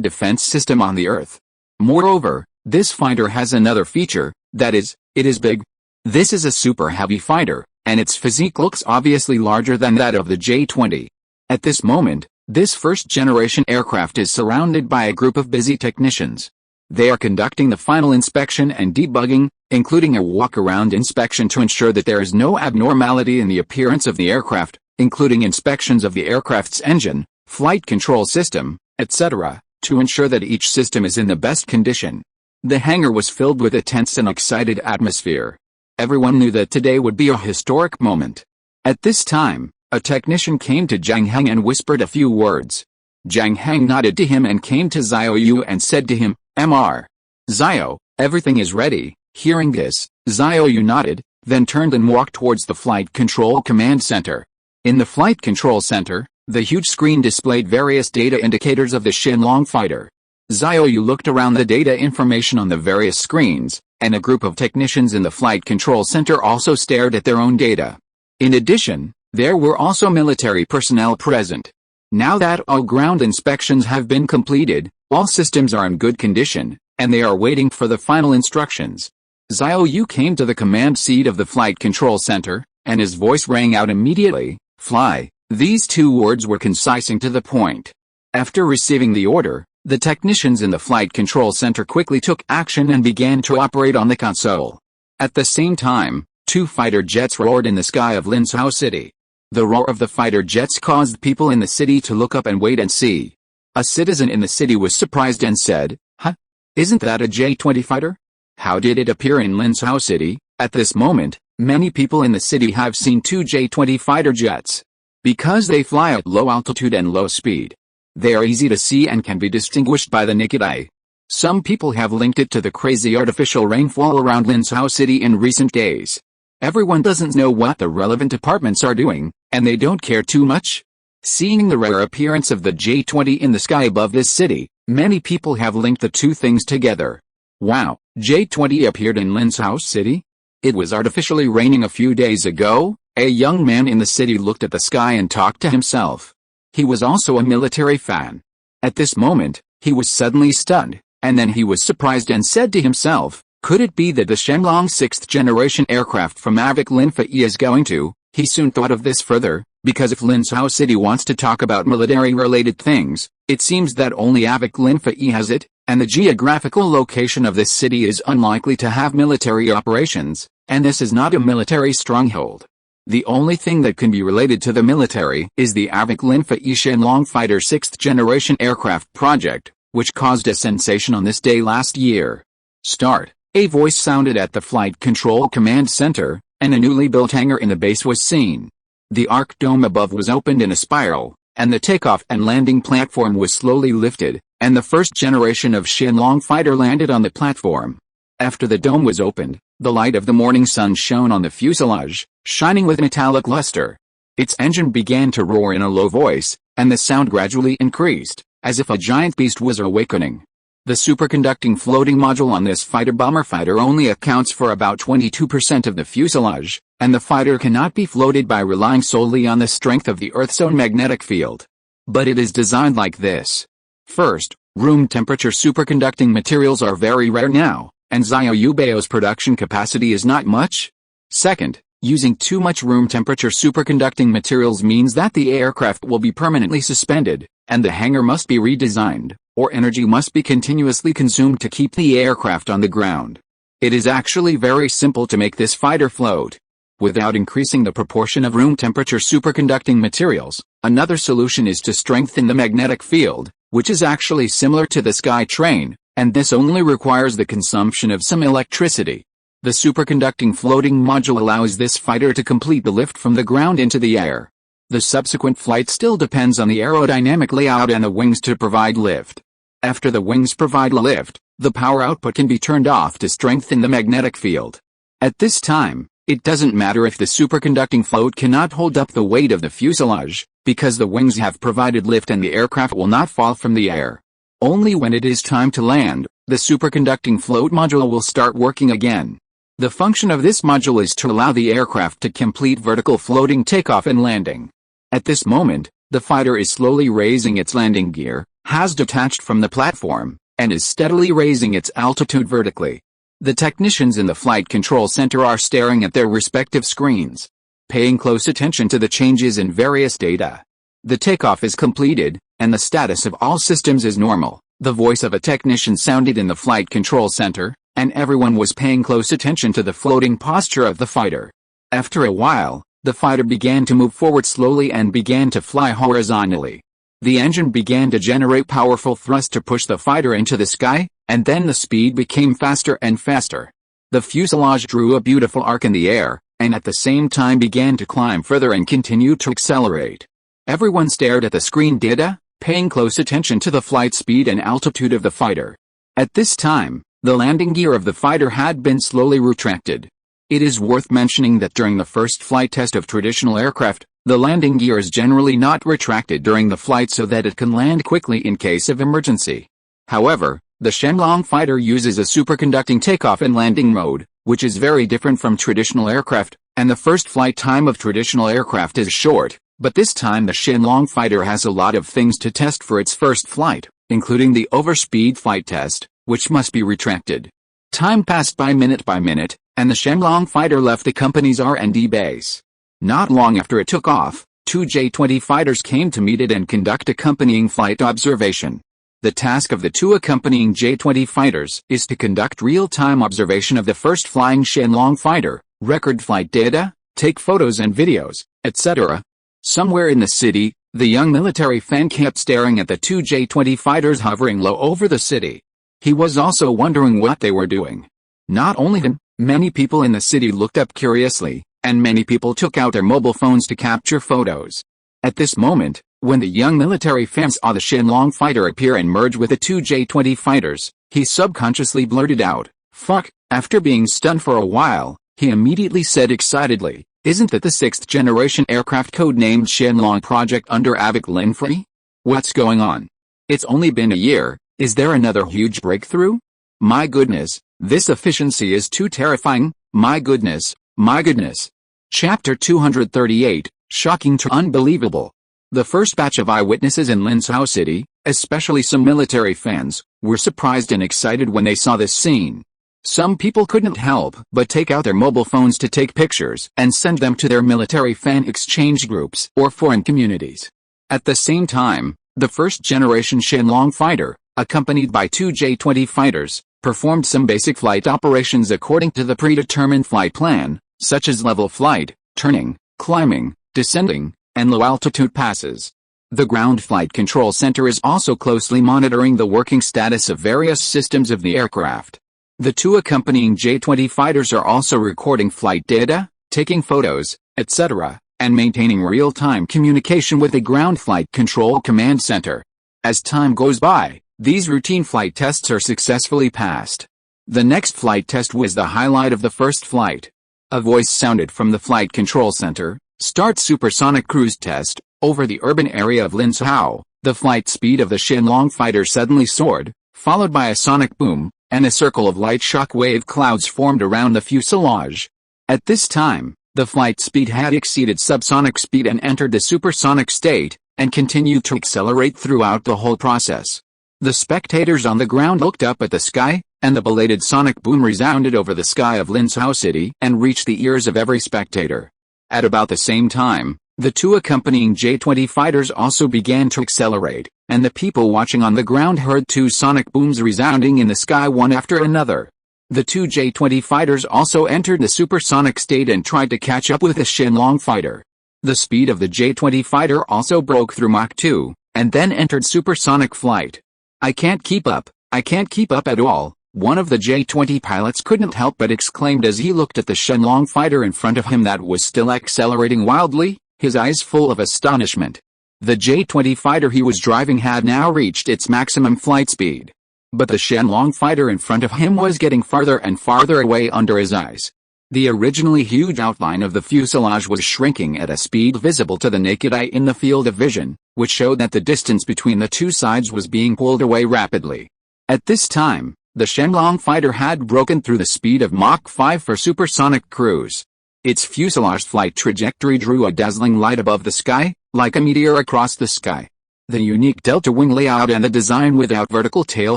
defense system on the Earth. Moreover, this fighter has another feature, that is, it is big. This is a super heavy fighter, and its physique looks obviously larger than that of the J-20. At this moment, this first-generation aircraft is surrounded by a group of busy technicians. They are conducting the final inspection and debugging, including a walk-around inspection to ensure that there is no abnormality in the appearance of the aircraft, including inspections of the aircraft's engine, flight control system, etc., to ensure that each system is in the best condition. The hangar was filled with a tense and excited atmosphere. Everyone knew that today would be a historic moment. At this time, a technician came to Zhang Heng and whispered a few words. Zhang Heng nodded to him and came to Xiao Yu and said to him, "Mr. Xiao, everything is ready." Hearing this, Xiao Yu nodded, then turned and walked towards the Flight Control Command Center. In the Flight Control Center, the huge screen displayed various data indicators of the Shenlong fighter. Xiao Yu looked around the data information on the various screens, and a group of technicians in the Flight Control Center also stared at their own data. In addition, there were also military personnel present. Now that all ground inspections have been completed, all systems are in good condition, and they are waiting for the final instructions. Xiao Yu came to the command seat of the Flight Control Center, and his voice rang out immediately, "Fly." These two words were concise and to the point. After receiving the order, the technicians in the Flight Control Center quickly took action and began to operate on the console. At the same time, two fighter jets roared in the sky of Linzhou City. The roar of the fighter jets caused people in the city to look up and wait and see. A citizen in the city was surprised and said, "Huh? Isn't that a J-20 fighter? How did it appear in Linzhou City?" At this moment, many people in the city have seen two J-20 fighter jets. Because they fly at low altitude and low speed, they are easy to see and can be distinguished by the naked eye. Some people have linked it to the crazy artificial rainfall around Linzhou City in recent days. Everyone doesn't know what the relevant departments are doing, and they don't care too much. Seeing the rare appearance of the J-20 in the sky above this city, many people have linked the two things together. Wow, J-20 appeared in Linzhou City? It was artificially raining a few days ago? A young man in the city looked at the sky and talked to himself. He was also a military fan. At this moment, he was suddenly stunned, and then he was surprised and said to himself, could it be that the Shenlong 6th generation aircraft from Avic Linfa E is going to? He soon thought of this further, because if Linzhou City wants to talk about military-related things, it seems that only Avic Linfa E has it, and the geographical location of this city is unlikely to have military operations, and this is not a military stronghold. The only thing that can be related to the military is the Avic Linfa E Shenlong Fighter 6th Generation Aircraft Project, which caused a sensation on this day last year. Start. A voice sounded at the Flight Control Command Center, and a newly built hangar in the base was seen. The arc dome above was opened in a spiral, and the takeoff and landing platform was slowly lifted, and the first generation of Shenlong fighter landed on the platform. After the dome was opened, the light of the morning sun shone on the fuselage, shining with metallic luster. Its engine began to roar in a low voice, and the sound gradually increased, as if a giant beast was awakening. The superconducting floating module on this fighter-bomber fighter only accounts for about 22% of the fuselage, and the fighter cannot be floated by relying solely on the strength of the Earth's own magnetic field. But it is designed like this. First, room temperature superconducting materials are very rare now, and Xiao Yu's production capacity is not much. Second, using too much room temperature superconducting materials means that the aircraft will be permanently suspended, and the hangar must be redesigned, or energy must be continuously consumed to keep the aircraft on the ground. It is actually very simple to make this fighter float. Without increasing the proportion of room temperature superconducting materials, another solution is to strengthen the magnetic field, which is actually similar to the sky train, and this only requires the consumption of some electricity. The superconducting floating module allows this fighter to complete the lift from the ground into the air. The subsequent flight still depends on the aerodynamic layout and the wings to provide lift. After the wings provide lift, the power output can be turned off to strengthen the magnetic field. At this time, it doesn't matter if the superconducting float cannot hold up the weight of the fuselage, because the wings have provided lift and the aircraft will not fall from the air. Only when it is time to land, the superconducting float module will start working again. The function of this module is to allow the aircraft to complete vertical floating takeoff and landing. At this moment, the fighter is slowly raising its landing gear, has detached from the platform, and is steadily raising its altitude vertically. The technicians in the flight control center are staring at their respective screens, paying close attention to the changes in various data. The takeoff is completed, and the status of all systems is normal. The voice of a technician sounded in the flight control center, and everyone was paying close attention to the floating posture of the fighter. After a while, the fighter began to move forward slowly and began to fly horizontally. The engine began to generate powerful thrust to push the fighter into the sky, and then the speed became faster and faster. The fuselage drew a beautiful arc in the air, and at the same time began to climb further and continued to accelerate. Everyone stared at the screen data, paying close attention to the flight speed and altitude of the fighter. At this time, the landing gear of the fighter had been slowly retracted. It is worth mentioning that during the first flight test of traditional aircraft, the landing gear is generally not retracted during the flight so that it can land quickly in case of emergency. However, the Shenlong fighter uses a superconducting takeoff and landing mode, which is very different from traditional aircraft, and the first flight time of traditional aircraft is short, but this time the Shenlong fighter has a lot of things to test for its first flight, including the overspeed flight test, which must be retracted. Time passed by minute, and the Shenlong fighter left the company's R&D base. Not long after it took off, two J-20 fighters came to meet it and conduct accompanying flight observation. The task of the two accompanying J-20 fighters is to conduct real-time observation of the first flying Shenlong fighter, record flight data, take photos and videos, etc. Somewhere in the city, the young military fan kept staring at the two J-20 fighters hovering low over the city. He was also wondering what they were doing. Not only him, many people in the city looked up curiously, and many people took out their mobile phones to capture photos. At this moment, when the young military fan saw the Shenlong fighter appear and merge with the two J-20 fighters, he subconsciously blurted out, "Fuck." After being stunned for a while, he immediately said excitedly, "Isn't that the 6th generation aircraft code-named Shenlong project under Avik Linfree? What's going on? It's only been a year. Is there another huge breakthrough? My goodness, this efficiency is too terrifying, my goodness, my goodness." Chapter 238, Shocking to Unbelievable. The first batch of eyewitnesses in Linsao City, especially some military fans, were surprised and excited when they saw this scene. Some people couldn't help but take out their mobile phones to take pictures and send them to their military fan exchange groups or foreign communities. At the same time, the first-generation Shenlong fighter, accompanied by two J-20 fighters, performed some basic flight operations according to the predetermined flight plan, such as level flight, turning, climbing, descending, and low-altitude passes. The Ground Flight Control Center is also closely monitoring the working status of various systems of the aircraft. The two accompanying J-20 fighters are also recording flight data, taking photos, etc., and maintaining real-time communication with the Ground Flight Control Command Center. As time goes by, these routine flight tests are successfully passed. The next flight test was the highlight of the first flight. A voice sounded from the flight control center, Start supersonic cruise test. Over the urban area of Linzhou, the flight speed of the Shenlong fighter suddenly soared, followed by a sonic boom, and a circle of light shock wave clouds formed around the fuselage. At this time, the flight speed had exceeded subsonic speed and entered the supersonic state, and continued to accelerate throughout the whole process. The spectators on the ground looked up at the sky, and the belated sonic boom resounded over the sky of Linzhou City and reached the ears of every spectator. At about the same time, the two accompanying J-20 fighters also began to accelerate, and the people watching on the ground heard two sonic booms resounding in the sky one after another. The two J-20 fighters also entered the supersonic state and tried to catch up with the Shenlong fighter. The speed of the J-20 fighter also broke through Mach 2, and then entered supersonic flight. I can't keep up at all, one of the J-20 pilots couldn't help but exclaimed as he looked at the Shenlong fighter in front of him that was still accelerating wildly, his eyes full of astonishment. The J-20 fighter he was driving had now reached its maximum flight speed. But the Shenlong fighter in front of him was getting farther and farther away under his eyes. The originally huge outline of the fuselage was shrinking at a speed visible to the naked eye in the field of vision, which showed that the distance between the two sides was being pulled away rapidly. At this time, the Shenlong fighter had broken through the speed of Mach 5 for supersonic cruise. Its fuselage flight trajectory drew a dazzling light above the sky, like a meteor across the sky. The unique delta wing layout and the design without vertical tail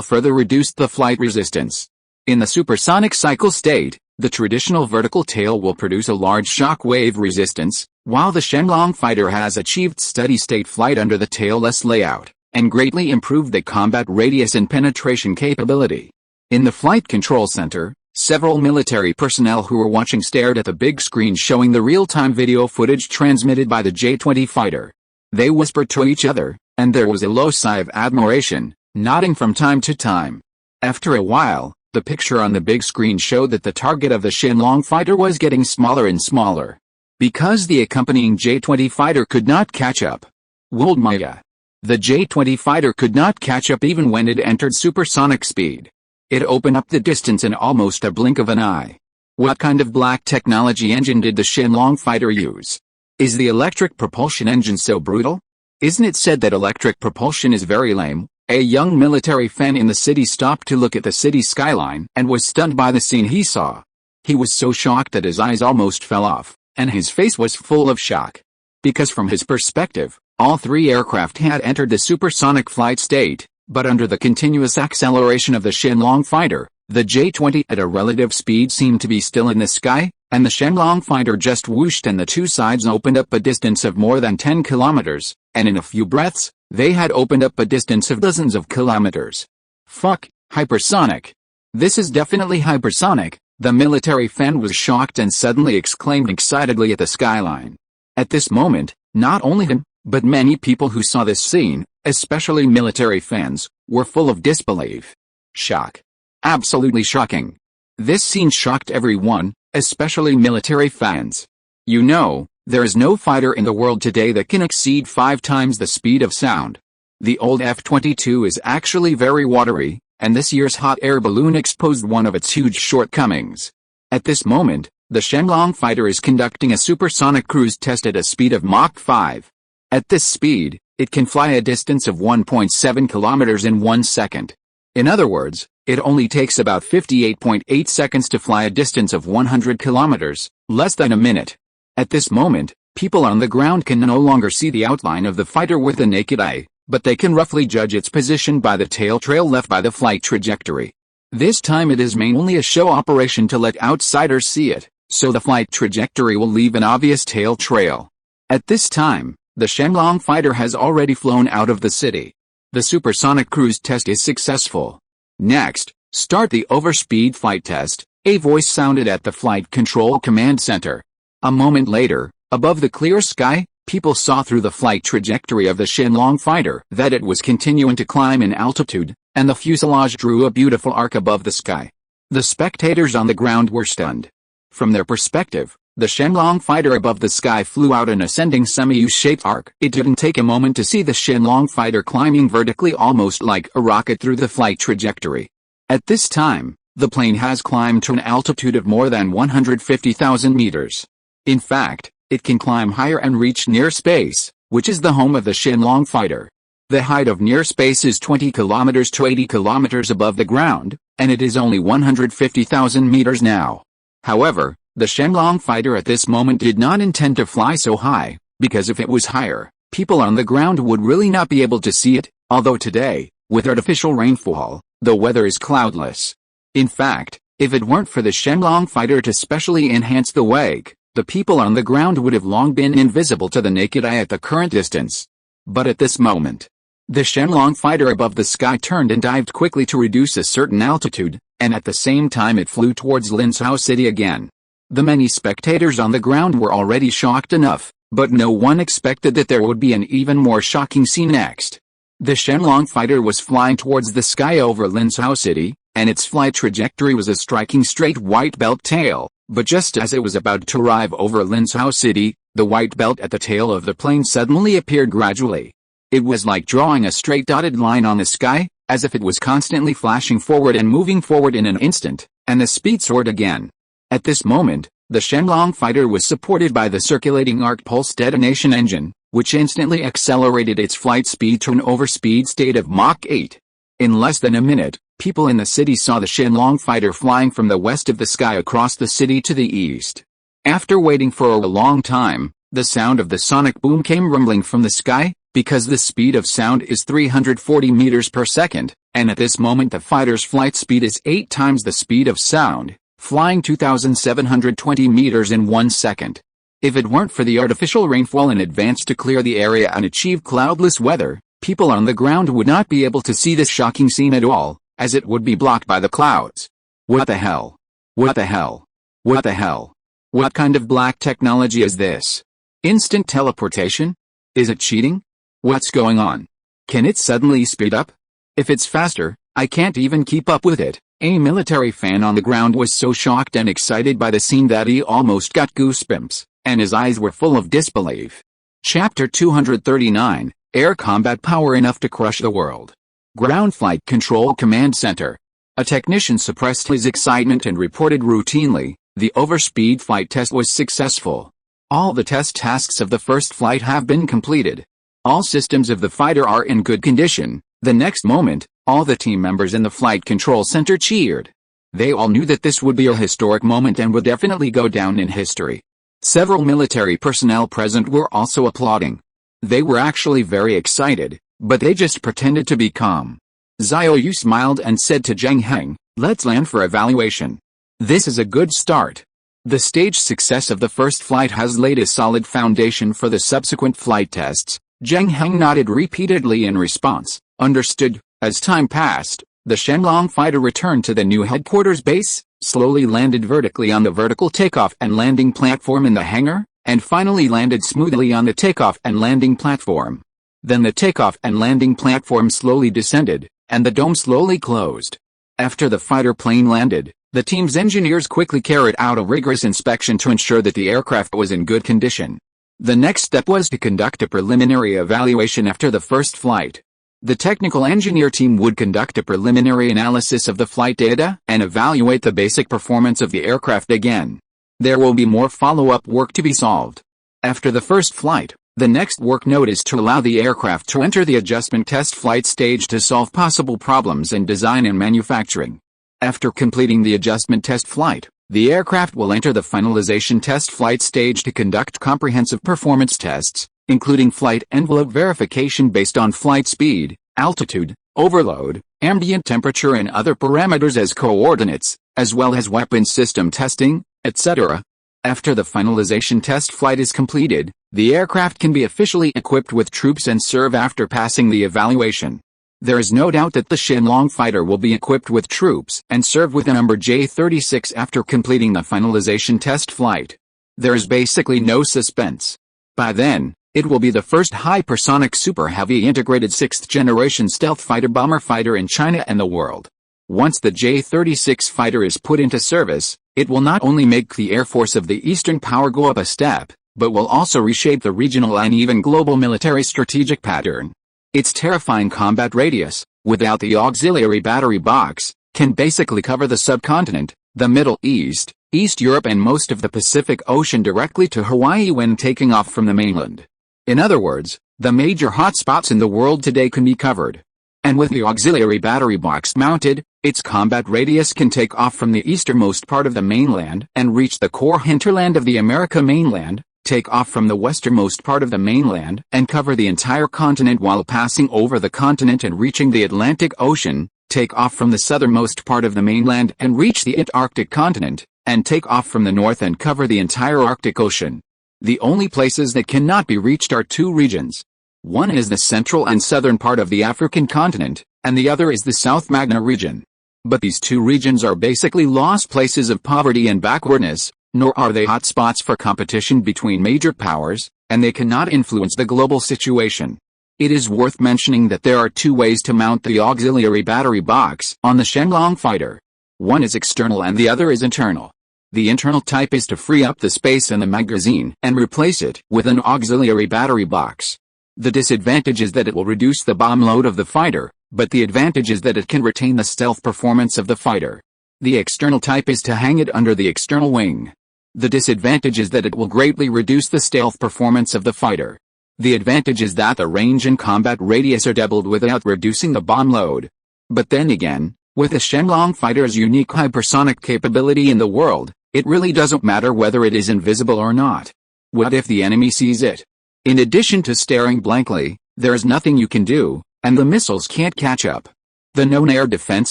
further reduced the flight resistance. In the supersonic cycle state, the traditional vertical tail will produce a large shock wave resistance, while the Shenlong fighter has achieved steady-state flight under the tailless layout, and greatly improved the combat radius and penetration capability. In the Flight Control Center, several military personnel who were watching stared at the big screen showing the real-time video footage transmitted by the J-20 fighter. They whispered to each other, and there was a low sigh of admiration, nodding from time to time. After a while, the picture on the big screen showed that the target of the Shenlong fighter was getting smaller and smaller. Because the accompanying J-20 fighter could not catch up. Woldmaya. The J-20 fighter could not catch up even when it entered supersonic speed. It opened up the distance in almost a blink of an eye. What kind of black technology engine did the Shenlong fighter use? Is the electric propulsion engine so brutal? Isn't it said that electric propulsion is very lame? A young military fan in the city stopped to look at the city skyline and was stunned by the scene he saw. He was so shocked that his eyes almost fell off, and his face was full of shock. Because from his perspective, all three aircraft had entered the supersonic flight state, but under the continuous acceleration of the Shenlong fighter, the J-20 at a relative speed seemed to be still in the sky, and the Shenlong fighter just whooshed and the two sides opened up a distance of more than 10 kilometers, and in a few breaths, they had opened up a distance of dozens of kilometers. Fuck, hypersonic. This is definitely hypersonic, the military fan was shocked and suddenly exclaimed excitedly at the skyline. At this moment, not only him, but many people who saw this scene, especially military fans, were full of disbelief. Shock. Absolutely shocking. This scene shocked everyone, especially military fans. You know, there is no fighter in the world today that can exceed 5 times the speed of sound. The old F-22 is actually very watery, and this year's hot air balloon exposed one of its huge shortcomings. At this moment, the Shenlong fighter is conducting a supersonic cruise test at a speed of Mach 5. At this speed, it can fly a distance of 1.7 kilometers in 1 second. In other words, it only takes about 58.8 seconds to fly a distance of 100 kilometers, less than a minute. At this moment, people on the ground can no longer see the outline of the fighter with the naked eye, but they can roughly judge its position by the tail trail left by the flight trajectory. This time it is mainly a show operation to let outsiders see it, so the flight trajectory will leave an obvious tail trail. At this time, the Shenlong fighter has already flown out of the city. The supersonic cruise test is successful. Next, start the overspeed flight test, a voice sounded at the Flight Control Command Center. A moment later, above the clear sky, people saw through the flight trajectory of the Shenlong fighter that it was continuing to climb in altitude, and the fuselage drew a beautiful arc above the sky. The spectators on the ground were stunned. From their perspective, the Shenlong fighter above the sky flew out an ascending semi-U-shaped arc. It didn't take a moment to see the Shenlong fighter climbing vertically almost like a rocket through the flight trajectory. At this time, the plane has climbed to an altitude of more than 150,000 meters. In fact, It can climb higher and reach near space, which is the home of the Shenlong fighter. The height of near space is 20 kilometers to 80 kilometers above the ground, and it is only 150,000 meters now. However, the Shenlong fighter at this moment did not intend to fly so high, because if it was higher, people on the ground would really not be able to see it, although today, with artificial rainfall, the weather is cloudless. In fact, if it weren't for the Shenlong fighter to specially enhance the wake, the people on the ground would have long been invisible to the naked eye at the current distance. But at this moment, the Shenlong fighter above the sky turned and dived quickly to reduce a certain altitude, and at the same time it flew towards Linzhou City again. The many spectators on the ground were already shocked enough, but no one expected that there would be an even more shocking scene next. The Shenlong fighter was flying towards the sky over Linzhou City, and its flight trajectory was a striking straight white belt tail, but just as it was about to arrive over Linzhou City, the white belt at the tail of the plane suddenly appeared gradually. It was like drawing a straight dotted line on the sky, as if it was constantly flashing forward and moving forward in an instant, and the speed soared again. At this moment, the Shenlong fighter was supported by the circulating arc pulse detonation engine, which instantly accelerated its flight speed to an overspeed state of Mach 8. In less than a minute, people in the city saw the Shenlong fighter flying from the west of the sky across the city to the east. After waiting for a long time, the sound of the sonic boom came rumbling from the sky, because the speed of sound is 340 meters per second, and at this moment the fighter's flight speed is 8 times the speed of sound, flying 2,720 meters in 1 second. If it weren't for the artificial rainfall in advance to clear the area and achieve cloudless weather, people on the ground would not be able to see this shocking scene at all, as it would be blocked by the clouds. What the hell? What the hell? What the hell? What kind of black technology is this? Instant teleportation? Is it cheating? What's going on? Can it suddenly speed up? If it's faster, I can't even keep up with it. A military fan on the ground was so shocked and excited by the scene that he almost got goosebumps, and his eyes were full of disbelief. Chapter 239, Air Combat Power Enough to Crush the World. Ground Flight Control Command Center. A technician suppressed his excitement and reported routinely, the overspeed flight test was successful. All the test tasks of the first flight have been completed. All systems of the fighter are in good condition. The next moment, all the team members in the flight control center cheered. They all knew that this would be a historic moment and would definitely go down in history. Several military personnel present were also applauding. They were actually very excited, but they just pretended to be calm. Xiao Yu smiled and said to Zheng Heng, "Let's land for evaluation. This is a good start." The staged success of the first flight has laid a solid foundation for the subsequent flight tests. Zheng Heng nodded repeatedly in response. Understood. As time passed, the Shenlong fighter returned to the new headquarters base, slowly landed vertically on the vertical takeoff and landing platform in the hangar, and finally landed smoothly on the takeoff and landing platform. Then the takeoff and landing platform slowly descended, and the dome slowly closed. After the fighter plane landed, the team's engineers quickly carried out a rigorous inspection to ensure that the aircraft was in good condition. The next step was to conduct a preliminary evaluation after the first flight. The technical engineer team would conduct a preliminary analysis of the flight data and evaluate the basic performance of the aircraft again. There will be more follow-up work to be solved. After the first flight, the next work note is to allow the aircraft to enter the adjustment test flight stage to solve possible problems in design and manufacturing. After completing the adjustment test flight, the aircraft will enter the finalization test flight stage to conduct comprehensive performance tests, including flight envelope verification based on flight speed, altitude, overload, ambient temperature and other parameters as coordinates, as well as weapon system testing, etc. After the finalization test flight is completed, the aircraft can be officially equipped with troops and serve after passing the evaluation. There is no doubt that the Shenlong fighter will be equipped with troops and serve with the number J-36 after completing the finalization test flight. There is basically no suspense. By then, it will be the first hypersonic super heavy integrated 6th-generation stealth fighter-bomber fighter in China and the world. Once the J-36 fighter is put into service, it will not only make the Air Force of the Eastern Power go up a step, but will also reshape the regional and even global military strategic pattern. Its terrifying combat radius, without the auxiliary battery box, can basically cover the subcontinent, the Middle East, East Europe and most of the Pacific Ocean directly to Hawaii when taking off from the mainland. In other words, the major hotspots in the world today can be covered. And with the auxiliary battery box mounted, its combat radius can take off from the easternmost part of the mainland and reach the core hinterland of the America mainland, take off from the westernmost part of the mainland and cover the entire continent while passing over the continent and reaching the Atlantic Ocean, take off from the southernmost part of the mainland and reach the Antarctic continent, and take off from the north and cover the entire Arctic Ocean. The only places that cannot be reached are two regions. One is the central and southern part of the African continent, and the other is the South Magna region. But these two regions are basically lost places of poverty and backwardness, nor are they hot spots for competition between major powers, and they cannot influence the global situation. It is worth mentioning that there are two ways to mount the auxiliary battery box on the Shenlong fighter. One is external and the other is internal. The internal type is to free up the space in the magazine and replace it with an auxiliary battery box. The disadvantage is that it will reduce the bomb load of the fighter, but the advantage is that it can retain the stealth performance of the fighter. The external type is to hang it under the external wing. The disadvantage is that it will greatly reduce the stealth performance of the fighter. The advantage is that the range and combat radius are doubled without reducing the bomb load. But then again, with the Shenlong fighter's unique hypersonic capability in the world, it really doesn't matter whether it is invisible or not. What if the enemy sees it? In addition to staring blankly, there is nothing you can do, and the missiles can't catch up. The known air defense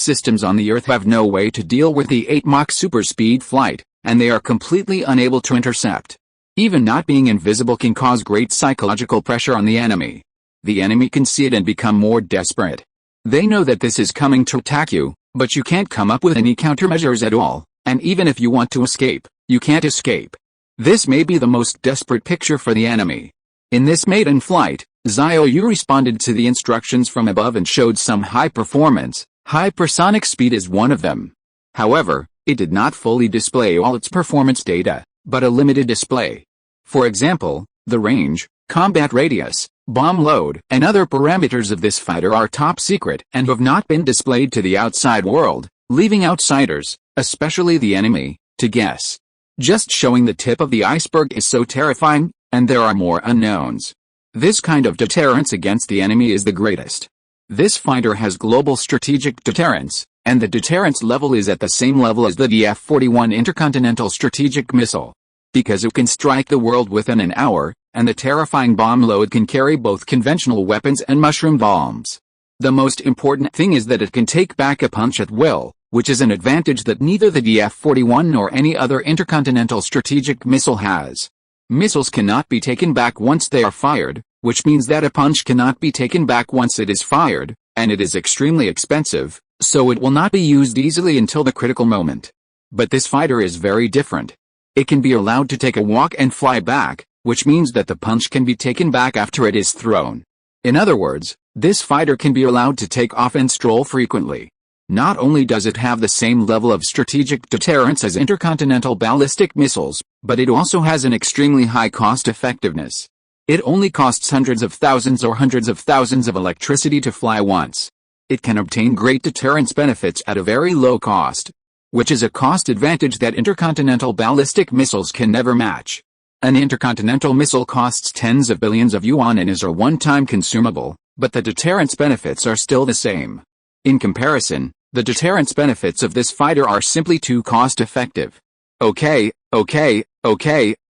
systems on the Earth have no way to deal with the 8 Mach super-speed flight, and they are completely unable to intercept. Even not being invisible can cause great psychological pressure on the enemy. The enemy can see it and become more desperate. They know that this is coming to attack you, but you can't come up with any countermeasures at all. And even if you want to escape, you can't escape. This may be the most desperate picture for the enemy. In this maiden flight, Xiao Yu responded to the instructions from above and showed some high performance. Hypersonic speed is one of them. However, it did not fully display all its performance data, but a limited display. For example, the range, combat radius, bomb load, and other parameters of this fighter are top secret and have not been displayed to the outside world, leaving outsiders, especially the enemy, to guess. Just showing the tip of the iceberg is so terrifying, and there are more unknowns. This kind of deterrence against the enemy is the greatest. This fighter has global strategic deterrence, and the deterrence level is at the same level as the DF-41 intercontinental strategic missile. Because it can strike the world within an hour, and the terrifying bomb load can carry both conventional weapons and mushroom bombs. The most important thing is that it can take back a punch at will, which is an advantage that neither the DF-41 nor any other intercontinental strategic missile has. Missiles cannot be taken back once they are fired, which means that a punch cannot be taken back once it is fired, and it is extremely expensive, so it will not be used easily until the critical moment. But this fighter is very different. It can be allowed to take a walk and fly back, which means that the punch can be taken back after it is thrown. In other words, this fighter can be allowed to take off and stroll frequently. Not only does it have the same level of strategic deterrence as intercontinental ballistic missiles, but it also has an extremely high cost effectiveness. It only costs hundreds of thousands or hundreds of thousands of electricity to fly once. It can obtain great deterrence benefits at a very low cost, which is a cost advantage that intercontinental ballistic missiles can never match. An intercontinental missile costs tens of billions of yuan and is a one-time consumable, but the deterrence benefits are still the same. In comparison, the deterrence benefits of this fighter are simply too cost-effective. Okay,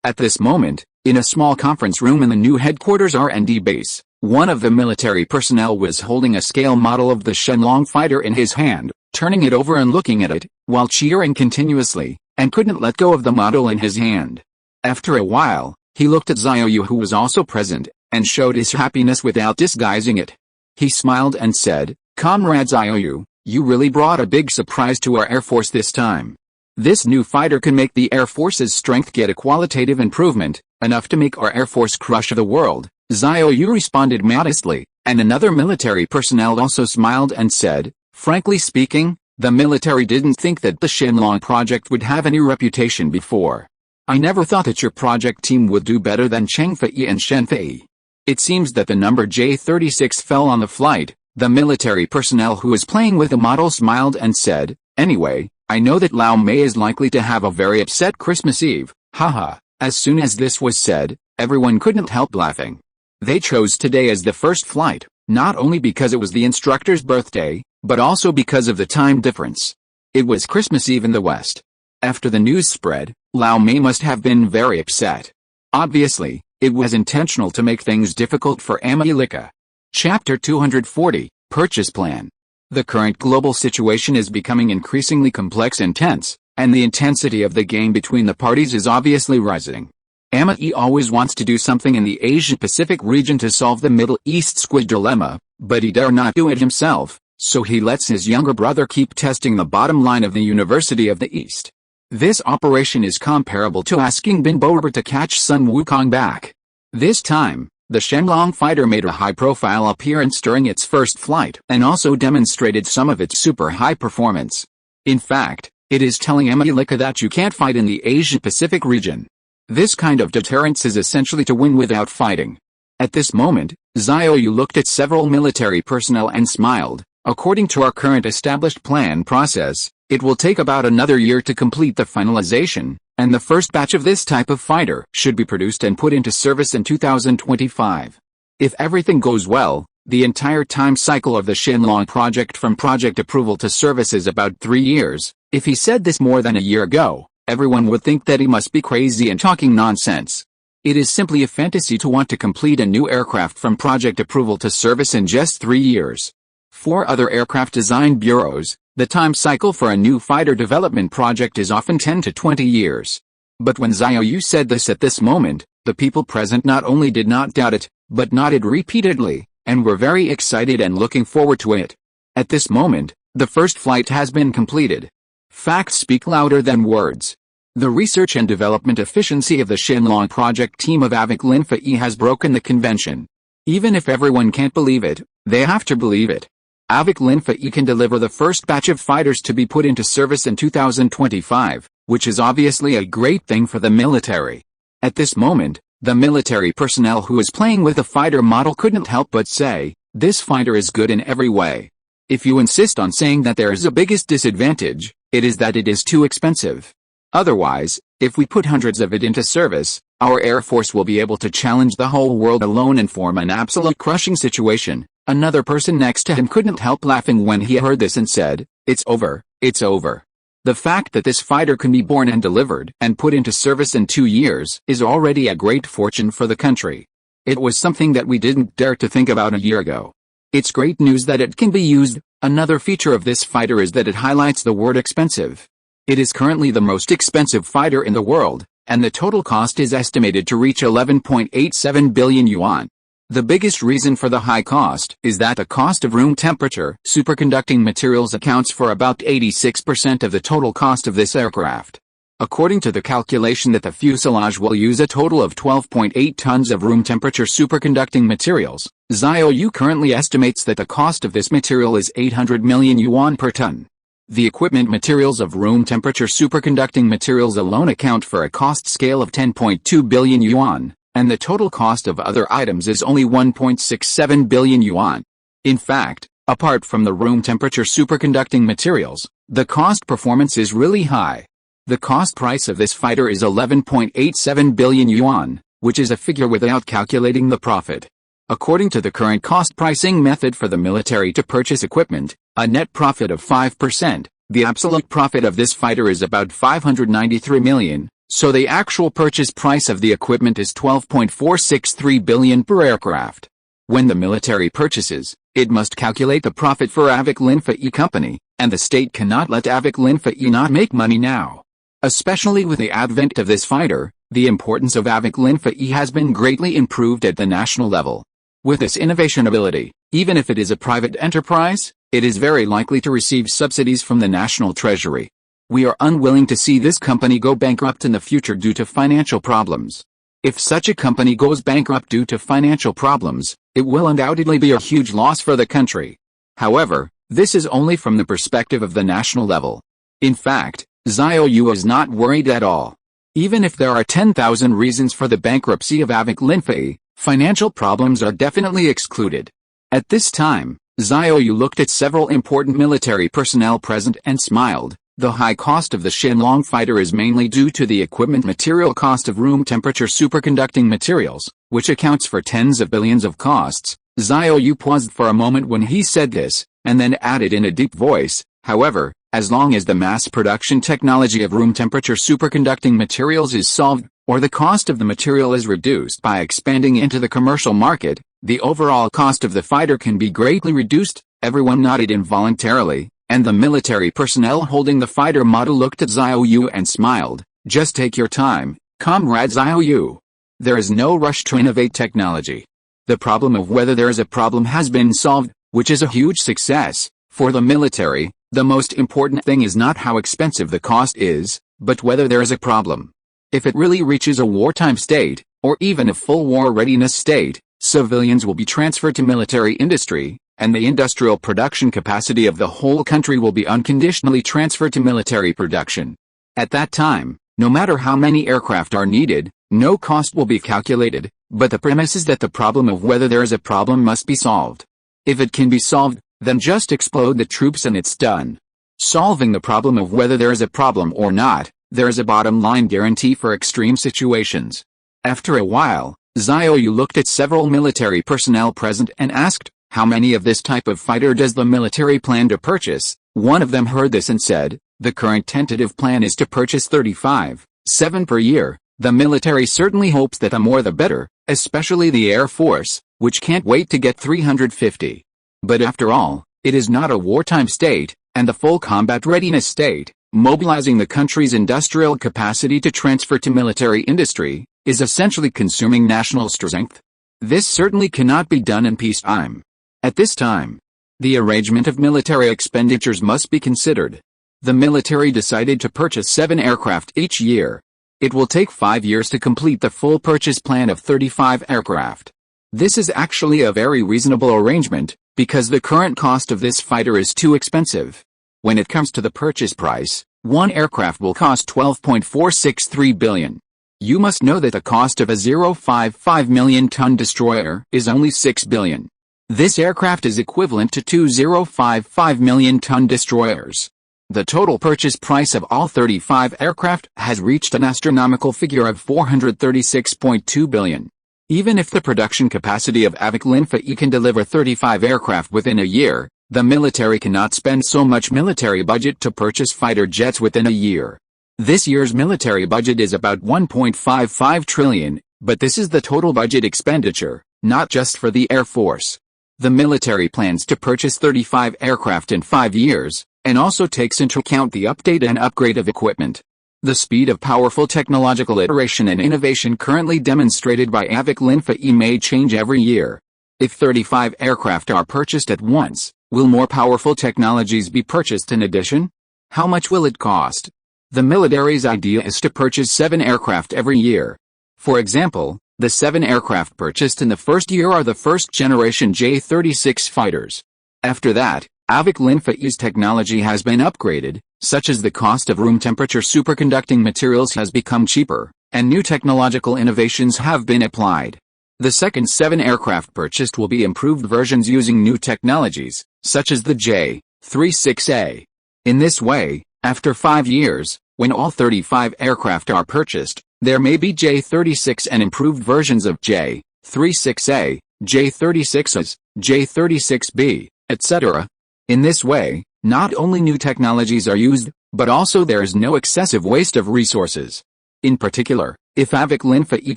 at this moment, in a small conference room in the new headquarters R&D base, one of the military personnel was holding a scale model of the Shenlong fighter in his hand, turning it over and looking at it, while cheering continuously, and couldn't let go of the model in his hand. After a while, he looked at Xiao Yu, who was also present, and showed his happiness without disguising it. He smiled and said, "Comrade Xiao Yu, you really brought a big surprise to our Air Force this time. This new fighter can make the Air Force's strength get a qualitative improvement, enough to make our Air Force crush the world." Xiao Yu responded modestly, and another military personnel also smiled and said, "Frankly speaking, the military didn't think that the Shenlong project would have any reputation before. I never thought that your project team would do better than Changfei and Shenfei. It seems that the number J-36 fell on the flight." The military personnel who was playing with the model smiled and said, "Anyway, I know that Lao Mei is likely to have a very upset Christmas Eve, haha." As soon as this was said, everyone couldn't help laughing. They chose today as the first flight, not only because it was the instructor's birthday, but also because of the time difference. It was Christmas Eve in the West. After the news spread, Lao Mei must have been very upset. Obviously, it was intentional to make things difficult for Angelica. Chapter 240, Purchase Plan. The current global situation is becoming increasingly complex and tense, and the intensity of the game between the parties is obviously rising. Amai always wants to do something in the Asia-Pacific region to solve the Middle East squid dilemma, but he dare not do it himself, so he lets his younger brother keep testing the bottom line of the University of the East. This operation is comparable to asking Bin Boer to catch Sun Wukong back. This time, the Shenlong fighter made a high-profile appearance during its first flight and also demonstrated some of its super high performance. In fact, it is telling Angelica that you can't fight in the Asia-Pacific region. This kind of deterrence is essentially to win without fighting. At this moment, Xiao Yu looked at several military personnel and smiled. According to our current established plan process, it will take about another year to complete the finalization, and the first batch of this type of fighter should be produced and put into service in 2025. If everything goes well, the entire time cycle of the Shenlong project from project approval to service is about 3 years. If he said this more than a year ago, everyone would think that he must be crazy and talking nonsense. It is simply a fantasy to want to complete a new aircraft from project approval to service in just 3 years. For other aircraft design bureaus, the time cycle for a new fighter development project is often 10 to 20 years. But when Xiao Yu said this at this moment, the people present not only did not doubt it, but nodded repeatedly, and were very excited and looking forward to it. At this moment, the first flight has been completed. Facts speak louder than words. The research and development efficiency of the Shenlong project team of Avik Linfei has broken the convention. Even if everyone can't believe it, they have to believe it. Avik Linfei can deliver the first batch of fighters to be put into service in 2025, which is obviously a great thing for the military. At this moment, the military personnel who is playing with the fighter model couldn't help but say, "This fighter is good in every way." If you insist on saying that there is a biggest disadvantage, it is that it is too expensive. Otherwise, if we put hundreds of it into service, our Air Force will be able to challenge the whole world alone and form an absolute crushing situation. Another person next to him couldn't help laughing when he heard this and said, "It's over, it's over." The fact that this fighter can be born and delivered and put into service in 2 years is already a great fortune for the country. It was something that we didn't dare to think about a year ago. It's great news that it can be used. Another feature of this fighter is that it highlights the word expensive. It is currently the most expensive fighter in the world, and the total cost is estimated to reach 11.87 billion yuan. The biggest reason for the high cost is that the cost of room temperature superconducting materials accounts for about 86% of the total cost of this aircraft. According to the calculation that the fuselage will use a total of 12.8 tons of room temperature superconducting materials, Xiao Yu currently estimates that the cost of this material is 800 million yuan per ton. The equipment materials of room temperature superconducting materials alone account for a cost scale of 10.2 billion yuan. And the total cost of other items is only 1.67 billion yuan. In fact, apart from the room temperature superconducting materials, the cost performance is really high. The cost price of this fighter is 11.87 billion yuan, which is a figure without calculating the profit. According to the current cost pricing method for the military to purchase equipment, a net profit of 5%, the absolute profit of this fighter is about 593 million. So the actual purchase price of the equipment is 12.463 billion per aircraft. When the military purchases, it must calculate the profit for Avik Linfei company, and the state cannot let Avik Linfei not make money now. Especially with the advent of this fighter, the importance of Avik Linfei has been greatly improved at the national level. With this innovation ability, even if it is a private enterprise, it is very likely to receive subsidies from the national treasury. We are unwilling to see this company go bankrupt in the future due to financial problems. If such a company goes bankrupt due to financial problems, it will undoubtedly be a huge loss for the country. However, this is only from the perspective of the national level. In fact, Xiao Yu is not worried at all. Even if there are 10,000 reasons for the bankruptcy of Avik Linfei, financial problems are definitely excluded. At this time, Xiao Yu looked at several important military personnel present and smiled. The high cost of the Shenlong fighter is mainly due to the equipment material cost of room temperature superconducting materials, which accounts for tens of billions of costs. Xiao Yu paused for a moment when he said this, and then added in a deep voice, however, as long as the mass production technology of room temperature superconducting materials is solved, or the cost of the material is reduced by expanding into the commercial market, the overall cost of the fighter can be greatly reduced. Everyone nodded involuntarily, and the military personnel holding the fighter model looked at Xiao Yu and smiled. Just take your time, Comrade Xiao Yu. There is no rush to innovate technology. The problem of whether there is a problem has been solved, which is a huge success. For the military, the most important thing is not how expensive the cost is, but whether there is a problem. If it really reaches a wartime state, or even a full war readiness state, civilians will be transferred to military industry, and the industrial production capacity of the whole country will be unconditionally transferred to military production. At that time, no matter how many aircraft are needed, no cost will be calculated, but the premise is that the problem of whether there is a problem must be solved. If it can be solved, then just explode the troops and it's done. Solving the problem of whether there is a problem or not, there is a bottom line guarantee for extreme situations. After a while, Xiao Yu looked at several military personnel present and asked, how many of this type of fighter does the military plan to purchase? One of them heard this and said, the current tentative plan is to purchase 35, 7 per year. The military certainly hopes that the more the better, especially the Air Force, which can't wait to get 350. But after all, it is not a wartime state, and the full combat readiness state, mobilizing the country's industrial capacity to transfer to military industry, is essentially consuming national strength. This certainly cannot be done in peacetime. At this time, the arrangement of military expenditures must be considered. The military decided to purchase 7 aircraft each year. It will take 5 years to complete the full purchase plan of 35 aircraft. This is actually a very reasonable arrangement, because the current cost of this fighter is too expensive. When it comes to the purchase price, one aircraft will cost 12.463 billion. You must know that the cost of a 0.55 million ton destroyer is only 6 billion. This aircraft is equivalent to 2 0.55 million ton destroyers. The total purchase price of all 35 aircraft has reached an astronomical figure of 436.2 billion. Even if the production capacity of AVIC Linfa can deliver 35 aircraft within a year, the military cannot spend so much military budget to purchase fighter jets within a year. This year's military budget is about 1.55 trillion, but this is the total budget expenditure, not just for the Air Force. The military plans to purchase 35 aircraft in 5 years, and also takes into account the update and upgrade of equipment. The speed of powerful technological iteration and innovation currently demonstrated by AVIC Linfa may change every year. If 35 aircraft are purchased at once, will more powerful technologies be purchased in addition? How much will it cost? The military's idea is to purchase 7 aircraft every year. For example, the 7 aircraft purchased in the first year are the first-generation J-36 fighters. After that, AVIC Linfa's technology has been upgraded, such as the cost of room temperature superconducting materials has become cheaper, and new technological innovations have been applied. The second 7 aircraft purchased will be improved versions using new technologies, such as the J-36A. In this way, after 5 years, when all 35 aircraft are purchased, there may be J-36 and improved versions of J-36A, J-36As, J-36B, etc. In this way, not only new technologies are used, but also there is no excessive waste of resources. In particular, if AVIC Linfa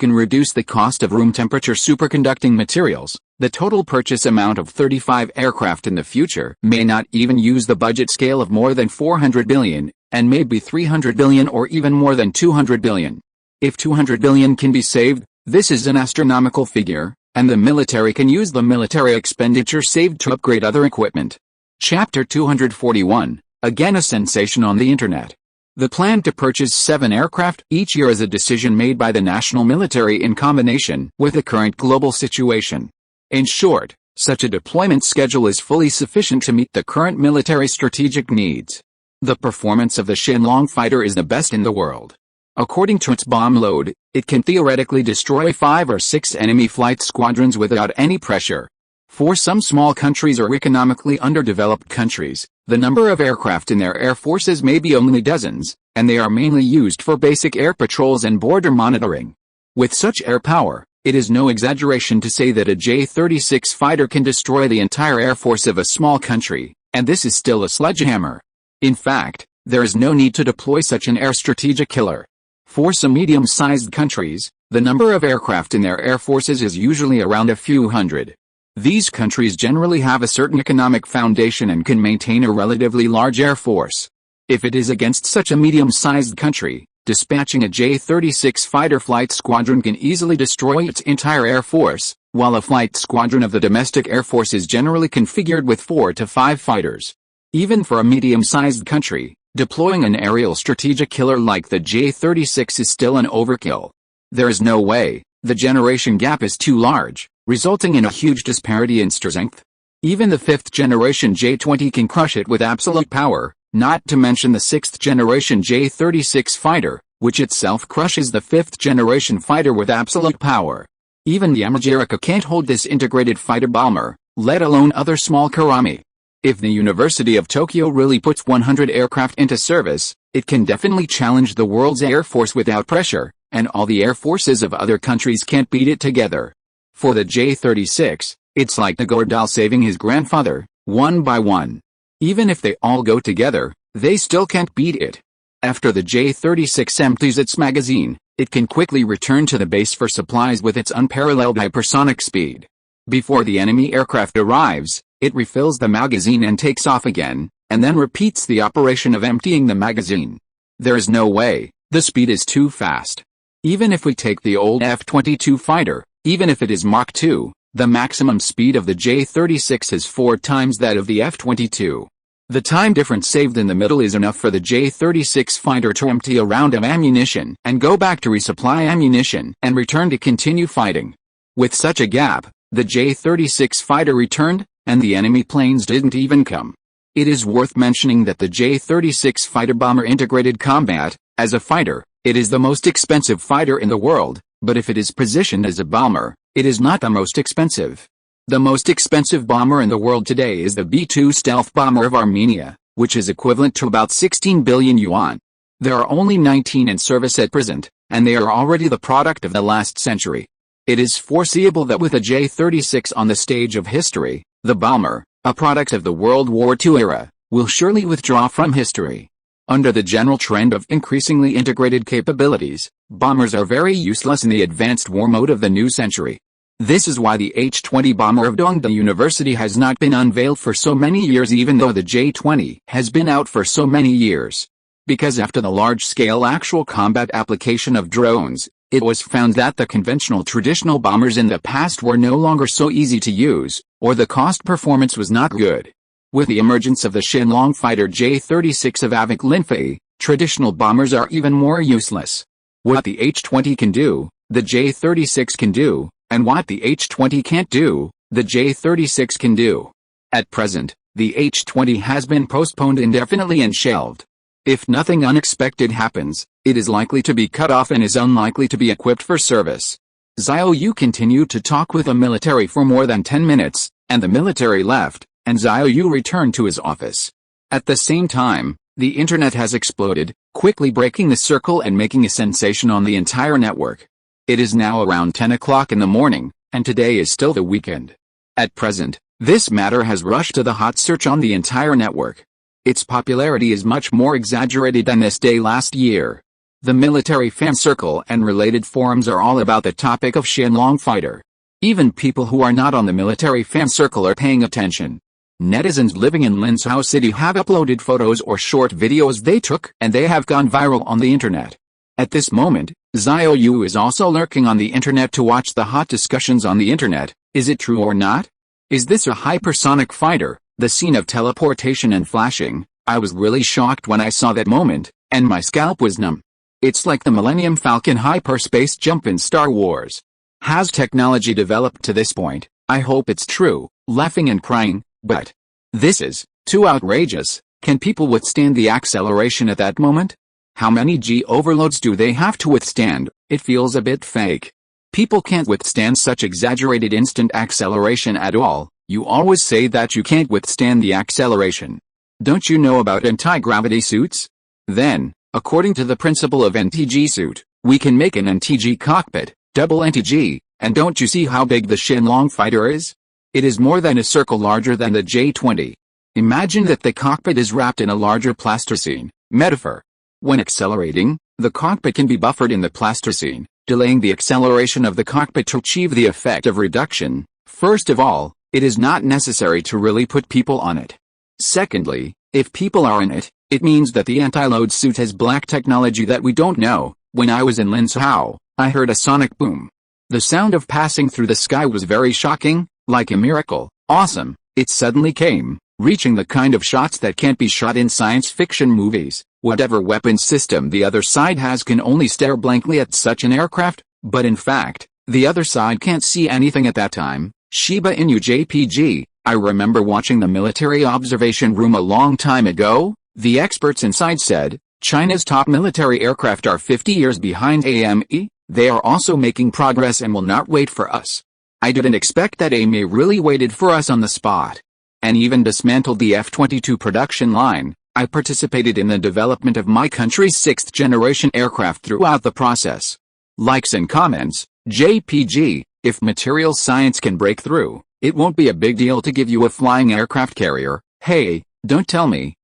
can reduce the cost of room temperature superconducting materials, the total purchase amount of 35 aircraft in the future may not even use the budget scale of more than 400 billion, and may be 300 billion or even more than 200 billion. If 200 billion can be saved, this is an astronomical figure, and the military can use the military expenditure saved to upgrade other equipment. Chapter 241, again a sensation on the internet. The plan to purchase 7 aircraft each year is a decision made by the national military in combination with the current global situation. In short, such a deployment schedule is fully sufficient to meet the current military strategic needs. The performance of the Shenlong fighter is the best in the world. According to its bomb load, it can theoretically destroy 5 or 6 enemy flight squadrons without any pressure. For some small countries or economically underdeveloped countries, The number of aircraft in their air forces may be only dozens, and they are mainly used for basic air patrols and border monitoring. With such air power, it is no exaggeration to say that a J-36 fighter can destroy the entire air force of a small country, and this is still a sledgehammer. In fact, there is no need to deploy such an air strategic killer. For some medium-sized countries, the number of aircraft in their air forces is usually around a few hundred. These countries generally have a certain economic foundation and can maintain a relatively large air force. If it is against such a medium-sized country, dispatching a J-36 fighter flight squadron can easily destroy its entire air force, while a flight squadron of the domestic air force is generally configured with 4 to 5 fighters. Even for a medium-sized country, deploying an aerial strategic killer like the J-36 is still an overkill. There is no way, the generation gap is too large, resulting in a huge disparity in strength. Even the 5th generation J-20 can crush it with absolute power, not to mention the 6th generation J-36 fighter, which itself crushes the 5th generation fighter with absolute power. Even the America can't hold this integrated fighter bomber, let alone other small Karami. If the University of Tokyo really puts 100 aircraft into service, it can definitely challenge the world's air force without pressure, and all the air forces of other countries can't beat it together. For the J-36, it's like the Gordal saving his grandfather, one by one. Even if they all go together, they still can't beat it. After the J-36 empties its magazine, it can quickly return to the base for supplies with its unparalleled hypersonic speed. Before the enemy aircraft arrives, it refills the magazine and takes off again, and then repeats the operation of emptying the magazine. There is no way, the speed is too fast. Even if we take the old F-22 fighter, even if it is Mach 2, the maximum speed of the J-36 is 4 times that of the F-22. The time difference saved in the middle is enough for the J-36 fighter to empty a round of ammunition and go back to resupply ammunition and return to continue fighting. With such a gap, the J-36 fighter returned, and the enemy planes didn't even come. It is worth mentioning that the J-36 fighter bomber integrated combat, as a fighter, it is the most expensive fighter in the world, but if it is positioned as a bomber, it is not the most expensive. The most expensive bomber in the world today is the B-2 stealth bomber of Armenia, which is equivalent to about 16 billion yuan. There are only 19 in service at present, and they are already the product of the last century. It is foreseeable that with a J-36 on the stage of history, the bomber, a product of the World War II era, will surely withdraw from history. Under the general trend of increasingly integrated capabilities, bombers are very useless in the advanced war mode of the new century. This is why the H-20 bomber of Dongda University has not been unveiled for so many years, even though the J-20 has been out for so many years. Because after the large-scale actual combat application of drones, it was found that the conventional traditional bombers in the past were no longer so easy to use, or the cost performance was not good. With the emergence of the Shenlong fighter J-36 of Avik Linfei, traditional bombers are even more useless. What the H-20 can do, the J-36 can do, and what the H-20 can't do, the J-36 can do. At present, the H-20 has been postponed indefinitely and shelved. If nothing unexpected happens, it is likely to be cut off and is unlikely to be equipped for service. Xiao Yu continued to talk with the military for more than 10 minutes, and the military left, and Xiao Yu returned to his office. At the same time, the internet has exploded, quickly breaking the circle and making a sensation on the entire network. It is now around 10 o'clock in the morning, and today is still the weekend. At present, this matter has rushed to the hot search on the entire network. Its popularity is much more exaggerated than this day last year. The military fan circle and related forums are all about the topic of Shenlong fighter. Even people who are not on the military fan circle are paying attention. Netizens living in Linsao City have uploaded photos or short videos they took, and they have gone viral on the internet. At this moment, Xiao Yu is also lurking on the internet to watch the hot discussions on the internet. Is it true or not? Is this a hypersonic fighter? The scene of teleportation and flashing, I was really shocked when I saw that moment, and my scalp was numb. It's like the Millennium Falcon hyperspace jump in Star Wars. Has technology developed to this point? I hope it's true, laughing and crying, but this is too outrageous. Can people withstand the acceleration at that moment? How many G overloads do they have to withstand? It feels a bit fake. People can't withstand such exaggerated instant acceleration at all. You always say that you can't withstand the acceleration. Don't you know about anti-gravity suits? Then, according to the principle of NTG suit, we can make an NTG cockpit, double NTG, and don't you see how big the Shenlong fighter is? It is more than a circle larger than the J-20. Imagine that the cockpit is wrapped in a larger plasticine, metaphor. When accelerating, the cockpit can be buffered in the plasticine, delaying the acceleration of the cockpit to achieve the effect of reduction. First of all, it is not necessary to really put people on it. Secondly, if people are in it, it means that the anti-load suit has black technology that we don't know. When I was in Linzhou, I heard a sonic boom. The sound of passing through the sky was very shocking, like a miracle. Awesome. It suddenly came, reaching the kind of shots that can't be shot in science fiction movies. Whatever weapon system the other side has can only stare blankly at such an aircraft, but in fact, the other side can't see anything at that time. Shiba Inu JPG, I remember watching the military observation room a long time ago. The experts inside said, China's top military aircraft are 50 years behind AME, they are also making progress and will not wait for us. I didn't expect that AME really waited for us on the spot. And even dismantled the F-22 production line. I participated in the development of my country's 6th generation aircraft throughout the process. Likes and comments, JPG, if material science can break through, it won't be a big deal to give you a flying aircraft carrier. Hey, don't tell me,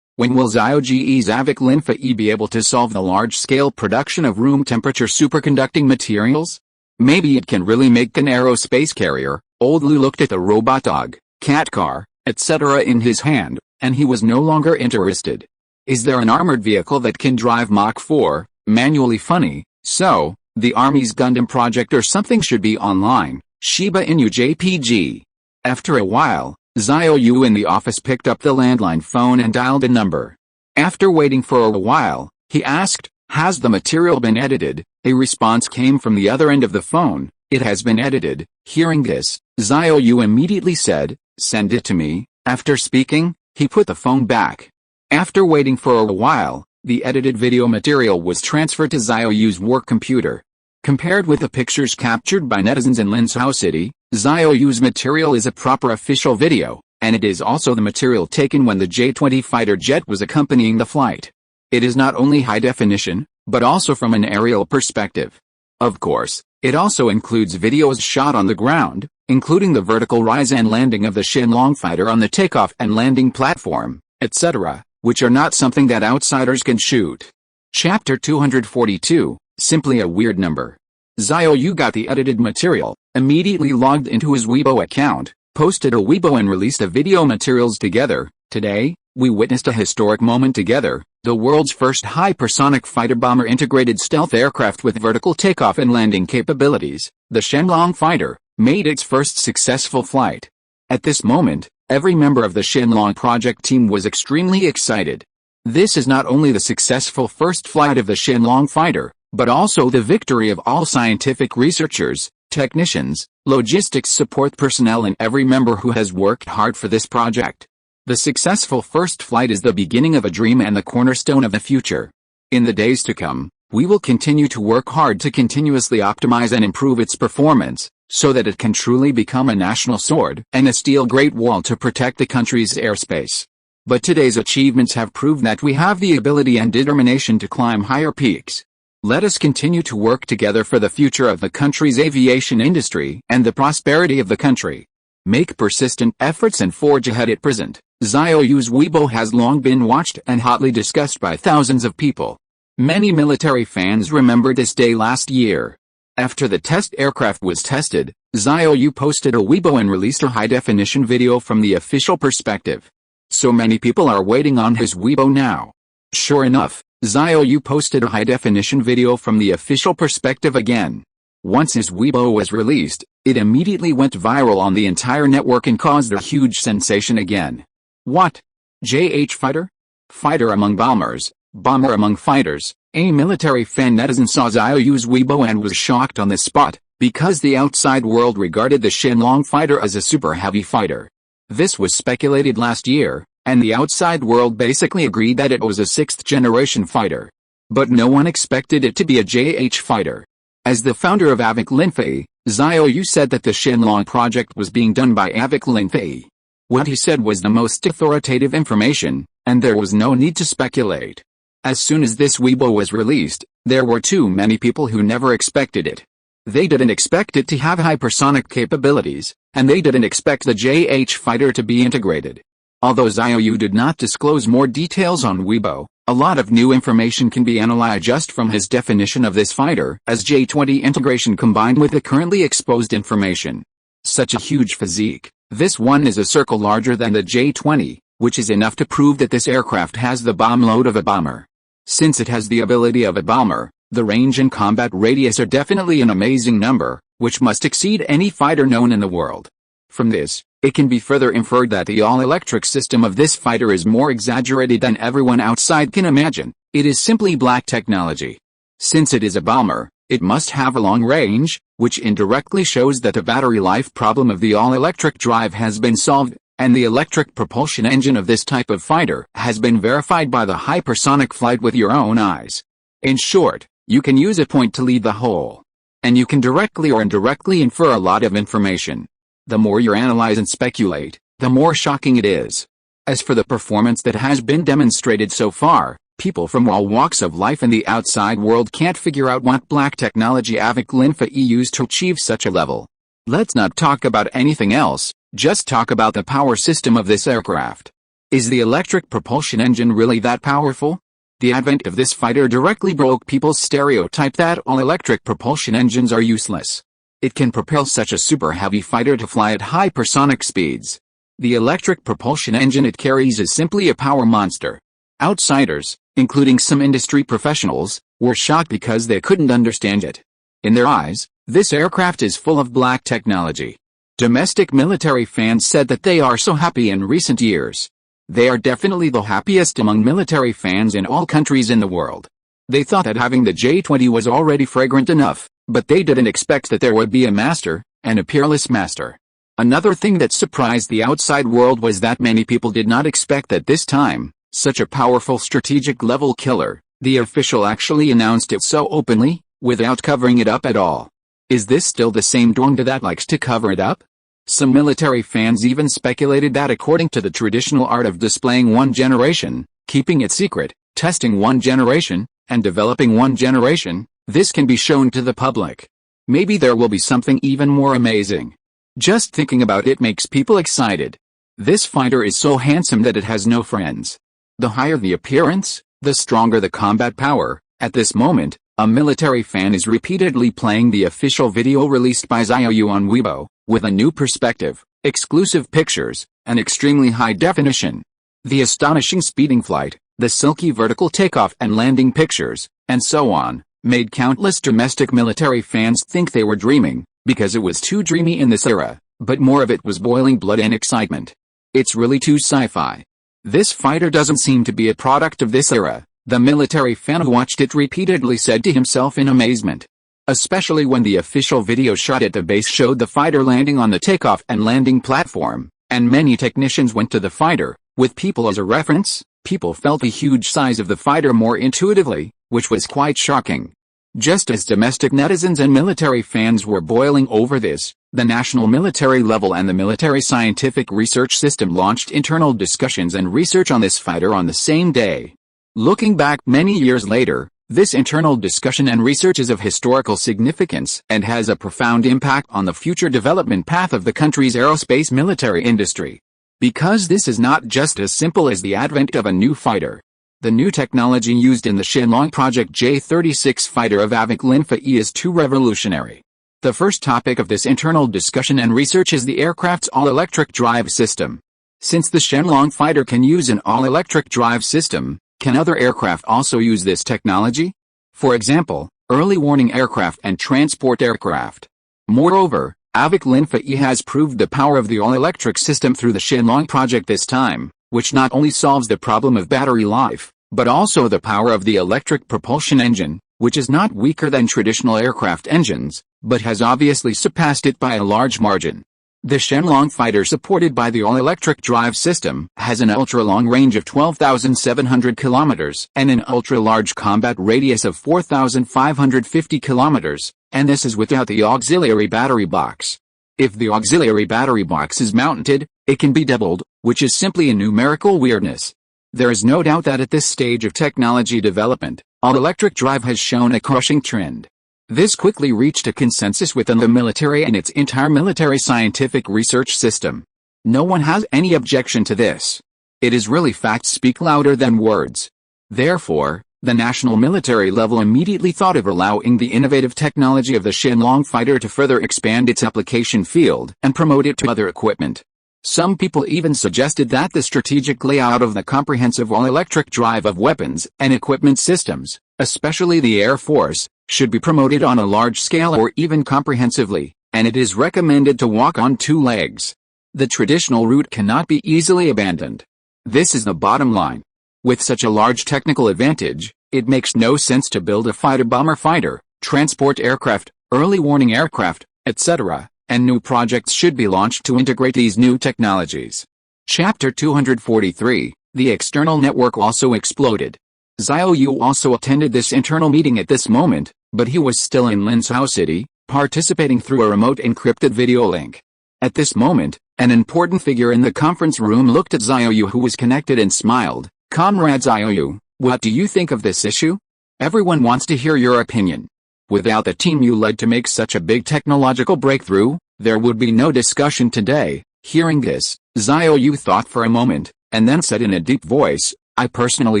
when will Xiao Ji's Avic Linfa E be able to solve the large-scale production of room temperature superconducting materials? Maybe it can really make an aerospace carrier. Old Lu looked at the robot dog, cat car, etc. in his hand, and he was no longer interested. Is there an armored vehicle that can drive Mach 4, manually funny, so, the Army's Gundam project or something should be online, Shiba Inu JPG. After a while, Xiao Yu in the office picked up the landline phone and dialed a number. After waiting for a while, he asked, has the material been edited? A response came from the other end of the phone, it has been edited. Hearing this, Xiao Yu immediately said, send it to me. After speaking, he put the phone back. After waiting for a while, the edited video material was transferred to Xiao Yu's work computer. Compared with the pictures captured by netizens in Linzhou City, Xiao Yu's material is a proper official video, and it is also the material taken when the J-20 fighter jet was accompanying the flight. It is not only high definition, but also from an aerial perspective. Of course, it also includes videos shot on the ground, including the vertical rise and landing of the Shenlong fighter on the takeoff and landing platform, etc., which are not something that outsiders can shoot. Chapter 242, simply a weird number. Xiao Yu got the edited material, immediately logged into his Weibo account, posted a Weibo and released the video materials together. Today, we witnessed a historic moment together. The world's first hypersonic fighter-bomber integrated stealth aircraft with vertical takeoff and landing capabilities, the Shenlong fighter, made its first successful flight. At this moment, every member of the Shenlong project team was extremely excited. This is not only the successful first flight of the Shenlong fighter, but also the victory of all scientific researchers, technicians, logistics support personnel and every member who has worked hard for this project. The successful first flight is the beginning of a dream and the cornerstone of the future. In the days to come, we will continue to work hard to continuously optimize and improve its performance, so that it can truly become a national sword and a steel great wall to protect the country's airspace. But today's achievements have proved that we have the ability and determination to climb higher peaks. Let us continue to work together for the future of the country's aviation industry and the prosperity of the country. Make persistent efforts and forge ahead at present. Xiao Yu's Weibo has long been watched and hotly discussed by thousands of people. Many military fans remember this day last year. After the test aircraft was tested, Xiao Yu posted a Weibo and released a high-definition video from the official perspective. So many people are waiting on his Weibo now. Sure enough, Xiao Yu posted a high-definition video from the official perspective again. Once his Weibo was released, it immediately went viral on the entire network and caused a huge sensation again. What? JH fighter? Fighter among bombers, bomber among fighters. A military fan netizen saw Xiao Yu's Weibo and was shocked on the spot, because the outside world regarded the Shenlong fighter as a super heavy fighter. This was speculated last year, and the outside world basically agreed that it was a 6th generation fighter. But no one expected it to be a JH fighter. As the founder of Avic Linfa, Xiao Yu said that the Shenlong project was being done by Avic Linfa. What he said was the most authoritative information, and there was no need to speculate. As soon as this Weibo was released, there were too many people who never expected it. They didn't expect it to have hypersonic capabilities, and they didn't expect the JH fighter to be integrated. Although Xiao Yu did not disclose more details on Weibo, a lot of new information can be analyzed just from his definition of this fighter as J-20 integration combined with the currently exposed information. Such a huge physique, this one is a circle larger than the J-20, which is enough to prove that this aircraft has the bomb load of a bomber. Since it has the ability of a bomber, the range and combat radius are definitely an amazing number, which must exceed any fighter known in the world. From this, it can be further inferred that the all-electric system of this fighter is more exaggerated than everyone outside can imagine. It is simply black technology. Since it is a bomber, it must have a long range, which indirectly shows that the battery life problem of the all-electric drive has been solved, and the electric propulsion engine of this type of fighter has been verified by the hypersonic flight with your own eyes. In short, you can use a point to lead the whole. And you can directly or indirectly infer a lot of information. The more you analyze and speculate, the more shocking it is. As for the performance that has been demonstrated so far, people from all walks of life in the outside world can't figure out what black technology Avik Linfa used to achieve such a level. Let's not talk about anything else, just talk about the power system of this aircraft. Is the electric propulsion engine really that powerful? The advent of this fighter directly broke people's stereotype that all-electric propulsion engines are useless. It can propel such a super heavy fighter to fly at hypersonic speeds. The electric propulsion engine it carries is simply a power monster. Outsiders, including some industry professionals, were shocked because they couldn't understand it. In their eyes, this aircraft is full of black technology. Domestic military fans said that they are so happy in recent years. They are definitely the happiest among military fans in all countries in the world. They thought that having the J-20 was already fragrant enough, but they didn't expect that there would be a master, and a peerless master. Another thing that surprised the outside world was that many people did not expect that this time, such a powerful strategic level killer, the official actually announced it so openly, without covering it up at all. Is this still the same Dongda that likes to cover it up? Some military fans even speculated that according to the traditional art of displaying one generation, keeping it secret, testing one generation, and developing one generation, this can be shown to the public. Maybe there will be something even more amazing. Just thinking about it makes people excited. This fighter is so handsome that it has no friends. The higher the appearance, the stronger the combat power. At this moment, a military fan is repeatedly playing the official video released by Xiao Yu on Weibo, with a new perspective, exclusive pictures, and extremely high definition. The astonishing speeding flight, the silky vertical takeoff and landing pictures, and so on, made countless domestic military fans think they were dreaming, because it was too dreamy in this era, but more of it was boiling blood and excitement. It's really too sci-fi. This fighter doesn't seem to be a product of this era, the military fan who watched it repeatedly said to himself in amazement. Especially when the official video shot at the base showed the fighter landing on the takeoff and landing platform, and many technicians went to the fighter, with people as a reference. People felt the huge size of the fighter more intuitively, which was quite shocking. Just as domestic netizens and military fans were boiling over this, the national military level and the military scientific research system launched internal discussions and research on this fighter on the same day. Looking back many years later, this internal discussion and research is of historical significance and has a profound impact on the future development path of the country's aerospace military industry. Because this is not just as simple as the advent of a new fighter. The new technology used in the Shenlong Project J-36 fighter of Avik Linfa is too revolutionary. The first topic of this internal discussion and research is the aircraft's all-electric drive system. Since the Shenlong fighter can use an all-electric drive system, can other aircraft also use this technology? For example, early warning aircraft and transport aircraft. Moreover, Avik Linfa has proved the power of the all-electric system through the Shenlong project this time, which not only solves the problem of battery life, but also the power of the electric propulsion engine, which is not weaker than traditional aircraft engines, but has obviously surpassed it by a large margin. The Shenlong fighter supported by the all-electric drive system has an ultra-long range of 12,700 kilometers and an ultra-large combat radius of 4,550 kilometers, and this is without the auxiliary battery box. If the auxiliary battery box is mounted, It can be doubled, which is simply a numerical weirdness. There is no doubt that at this stage of technology development, all-electric drive has shown a crushing trend. This quickly reached a consensus within the military and its entire military scientific research system. No one has any objection to this. It is really facts speak louder than words. Therefore, the national military level immediately thought of allowing the innovative technology of the Shenlong fighter to further expand its application field and promote it to other equipment. Some people even suggested that the strategic layout of the comprehensive all-electric drive of weapons and equipment systems, especially the Air Force, should be promoted on a large scale or even comprehensively, and it is recommended to walk on two legs. The traditional route cannot be easily abandoned. This is the bottom line. With such a large technical advantage, it makes no sense to build a fighter-bomber fighter, transport aircraft, early warning aircraft, etc., and new projects should be launched to integrate these new technologies. Chapter 243, The External Network also exploded. Xiao Yu also attended this internal meeting at this moment, but he was still in Linsao City, participating through a remote encrypted video link. At this moment, an important figure in the conference room looked at Xiao Yu, who was connected, and smiled. "Comrade Xiao Yu, what do you think of this issue? Everyone wants to hear your opinion. Without the team you led to make such a big technological breakthrough, there would be no discussion today." Hearing this, Xiao Yu thought for a moment, and then said in a deep voice, "I personally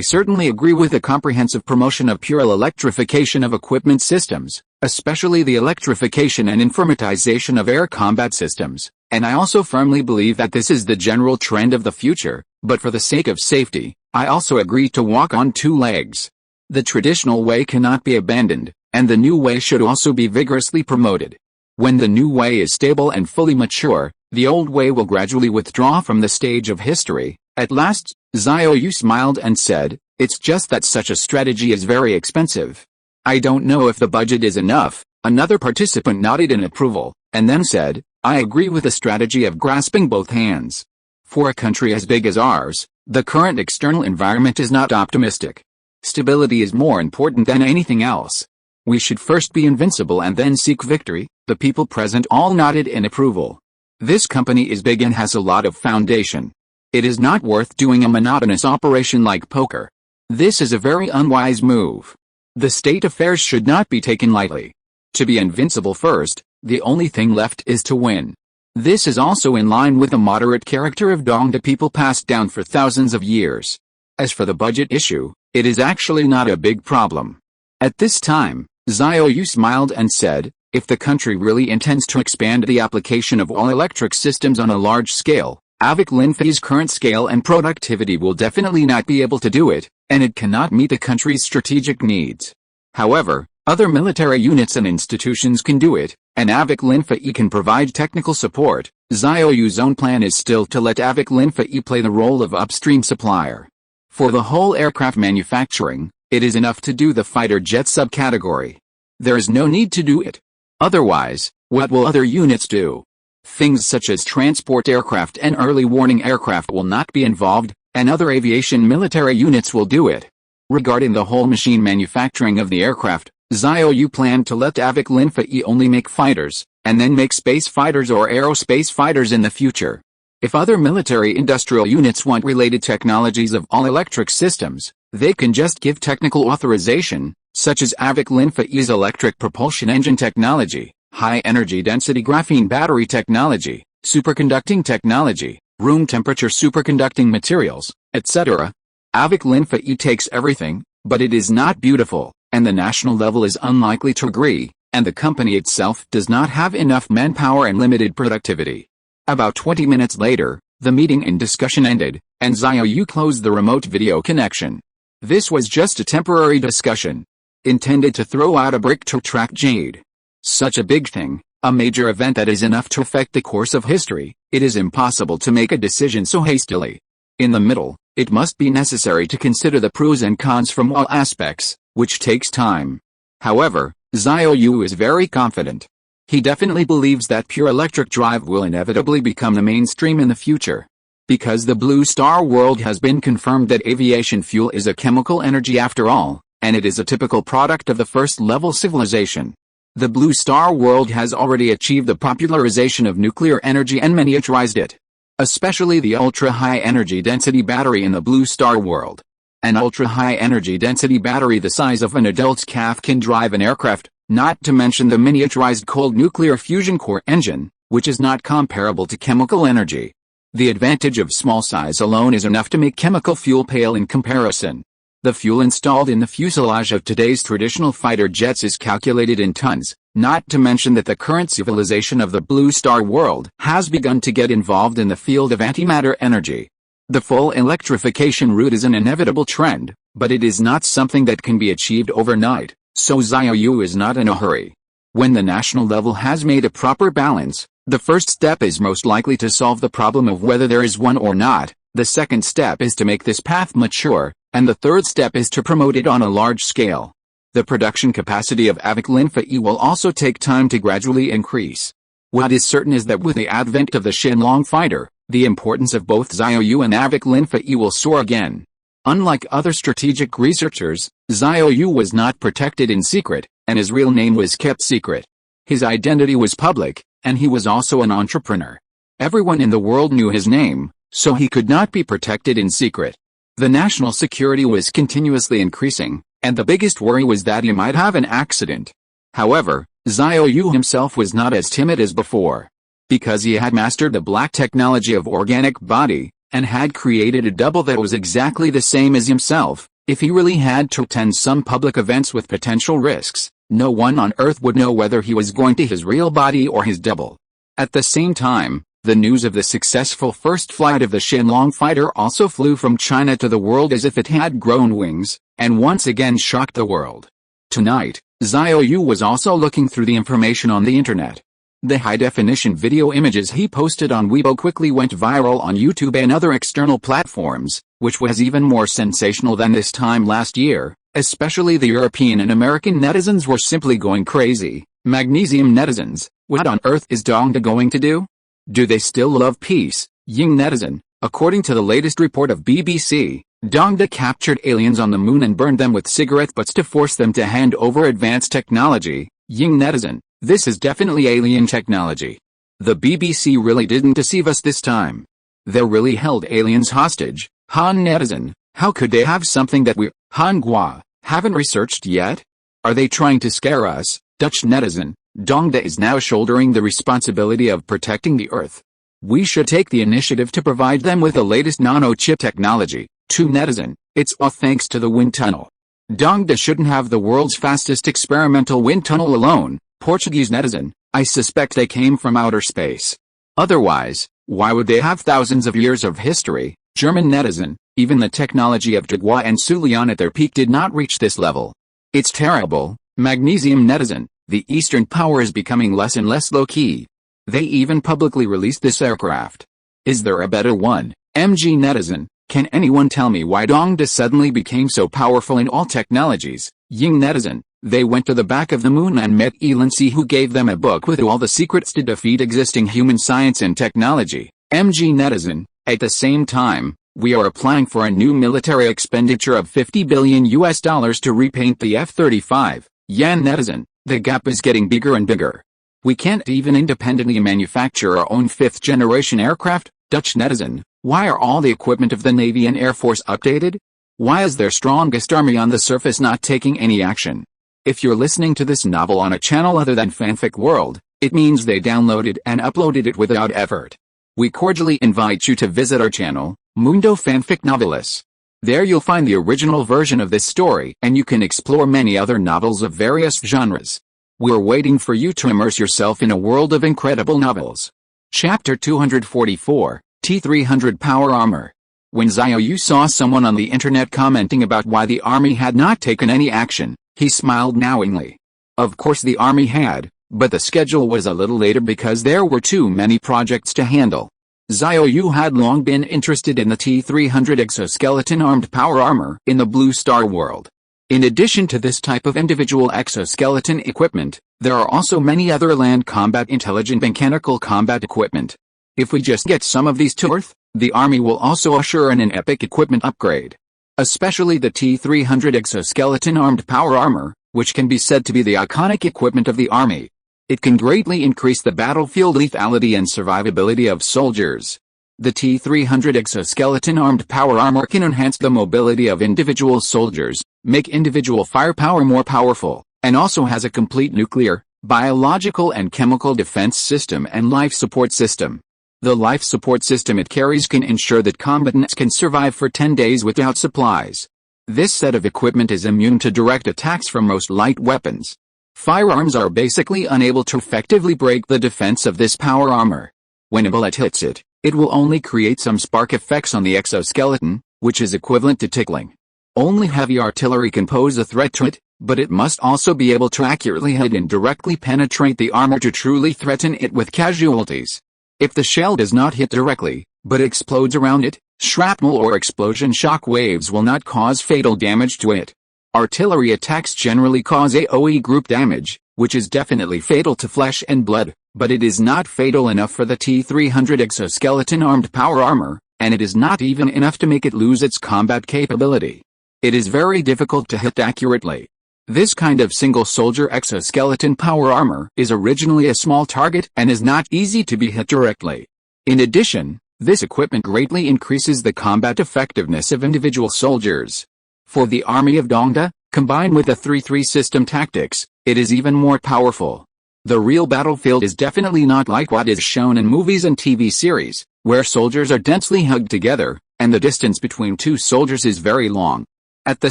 certainly agree with the comprehensive promotion of pure electrification of equipment systems, especially the electrification and informatization of air combat systems, and I also firmly believe that this is the general trend of the future, but for the sake of safety, I also agree to walk on two legs. The traditional way cannot be abandoned, and the new way should also be vigorously promoted. When the new way is stable and fully mature, the old way will gradually withdraw from the stage of history." At last, Xiao Yu smiled and said, "It's just that such a strategy is very expensive. I don't know if the budget is enough." Another participant nodded in approval, and then said, "I agree with the strategy of grasping both hands. For a country as big as ours, the current external environment is not optimistic. Stability is more important than anything else. We should first be invincible and then seek victory." The people present all nodded in approval. This company is big and has a lot of foundation. It is not worth doing a monotonous operation like poker. This is a very unwise move. The state affairs should not be taken lightly. To be invincible first, the only thing left is to win. This is also in line with the moderate character of Dongda people passed down for thousands of years. As for the budget issue, it is actually not a big problem. At this time, Xiao Yu smiled and said, "If the country really intends to expand the application of all-electric systems on a large scale, Avic Linfei's current scale and productivity will definitely not be able to do it, and it cannot meet the country's strategic needs. However, other military units and institutions can do it, and Avic Linfei can provide technical support." Xiao Yu's own plan is still to let Avic Linfei play the role of upstream supplier. For the whole aircraft manufacturing, it is enough to do the fighter jet subcategory. There is no need to do it. Otherwise, what will other units do? Things such as transport aircraft and early warning aircraft will not be involved, and other aviation military units will do it. Regarding the whole machine manufacturing of the aircraft, Xiao Yu planned to let Avic Linfei only make fighters, and then make space fighters or aerospace fighters in the future. If other military industrial units want related technologies of all-electric systems, they can just give technical authorization, such as Avic Linfei's electric propulsion engine technology, high-energy density graphene battery technology, superconducting technology, room temperature superconducting materials, etc. Avic Linfei takes everything, but it is not beautiful, and the national level is unlikely to agree, and the company itself does not have enough manpower and limited productivity. About 20 minutes later, the meeting and discussion ended, and Xiao Yu closed the remote video connection. This was just a temporary discussion, intended to throw out a brick to attract Jade. Such a big thing, a major event that is enough to affect the course of history, it is impossible to make a decision so hastily. In the middle, it must be necessary to consider the pros and cons from all aspects, which takes time. However, Xiao Yu is very confident. He definitely believes that pure electric drive will inevitably become the mainstream in the future. Because the Blue Star world has been confirmed that aviation fuel is a chemical energy after all, and it is a typical product of the first-level civilization. The Blue Star world has already achieved the popularization of nuclear energy and miniaturized it. especially the ultra-high energy density battery in the Blue Star world. An ultra-high energy density battery the size of an adult's calf can drive an aircraft, not to mention the miniaturized cold nuclear fusion core engine, which is not comparable to chemical energy. The advantage of small size alone is enough to make chemical fuel pale in comparison. The fuel installed in the fuselage of today's traditional fighter jets is calculated in tons, not to mention that the current civilization of the Blue Star world has begun to get involved in the field of antimatter energy. The full electrification route is an inevitable trend, but it is not something that can be achieved overnight, so Xiao Yu is not in a hurry. When the national level has made a proper balance, the first step is most likely to solve the problem of whether there is one or not, the second step is to make this path mature, and the third step is to promote it on a large scale. The production capacity of AVIC Linfa-E will also take time to gradually increase. What is certain is that with the advent of the Shenlong fighter, the importance of both Xiao Yu and AVIC Linfa-E will soar again. Unlike other strategic researchers, Xiao Yu was not protected in secret, and his real name was kept secret. His identity was public, and he was also an entrepreneur. Everyone in the world knew his name, so he could not be protected in secret. The national security was continuously increasing, and the biggest worry was that he might have an accident. However, Xiao Yu himself was not as timid as before. Because he had mastered the black technology of organic body, and had created a double that was exactly the same as himself, if he really had to attend some public events with potential risks, no one on Earth would know whether he was going to his real body or his double. At the same time, the news of the successful first flight of the Shenlong fighter also flew from China to the world as if it had grown wings, and once again shocked the world. Tonight, Xiao Yu was also looking through the information on the internet. The high-definition video images he posted on Weibo quickly went viral on YouTube and other external platforms, which was even more sensational than this time last year. Especially the European and American netizens were simply going crazy. Magnesium netizens, what on earth is Dongda going to do? Do they still love peace? Ying netizen, according to the latest report of BBC, Dongda captured aliens on the moon and burned them with cigarette butts to force them to hand over advanced technology. Ying netizen, this is definitely alien technology. The BBC really didn't deceive us this time. They really held aliens hostage. Han netizen, how could they have something that we, Hangua, haven't researched yet? Are they trying to scare us? Dutch netizen, Dongda is now shouldering the responsibility of protecting the Earth. We should take the initiative to provide them with the latest nano-chip technology. To netizen, it's all thanks to the wind tunnel. Dongda shouldn't have the world's fastest experimental wind tunnel alone. Portuguese netizen, I suspect they came from outer space. Otherwise, why would they have thousands of years of history? German netizen, even the technology of Jaguar and Sulian at their peak did not reach this level. It's terrible. Magnesium netizen, the Eastern power is becoming less and less low-key. They even publicly released this aircraft. Is there a better one? MG netizen, can anyone tell me why Dongda suddenly became so powerful in all technologies? Ying netizen, they went to the back of the moon and met Elon C, who gave them a book with all the secrets to defeat existing human science and technology. MG netizen, at the same time, we are applying for a new military expenditure of $50 billion to repaint the F-35. Yan netizen, the gap is getting bigger and bigger. We can't even independently manufacture our own fifth-generation aircraft. Dutch netizen, why are all the equipment of the Navy and Air Force updated? Why is their strongest army on the surface not taking any action? If you're listening to this novel on a channel other than Fanfic World, it means they downloaded and uploaded it without effort. We cordially invite you to visit our channel, Mundo Fanfic Novelis. There you'll find the original version of this story, and you can explore many other novels of various genres. We're waiting for you to immerse yourself in a world of incredible novels. Chapter 244, T-300 Power Armor. When Xiao Yu saw someone on the internet commenting about why the army had not taken any action, he smiled knowingly. Of course the army had, but the schedule was a little later because there were too many projects to handle. Xiao Yu had long been interested in the T-300 exoskeleton-armed power armor in the Blue Star world. In addition to this type of individual exoskeleton equipment, there are also many other land combat intelligent mechanical combat equipment. If we just get some of these to Earth, the army will also usher in an epic equipment upgrade. Especially the T-300 exoskeleton-armed power armor, which can be said to be the iconic equipment of the army. It can greatly increase the battlefield lethality and survivability of soldiers. The T-300 exoskeleton armed power armor can enhance the mobility of individual soldiers, make individual firepower more powerful, and also has a complete nuclear, biological and chemical defense system and life support system. The life support system it carries can ensure that combatants can survive for 10 days without supplies. This set of equipment is immune to direct attacks from most light weapons. Firearms are basically unable to effectively break the defense of this power armor. When a bullet hits it, it will only create some spark effects on the exoskeleton, which is equivalent to tickling. Only heavy artillery can pose a threat to it, but it must also be able to accurately hit and directly penetrate the armor to truly threaten it with casualties. If the shell does not hit directly, but explodes around it, shrapnel or explosion shock waves will not cause fatal damage to it. Artillery attacks generally cause AoE group damage, which is definitely fatal to flesh and blood, but it is not fatal enough for the T-300 exoskeleton armed power armor, and it is not even enough to make it lose its combat capability. It is very difficult to hit accurately. This kind of single-soldier exoskeleton power armor is originally a small target and is not easy to be hit directly. In addition, this equipment greatly increases the combat effectiveness of individual soldiers. For the army of Dongda, combined with the 3-3 system tactics, it is even more powerful. The real battlefield is definitely not like what is shown in movies and TV series, where soldiers are densely hugged together, and the distance between two soldiers is very long. At the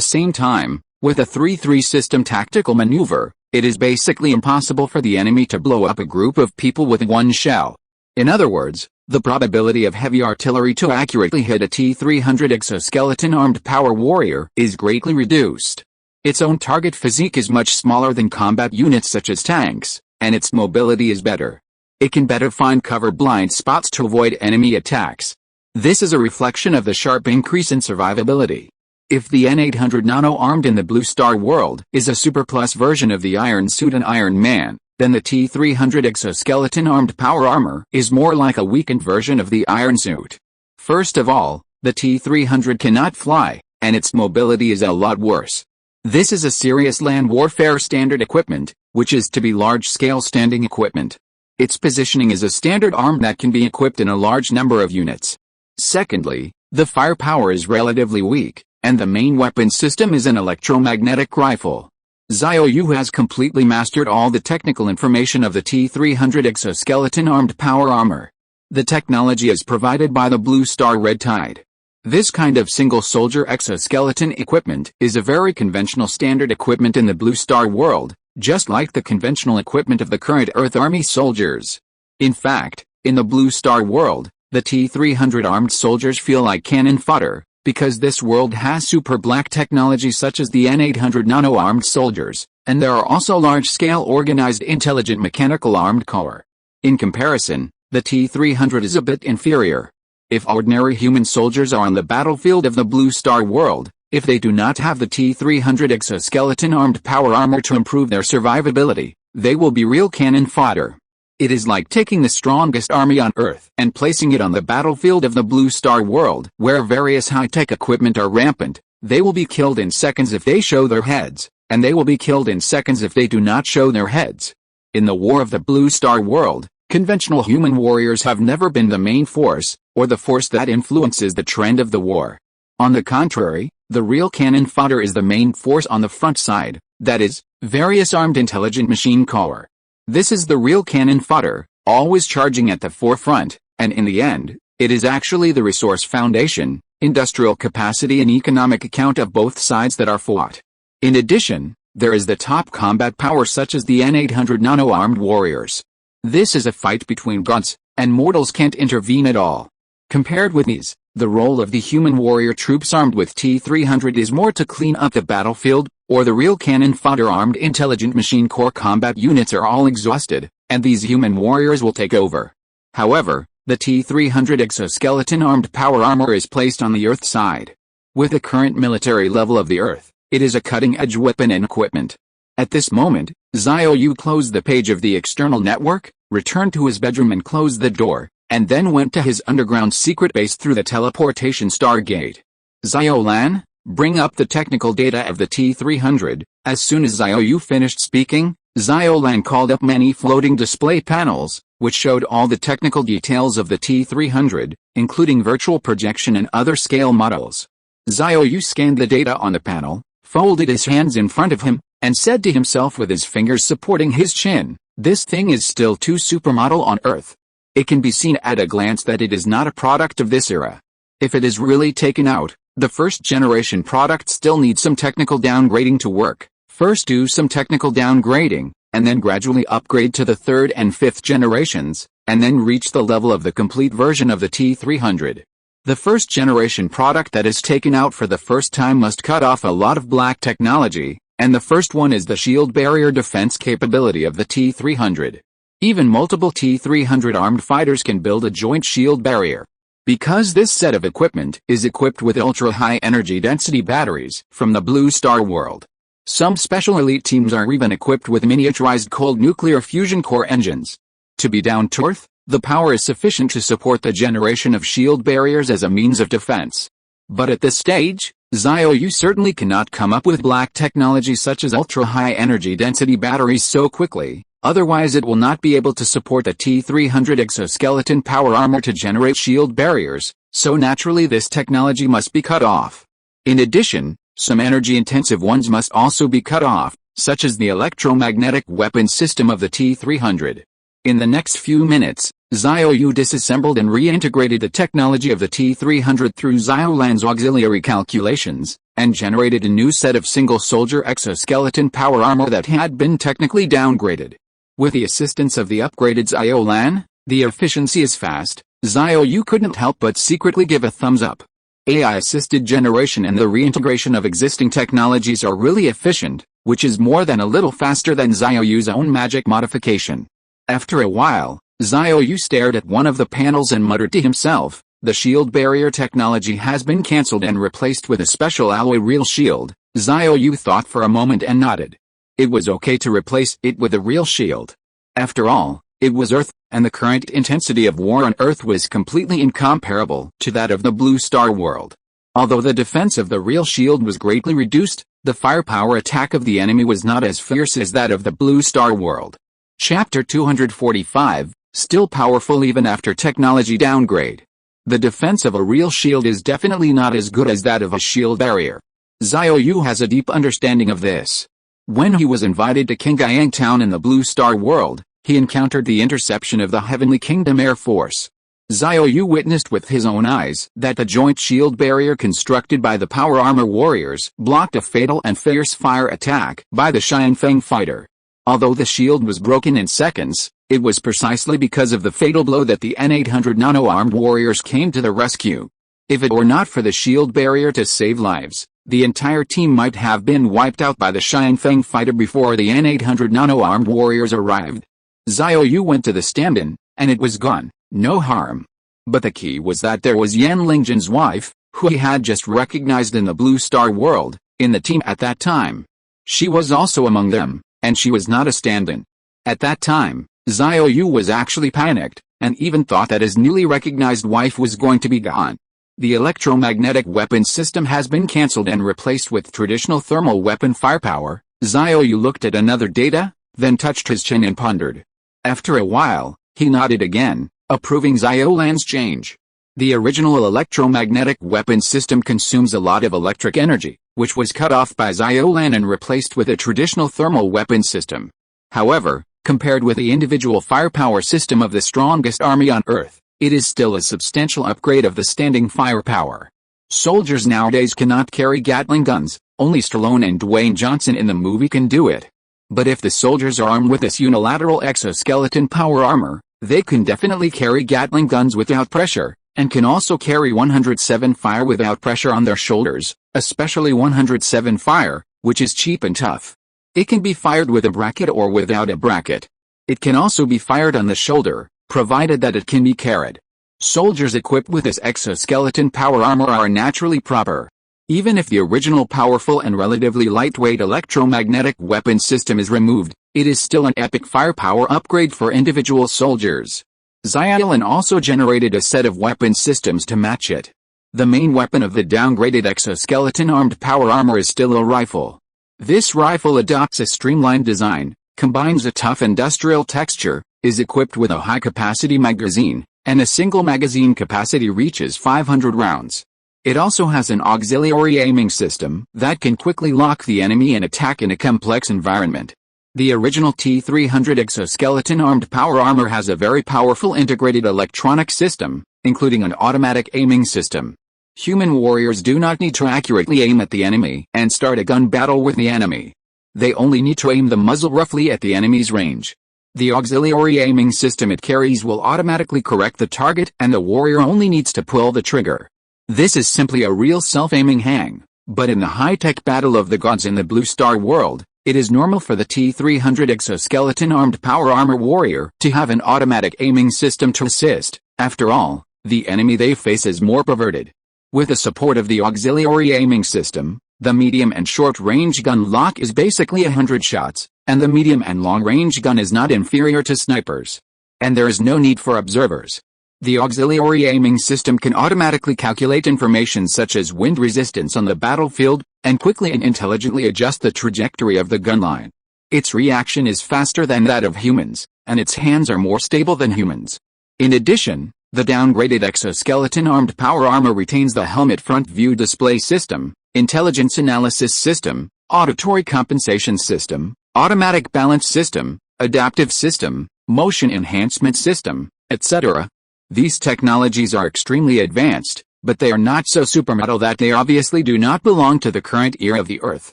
same time, with a 3-3 system tactical maneuver, it is basically impossible for the enemy to blow up a group of people with one shell. In other words, the probability of heavy artillery to accurately hit a T-300 exoskeleton armed power warrior is greatly reduced. Its own target physique is much smaller than combat units such as tanks, and its mobility is better. It can better find cover blind spots to avoid enemy attacks. This is a reflection of the sharp increase in survivability. If the N-800 Nano armed in the Blue Star world is a super plus version of the Iron Suit and Iron Man, then the T-300 exoskeleton armed power armor is more like a weakened version of the Iron Suit. First of all, the T-300 cannot fly, and its mobility is a lot worse. This is a serious land warfare standard equipment, which is to be large-scale standing equipment. Its positioning is a standard arm that can be equipped in a large number of units. Secondly, the firepower is relatively weak, and the main weapon system is an electromagnetic rifle. Xiao Yu has completely mastered all the technical information of the T-300 exoskeleton armed power armor. The technology is provided by the Blue Star Red Tide. This kind of single-soldier exoskeleton equipment is a very conventional standard equipment in the Blue Star world, just like the conventional equipment of the current Earth Army soldiers. In fact, in the Blue Star world, the T-300 armed soldiers feel like cannon fodder, because this world has super black technology such as the N-800 Nano armed soldiers, and there are also large-scale organized intelligent mechanical armed corps. In comparison, the T-300 is a bit inferior. If ordinary human soldiers are on the battlefield of the Blue Star world, if they do not have the T-300 exoskeleton armed power armor to improve their survivability, they will be real cannon fodder. It is like taking the strongest army on Earth and placing it on the battlefield of the Blue Star world, where various high-tech equipment are rampant. They will be killed in seconds if they show their heads, and they will be killed in seconds if they do not show their heads. In the War of the Blue Star world, conventional human warriors have never been the main force, or the force that influences the trend of the war. On the contrary, the real cannon fodder is the main force on the front side, that is, various armed intelligent machine corps. This is the real cannon fodder, always charging at the forefront, and in the end, it is actually the resource foundation, industrial capacity and economic account of both sides that are fought. In addition, there is the top combat power such as the N-800 Nano armed warriors. This is a fight between gods, and mortals can't intervene at all. Compared with these, the role of the human warrior troops armed with T-300 is more to clean up the battlefield, or the real cannon fodder armed intelligent machine corps combat units are all exhausted, and these human warriors will take over. However, the T-300 exoskeleton armed power armor is placed on the Earth side. With the current military level of the Earth, it is a cutting-edge weapon and equipment. At this moment, Xiao Yu closed the page of the external network, returned to his bedroom and closed the door, and then went to his underground secret base through the teleportation stargate. Xiao Lan, bring up the technical data of the T-300. As soon as Xiao Yu finished speaking, Xiao Lan called up many floating display panels, which showed all the technical details of the T-300, including virtual projection and other scale models. Xiao Yu scanned the data on the panel, folded his hands in front of him, and said to himself with his fingers supporting his chin, "This thing is still too supermodel on Earth. It can be seen at a glance that it is not a product of this era. If it is really taken out, the first generation product still needs some technical downgrading to work. First do some technical downgrading, and then gradually upgrade to the third and fifth generations, and then reach the level of the complete version of the T-300. The first generation product that is taken out for the first time must cut off a lot of black technology, and the first one is the shield barrier defense capability of the T-300. Even multiple T-300 armed fighters can build a joint shield barrier. Because this set of equipment is equipped with ultra-high energy density batteries from the Blue Star world. Some special elite teams are even equipped with miniaturized cold nuclear fusion core engines. To be down to earth, the power is sufficient to support the generation of shield barriers as a means of defense. But at this stage, Xiao Yu certainly cannot come up with black technology such as ultra-high energy density batteries so quickly, otherwise it will not be able to support the T-300 exoskeleton power armor to generate shield barriers, so naturally this technology must be cut off. In addition, some energy-intensive ones must also be cut off, such as the electromagnetic weapon system of the T-300. In the next few minutes, Xiao Yu disassembled and reintegrated the technology of the T-300 through Xiaolan's auxiliary calculations, and generated a new set of single-soldier exoskeleton power armor that had been technically downgraded. With the assistance of the upgraded Xiaolan, the efficiency is fast. Xiao Yu couldn't help but secretly give a thumbs up. AI-assisted generation and the reintegration of existing technologies are really efficient, which is more than a little faster than Xiao Yu's own magic modification. After a while, Xiao Yu stared at one of the panels and muttered to himself, "The shield barrier technology has been cancelled and replaced with a special alloy real shield." Xiao Yu thought for a moment and nodded. It was okay to replace it with a real shield. After all, it was Earth, and the current intensity of war on Earth was completely incomparable to that of the Blue Star world. Although the defense of the real shield was greatly reduced, the firepower attack of the enemy was not as fierce as that of the Blue Star world. Chapter 245, Still powerful even after technology downgrade. The defense of a real shield is definitely not as good as that of a shield barrier. Xiao Yu has a deep understanding of this. When he was invited to Qingyang Town in the Blue Star world, he encountered the interception of the Heavenly Kingdom Air Force. Xiao Yu witnessed with his own eyes that the joint shield barrier constructed by the power armor warriors blocked a fatal and fierce fire attack by the Xianfeng fighter. Although the shield was broken in seconds, it was precisely because of the fatal blow that the N-800 nano-armed warriors came to the rescue. If it were not for the shield barrier to save lives, the entire team might have been wiped out by the Xianfeng fighter before the N-800 nano-armed warriors arrived. Xiao Yu went to the stand-in, and it was gone, no harm. But the key was that there was Yan Lingjin's wife, who he had just recognized in the Blue Star world, in the team at that time. She was also among them, and she was not a stand-in. At that time, Xiao Yu was actually panicked, and even thought that his newly recognized wife was going to be gone. The electromagnetic weapon system has been cancelled and replaced with traditional thermal weapon firepower. Xiao Yu looked at another data, then touched his chin and pondered. After a while, he nodded again, approving Xiaolan's change. The original electromagnetic weapon system consumes a lot of electric energy, which was cut off by Xiaolan and replaced with a traditional thermal weapon system. However, compared with the individual firepower system of the strongest army on Earth, it is still a substantial upgrade of the standing firepower. Soldiers nowadays cannot carry Gatling guns, only Stallone and Dwayne Johnson in the movie can do it. But if the soldiers are armed with this unilateral exoskeleton power armor, they can definitely carry Gatling guns without pressure, and can also carry 107 fire without pressure on their shoulders, especially 107 fire, which is cheap and tough. It can be fired with a bracket or without a bracket. It can also be fired on the shoulder, provided that it can be carried. Soldiers equipped with this exoskeleton power armor are naturally proper. Even if the original powerful and relatively lightweight electromagnetic weapon system is removed, it is still an epic firepower upgrade for individual soldiers. Xiaolan also generated a set of weapon systems to match it. The main weapon of the downgraded exoskeleton armed power armor is still a rifle. This rifle adopts a streamlined design, combines a tough industrial texture, is equipped with a high-capacity magazine, and a single magazine capacity reaches 500 rounds. It also has an auxiliary aiming system that can quickly lock the enemy and attack in a complex environment. The original T-300 exoskeleton armed power armor has a very powerful integrated electronic system, including an automatic aiming system. Human warriors do not need to accurately aim at the enemy and start a gun battle with the enemy. They only need to aim the muzzle roughly at the enemy's range. The auxiliary aiming system it carries will automatically correct the target and the warrior only needs to pull the trigger. This is simply a real self-aiming hang, but in the high-tech battle of the gods in the Blue Star world, it is normal for the T-300 exoskeleton armed power armor warrior to have an automatic aiming system to assist. After all, the enemy they face is more perverted. With the support of the auxiliary aiming system, the medium and short-range gun lock is basically 100 shots, and the medium and long-range gun is not inferior to snipers. And there is no need for observers. The auxiliary aiming system can automatically calculate information such as wind resistance on the battlefield, and quickly and intelligently adjust the trajectory of the gun line. Its reaction is faster than that of humans, and its hands are more stable than humans. In addition, the downgraded exoskeleton armed power armor retains the helmet front view display system, intelligence analysis system, auditory compensation system, automatic balance system, adaptive system, motion enhancement system, etc. These technologies are extremely advanced, but they are not so supermetal that they obviously do not belong to the current era of the Earth.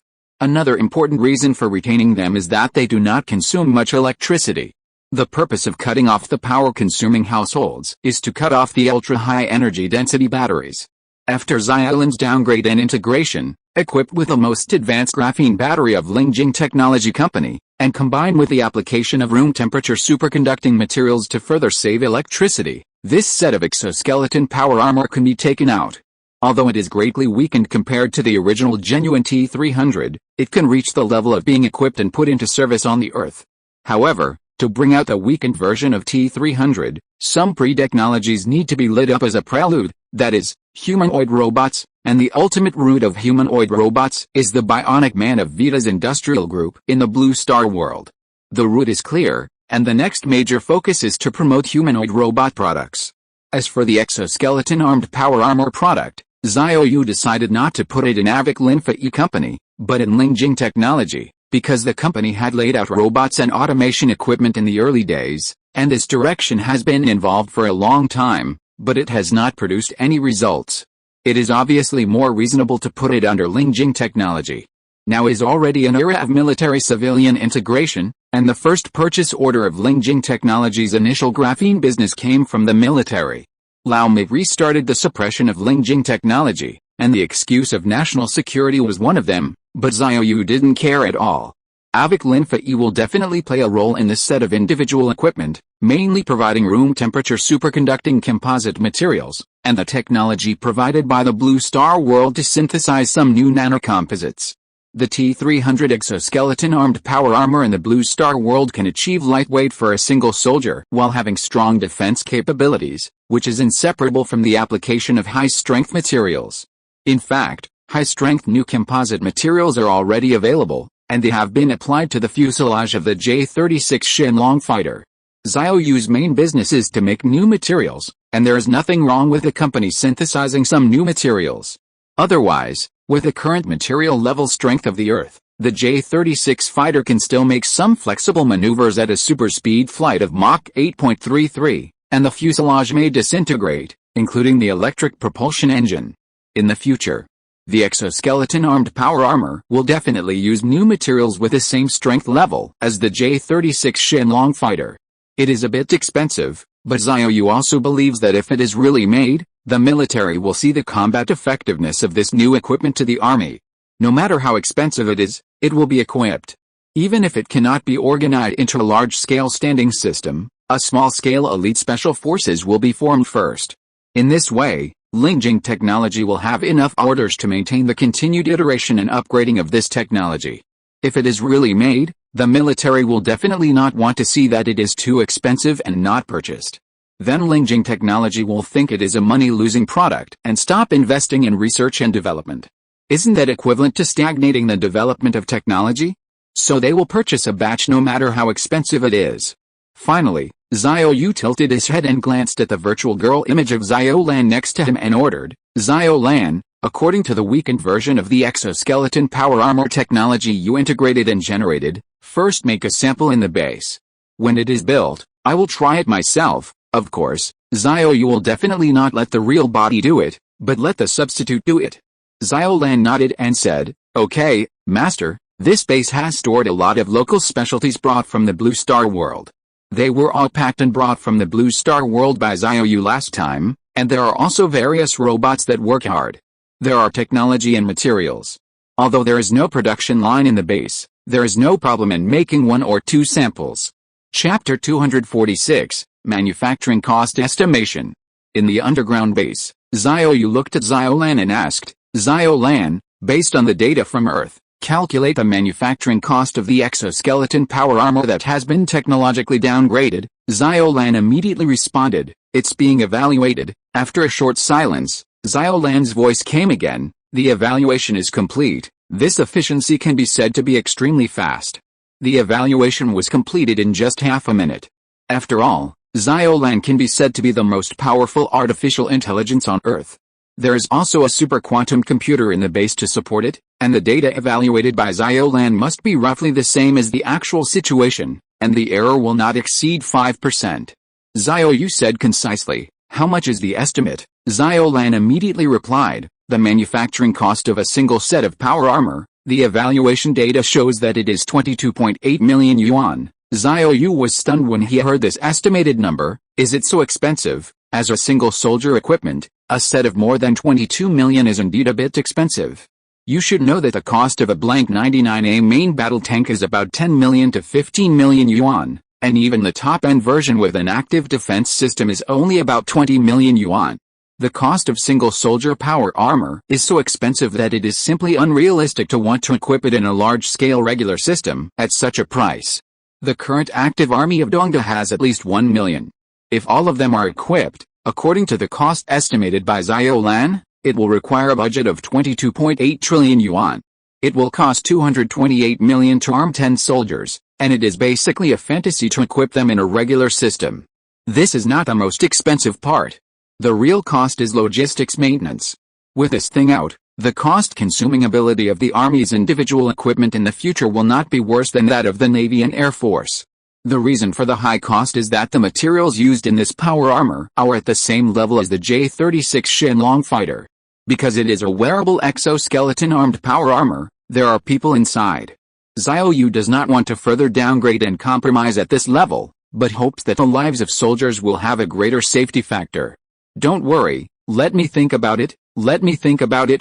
Another important reason for retaining them is that they do not consume much electricity. The purpose of cutting off the power-consuming households is to cut off the ultra-high energy density batteries. After Xiaolin's downgrade and integration, equipped with the most advanced graphene battery of Lingjing Technology Company, and combined with the application of room-temperature superconducting materials to further save electricity, this set of exoskeleton power armor can be taken out. Although it is greatly weakened compared to the original genuine T-300, it can reach the level of being equipped and put into service on the Earth. However, to bring out the weakened version of T-300, some pre-technologies need to be lit up as a prelude, that is, humanoid robots, and the ultimate root of humanoid robots is the Bionic Man of Vita's industrial group in the Blue Star world. The route is clear, and the next major focus is to promote humanoid robot products. As for the exoskeleton armed power armor product, Xiao Yu decided not to put it in Avic Linfa E Company, but in Lingjing Technology, because the company had laid out robots and automation equipment in the early days, and this direction has been involved for a long time, but it has not produced any results. It is obviously more reasonable to put it under Lingjing Technology. Now is already an era of military-civilian integration, and the first purchase order of Lingjing Technology's initial graphene business came from the military. Lao Mei restarted the suppression of Lingjing Technology, and the excuse of national security was one of them, but Xiao Yu didn't care at all. Avic Linfa E will definitely play a role in this set of individual equipment, mainly providing room temperature superconducting composite materials, and the technology provided by the Blue Star world to synthesize some new nanocomposites. The T-300 exoskeleton armed power armor in the Blue Star world can achieve lightweight for a single soldier while having strong defense capabilities, which is inseparable from the application of high-strength materials. In fact, high-strength new composite materials are already available, and they have been applied to the fuselage of the J-36 Shenlong fighter. Xiao Yu's main business is to make new materials, and there is nothing wrong with the company synthesizing some new materials. Otherwise, with the current material level strength of the Earth, the J-36 fighter can still make some flexible maneuvers at a super speed flight of Mach 8.33, and the fuselage may disintegrate, including the electric propulsion engine. In the future, the exoskeleton armed power armor will definitely use new materials with the same strength level as the J-36 Shenlong fighter. It is a bit expensive, but Xiao Yu also believes that if it is really made, the military will see the combat effectiveness of this new equipment to the army. No matter how expensive it is, it will be equipped. Even if it cannot be organized into a large-scale standing system, a small-scale elite special forces will be formed first. In this way, Lingjing Technology will have enough orders to maintain the continued iteration and upgrading of this technology. If it is really made, the military will definitely not want to see that it is too expensive and not purchased. Then Lingjing Technology will think it is a money-losing product and stop investing in research and development. Isn't that equivalent to stagnating the development of technology? So they will purchase a batch no matter how expensive it is. Finally, Xiao Yu tilted his head and glanced at the virtual girl image of Xiao Lan next to him and ordered, Xiao Lan, according to the weakened version of the exoskeleton power armor technology you integrated and generated, first make a sample in the base. When it is built, I will try it myself. Of course, Xiao Yu will definitely not let the real body do it, but let the substitute do it. Xiao Lan nodded and said, okay, master, this base has stored a lot of local specialties brought from the Blue Star world. They were all packed and brought from the Blue Star world by Xiao Yu last time, and there are also various robots that work hard. There are technology and materials. Although there is no production line in the base, there is no problem in making 1 or 2 samples. Chapter 246, Manufacturing Cost Estimation. In the underground base, Xiao Yu looked at Xiao Lan and asked, Xiao Lan, based on the data from Earth, calculate the manufacturing cost of the exoskeleton power armor that has been technologically downgraded. Xiao Lan immediately responded, it's being evaluated. After a short silence, Xiao Lan's voice came again, the evaluation is complete. This efficiency can be said to be extremely fast. The evaluation was completed in just half a minute. After all, Xiao Lan can be said to be the most powerful artificial intelligence on Earth. There is also a superquantum computer in the base to support it, and the data evaluated by Xiao Lan must be roughly the same as the actual situation, and the error will not exceed 5%. Xiao Yu said concisely, how much is the estimate? Xiao Lan immediately replied, the manufacturing cost of a single set of power armor. The evaluation data shows that it is 22.8 million yuan. Xiao Yu was stunned when he heard this estimated number. Is it so expensive? As a single soldier equipment, a set of more than 22 million is indeed a bit expensive. You should know that the cost of a blank 99A main battle tank is about 10 million to 15 million yuan, and even the top-end version with an active defense system is only about 20 million yuan. The cost of single soldier power armor is so expensive that it is simply unrealistic to want to equip it in a large-scale regular system at such a price. The current active army of Dongda has at least 1 million. If all of them are equipped, according to the cost estimated by Xiao Lan, it will require a budget of 22.8 trillion yuan. It will cost 228 million to arm 10 soldiers, and it is basically a fantasy to equip them in a regular system. This is not the most expensive part. The real cost is logistics maintenance. With this thing out, the cost-consuming ability of the Army's individual equipment in the future will not be worse than that of the Navy and Air Force. The reason for the high cost is that the materials used in this power armor are at the same level as the J-36 Shenlong fighter. Because it is a wearable exoskeleton-armed power armor, there are people inside. Xiao Yu does not want to further downgrade and compromise at this level, but hopes that the lives of soldiers will have a greater safety factor. Don't worry, let me think about it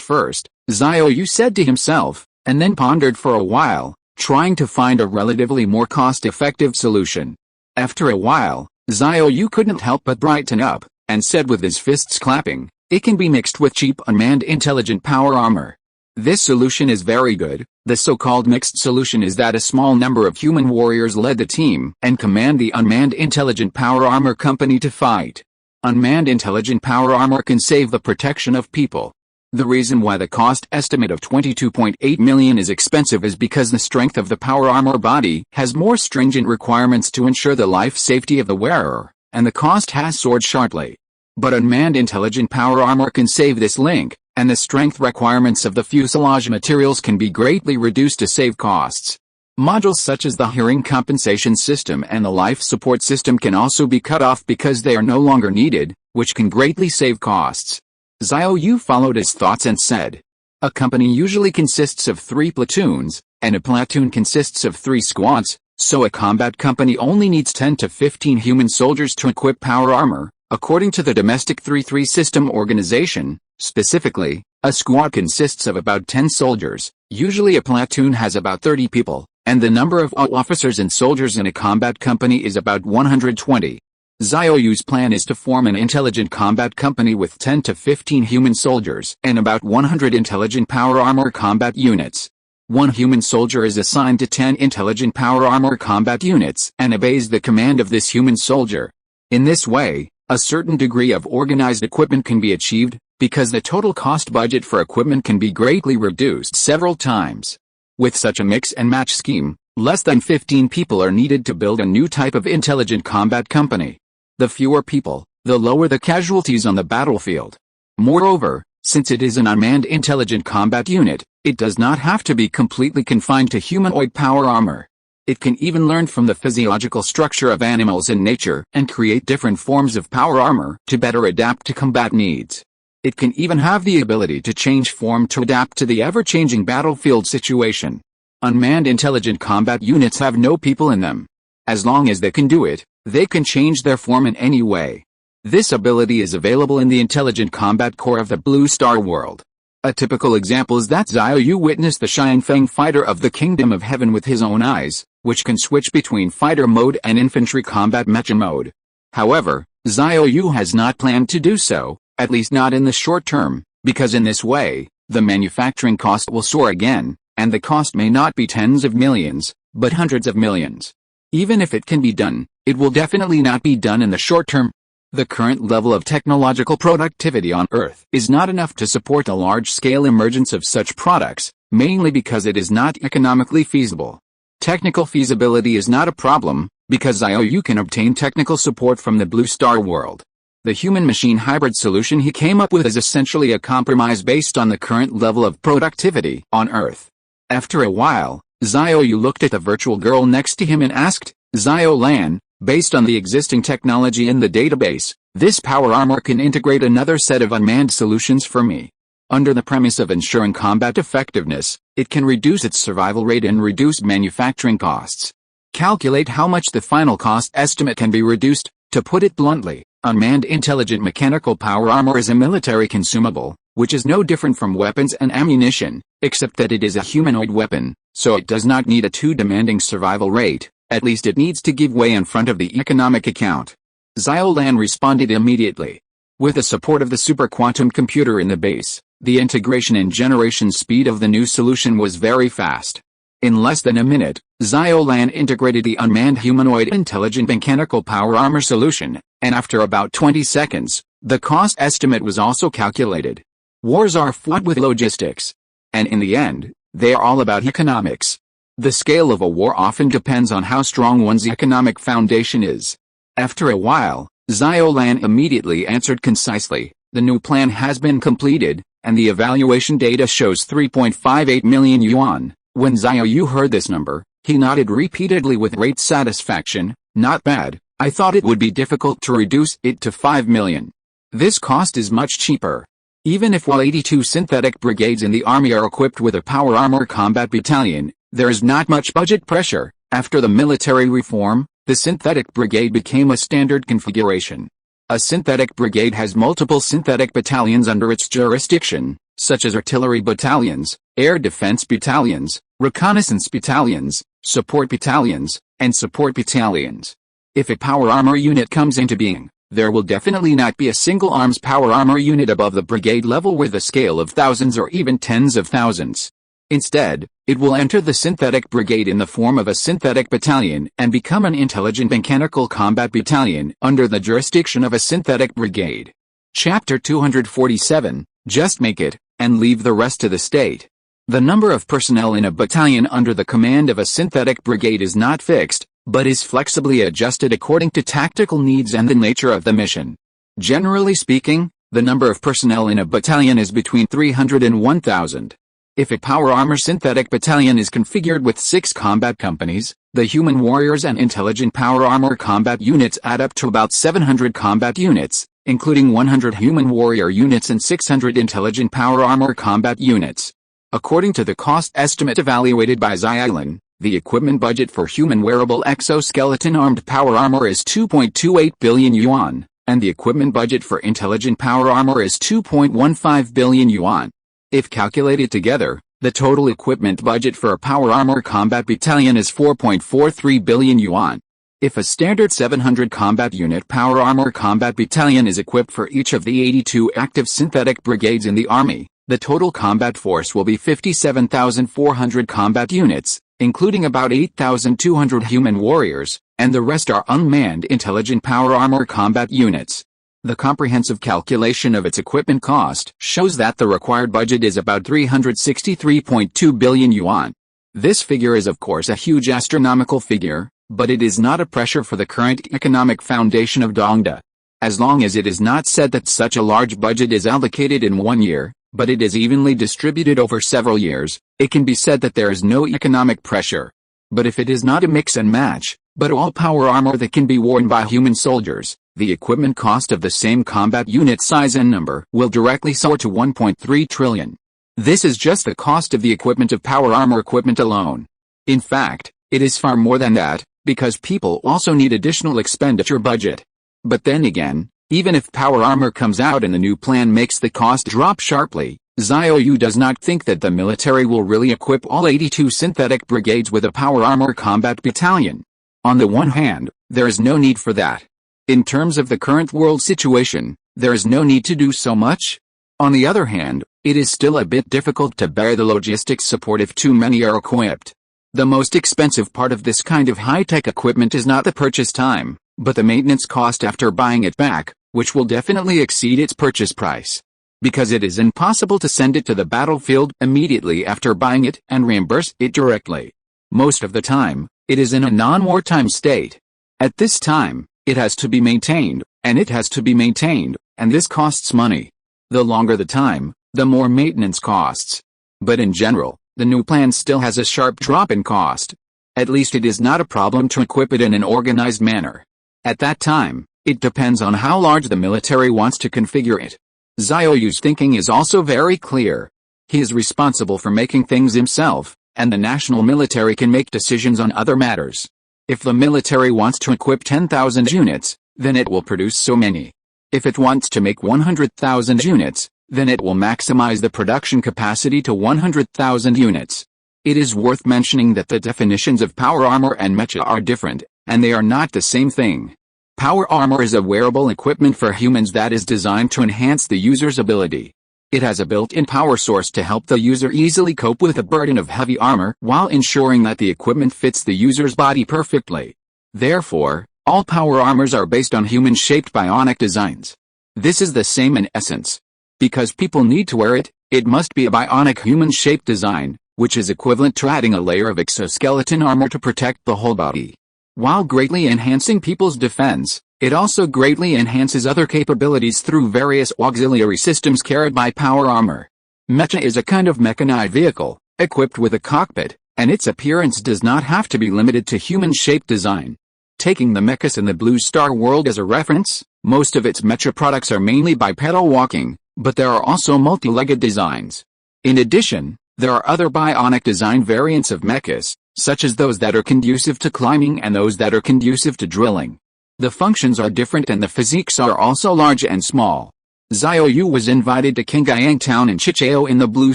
first, Xiao Yu said to himself, and then pondered for a while, trying to find a relatively more cost-effective solution. After a while, Xiao Yu couldn't help but brighten up, and said with his fists clapping, it can be mixed with cheap unmanned intelligent power armor. This solution is very good. The so-called mixed solution is that a small number of human warriors lead the team and command the unmanned intelligent power armor company to fight. Unmanned intelligent power armor can save the protection of people. The reason why the cost estimate of 22.8 million is expensive is because the strength of the power armor body has more stringent requirements to ensure the life safety of the wearer, and the cost has soared sharply. But unmanned intelligent power armor can save this link, and the strength requirements of the fuselage materials can be greatly reduced to save costs. Modules such as the hearing compensation system and the life support system can also be cut off because they are no longer needed, which can greatly save costs. Xiao Yu followed his thoughts and said, a company usually consists of 3 platoons, and a platoon consists of 3 squads, so a combat company only needs 10 to 15 human soldiers to equip power armor, according to the domestic 3-3 system organization. Specifically, a squad consists of about 10 soldiers, usually a platoon has about 30 people, and the number of officers and soldiers in a combat company is about 120. Xiao Yu's plan is to form an intelligent combat company with 10 to 15 human soldiers and about 100 intelligent power armor combat units. 1 human soldier is assigned to 10 intelligent power armor combat units and obeys the command of this human soldier. In this way, a certain degree of organized equipment can be achieved, because the total cost budget for equipment can be greatly reduced several times. With such a mix-and-match scheme, Less than 15 people are needed to build a new type of intelligent combat company. The fewer people, the lower the casualties on the battlefield. Moreover, since it is an unmanned intelligent combat unit, it does not have to be completely confined to humanoid power armor. It can even learn from the physiological structure of animals in nature and create different forms of power armor to better adapt to combat needs. It can even have the ability to change form to adapt to the ever-changing battlefield situation. Unmanned intelligent combat units have no people in them. As long as they can do it, they can change their form in any way. This ability is available in the Intelligent Combat Core of the Blue Star world. A typical example is that Xiao Yu witnessed the Xianfeng fighter of the Kingdom of Heaven with his own eyes, which can switch between fighter mode and infantry combat mecha mode. However, Xiao Yu has not planned to do so, at least not in the short term, because in this way, the manufacturing cost will soar again, and the cost may not be tens of millions, but hundreds of millions. Even if it can be done, it will definitely not be done in the short term. The current level of technological productivity on Earth is not enough to support the large-scale emergence of such products, mainly because it is not economically feasible. Technical feasibility is not a problem, because Xiao Yu can obtain technical support from the Blue Star world. The human-machine hybrid solution he came up with is essentially a compromise based on the current level of productivity on Earth. After a while, Xiao Yu looked at the virtual girl next to him and asked, "Xiao Lan, based on the existing technology in the database, this power armor can integrate another set of unmanned solutions for me. Under the premise of ensuring combat effectiveness, it can reduce its survival rate and reduce manufacturing costs. Calculate how much the final cost estimate can be reduced. To put it bluntly, unmanned intelligent mechanical power armor is a military consumable, which is no different from weapons and ammunition, except that it is a humanoid weapon, so it does not need a too demanding survival rate. At least it needs to give way in front of the economic account." Xiao Lan responded immediately. With the support of the superquantum computer in the base, the integration and generation speed of the new solution was very fast. In less than a minute, Xiao Lan integrated the unmanned humanoid intelligent mechanical power armor solution, and after about 20 seconds, the cost estimate was also calculated. Wars are fought with logistics. And in the end, they are all about economics. The scale of a war often depends on how strong one's economic foundation is. After a while, Xiao Lan immediately answered concisely, "The new plan has been completed, and the evaluation data shows 3.58 million yuan. When Xiao Yu heard this number, he nodded repeatedly with great satisfaction. "Not bad. I thought it would be difficult to reduce it to 5 million. This cost is much cheaper." Even if all 82 synthetic brigades in the army are equipped with a power armor combat battalion, there is not much budget pressure. After the military reform, the synthetic brigade became a standard configuration. A synthetic brigade has multiple synthetic battalions under its jurisdiction, such as artillery battalions, air defense battalions, reconnaissance battalions, support battalions, and support battalions. If a power armor unit comes into being, there will definitely not be a single arms power armor unit above the brigade level with a scale of thousands or even tens of thousands. Instead, it will enter the synthetic brigade in the form of a synthetic battalion and become an intelligent mechanical combat battalion under the jurisdiction of a synthetic brigade. Chapter 247, Just make it, and leave the rest to the state. The number of personnel in a battalion under the command of a synthetic brigade is not fixed, but is flexibly adjusted according to tactical needs and the nature of the mission. Generally speaking, the number of personnel in a battalion is between 300 and 1,000. If a power armor synthetic battalion is configured with 6 combat companies, the human warriors and intelligent power armor combat units add up to about 700 combat units, including 100 human warrior units and 600 intelligent power armor combat units. According to the cost estimate evaluated by Xiao Lan, the equipment budget for human wearable exoskeleton armed power armor is 2.28 billion yuan, and the equipment budget for intelligent power armor is 2.15 billion yuan. If calculated together, the total equipment budget for a power armor combat battalion is 4.43 billion yuan. If a standard 700 combat unit power armor combat battalion is equipped for each of the 82 active synthetic brigades in the army, the total combat force will be 57,400 combat units, including about 8,200 human warriors, and the rest are unmanned intelligent power armor combat units. The comprehensive calculation of its equipment cost shows that the required budget is about 363.2 billion yuan. This figure is of course a huge astronomical figure, but it is not a pressure for the current economic foundation of Dongda. As long as it is not said that such a large budget is allocated in 1 year, but it is evenly distributed over several years, it can be said that there is no economic pressure. But if it is not a mix and match, but all power armor that can be worn by human soldiers, the equipment cost of the same combat unit size and number will directly soar to 1.3 trillion. This is just the cost of the equipment of power armor equipment alone. In fact, it is far more than that, because people also need additional expenditure budget. But then again, even if power armor comes out and the new plan makes the cost drop sharply, Xiao Yu does not think that the military will really equip all 82 synthetic brigades with a power armor combat battalion. On the one hand, there is no need for that. In terms of the current world situation, there is no need to do so much. On the other hand, it is still a bit difficult to bear the logistics support if too many are equipped. The most expensive part of this kind of high-tech equipment is not the purchase time, but the maintenance cost after buying it back, which will definitely exceed its purchase price. Because it is impossible to send it to the battlefield immediately after buying it and reimburse it directly. Most of the time, it is in a non-wartime state. At this time, it has to be maintained, and it has to be maintained, and this costs money. The longer the time, the more maintenance costs. But in general, the new plan still has a sharp drop in cost. At least it is not a problem to equip it in an organized manner. At that time, it depends on how large the military wants to configure it. Xiao Yu's thinking is also very clear. He is responsible for making things himself, and the national military can make decisions on other matters. If the military wants to equip 10,000 units, then it will produce so many. If it wants to make 100,000 units, then it will maximize the production capacity to 100,000 units. It is worth mentioning that the definitions of power armor and mecha are different, and they are not the same thing. Power armor is a wearable equipment for humans that is designed to enhance the user's ability. It has a built-in power source to help the user easily cope with the burden of heavy armor while ensuring that the equipment fits the user's body perfectly. Therefore, all power armors are based on human-shaped bionic designs. This is the same in essence. Because people need to wear it, it must be a bionic human-shaped design, which is equivalent to adding a layer of exoskeleton armor to protect the whole body. While greatly enhancing people's defense, it also greatly enhances other capabilities through various auxiliary systems carried by power armor. Mecha is a kind of mechanized vehicle, equipped with a cockpit, and its appearance does not have to be limited to human-shaped design. Taking the mechas in the Blue Star world as a reference, most of its mecha products are mainly bipedal walking, but there are also multi-legged designs. In addition, there are other bionic design variants of mechas, such as those that are conducive to climbing and those that are conducive to drilling. The functions are different and the physiques are also large and small. Xiao Yu was invited to Qingyang town in Chicheo in the Blue